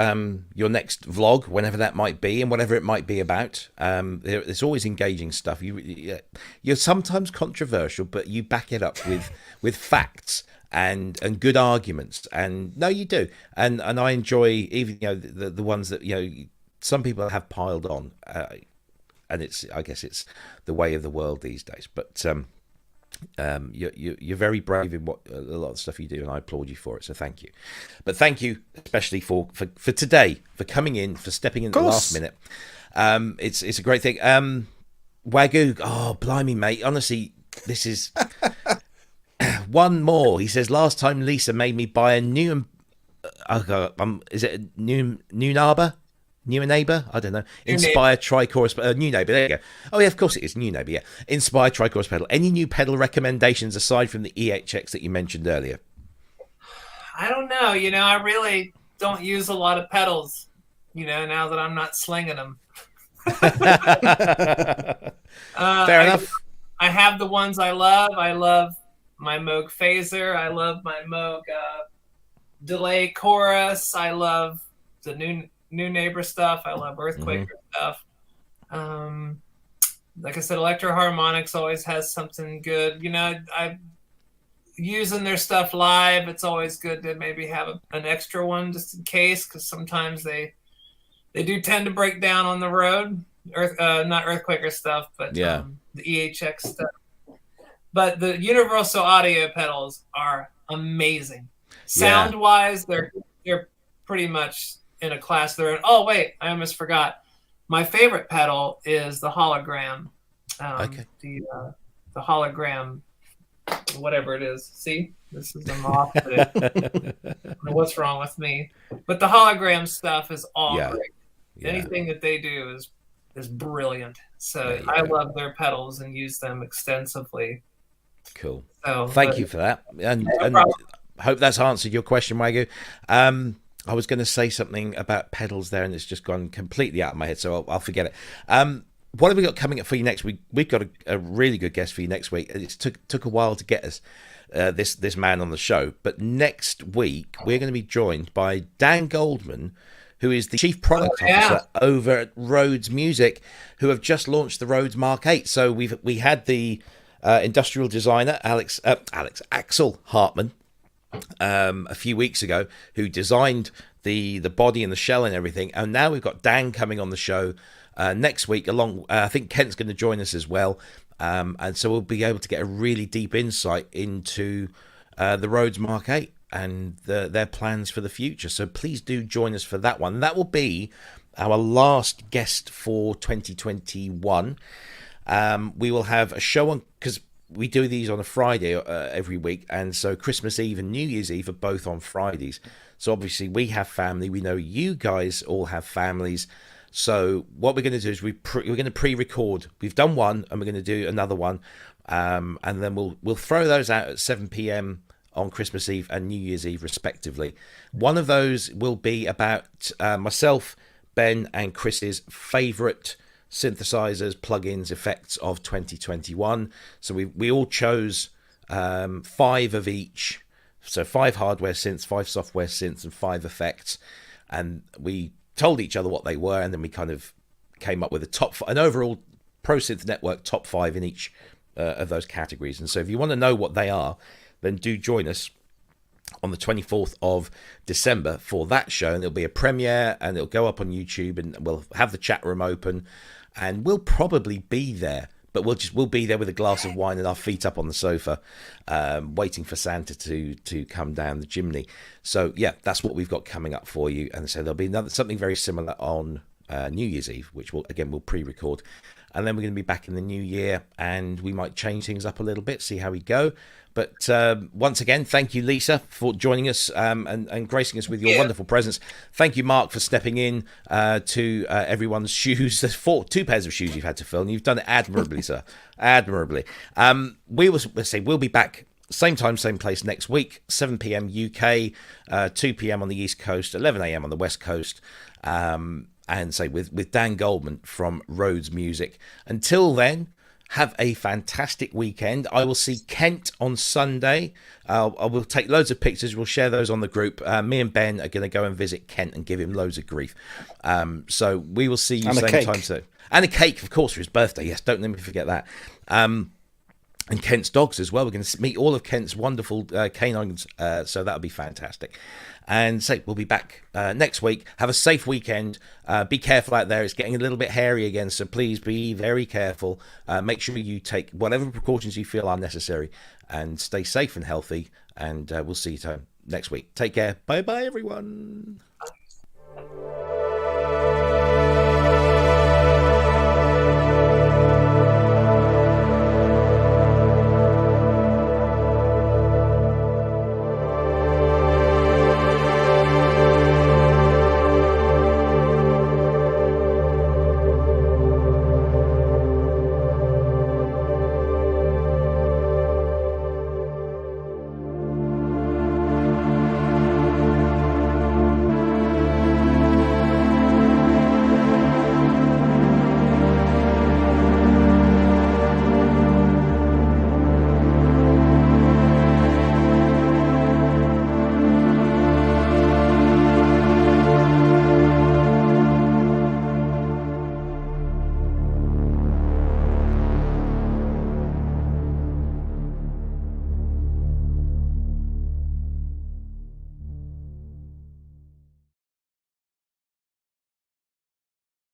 your next vlog, whenever that might be, and whatever it might be about. There's always engaging stuff. You're sometimes controversial, but you back it up with facts and good arguments. And no, you do. And I enjoy even the ones that some people have piled on, and I guess it's the way of the world these days. But You're very brave in what a lot of the stuff you do, and I applaud you for it. So thank you. But thank you especially for today, for coming in, for stepping in at the last minute. It's a great thing. Wagyu, oh blimey, mate! Honestly, this is one more. He says last time Lisa made me buy a new. Is it a new neighbor? New neighbor? I don't know. Inspire Tri-Chorus. New neighbor. There you go. Oh yeah, of course it is. New neighbor. Yeah. Inspire Tri-Chorus pedal. Any new pedal recommendations aside from the EHX that you mentioned earlier? I don't know. I really don't use a lot of pedals. Now that I'm not slinging them. Fair enough. I have the ones I love. I love my Moog Phaser. I love my Moog Delay Chorus. I love the new neighbor stuff. I love Earthquaker stuff. Like I said, Electro Harmonics always has something good. I'm using their stuff live. It's always good to maybe have an extra one just in case, because sometimes they do tend to break down on the road. Not Earthquaker stuff, but the EHX stuff. But the Universal Audio pedals are amazing. Sound-wise, they're pretty much in a class they're in. Oh, wait, I almost forgot. My favorite pedal is the hologram. The hologram, whatever it is. See? This is a moth. What's wrong with me? But the hologram stuff is all great. Yeah. Anything that they do is brilliant. So I love their pedals and use them extensively. Cool. So, Thank you for that. And hope that's answered your question, Wagyu. I was going to say something about pedals there, and it's just gone completely out of my head, so I'll forget it. What have we got coming up for you next week? We've got a really good guest for you next week. It took a while to get us this man on the show, but next week we're going to be joined by Dan Goldman, who is the Chief Product Officer over at Rhodes Music, who have just launched the Rhodes Mark 8. So we had the industrial designer Axel Hartman a few weeks ago, who designed the body and the shell and everything, and now we've got Dan coming on the show next week along. I think Kent's going to join us as well, and so we'll be able to get a really deep insight into the Rhodes Mark 8 and their plans for the future. So please do join us for that one. That will be our last guest for 2021. We will have a show on, because we do these on a Friday every week, and so Christmas Eve and New Year's Eve are both on Fridays. So obviously we have family. We know you guys all have families. So what we're going to do is we're going to pre-record. We've done one, and we're going to do another one, and then we'll throw those out at 7 p.m. on Christmas Eve and New Year's Eve respectively. One of those will be about myself, Ben, and Chris's favourite synthesizers, plugins, effects of 2021. So we all chose 5 of each. So 5 hardware synths, 5 software synths, and 5 effects. And we told each other what they were, and then we kind of came up with an overall Pro Synth Network top 5 in each of those categories. And so if you want to know what they are, then do join us on the 24th of December for that show, and it'll be a premiere, and it'll go up on YouTube, and we'll have the chat room open, and we'll probably be there, but we'll be there with a glass of wine and our feet up on the sofa, waiting for Santa to come down the chimney. So yeah, that's what we've got coming up for you. And so there'll be something very similar on New Year's Eve, which we'll pre-record. And then we're going to be back in the new year, and we might change things up a little bit, see how we go. But once again, thank you, Lisa, for joining us and gracing us with your wonderful presence. Thank you, Mark, for stepping in to everyone's shoes. There's 2 pairs of shoes you've had to fill, and you've done it admirably, sir. Admirably. We'll be back same time, same place next week, 7 p.m. UK, 2 p.m. on the East Coast, 11 a.m. on the West Coast. And say with Dan Goldman from Rhodes Music. Until then, have a fantastic weekend. I will see Kent on Sunday. I will take loads of pictures. We'll share those on the group. Me and Ben are going to go and visit Kent and give him loads of grief. So we will see you same time soon. And a cake, of course, for his birthday. Yes, don't let me forget that. and Kent's dogs as well. We're going to meet all of Kent's wonderful canines, so that'll be fantastic. And so we'll be back next week. Have a safe weekend. Be careful out there. It's getting a little bit hairy again, so please be very careful. Make sure you take whatever precautions you feel are necessary, and stay safe and healthy. And we'll see you next week. Take care. Bye-bye, everyone.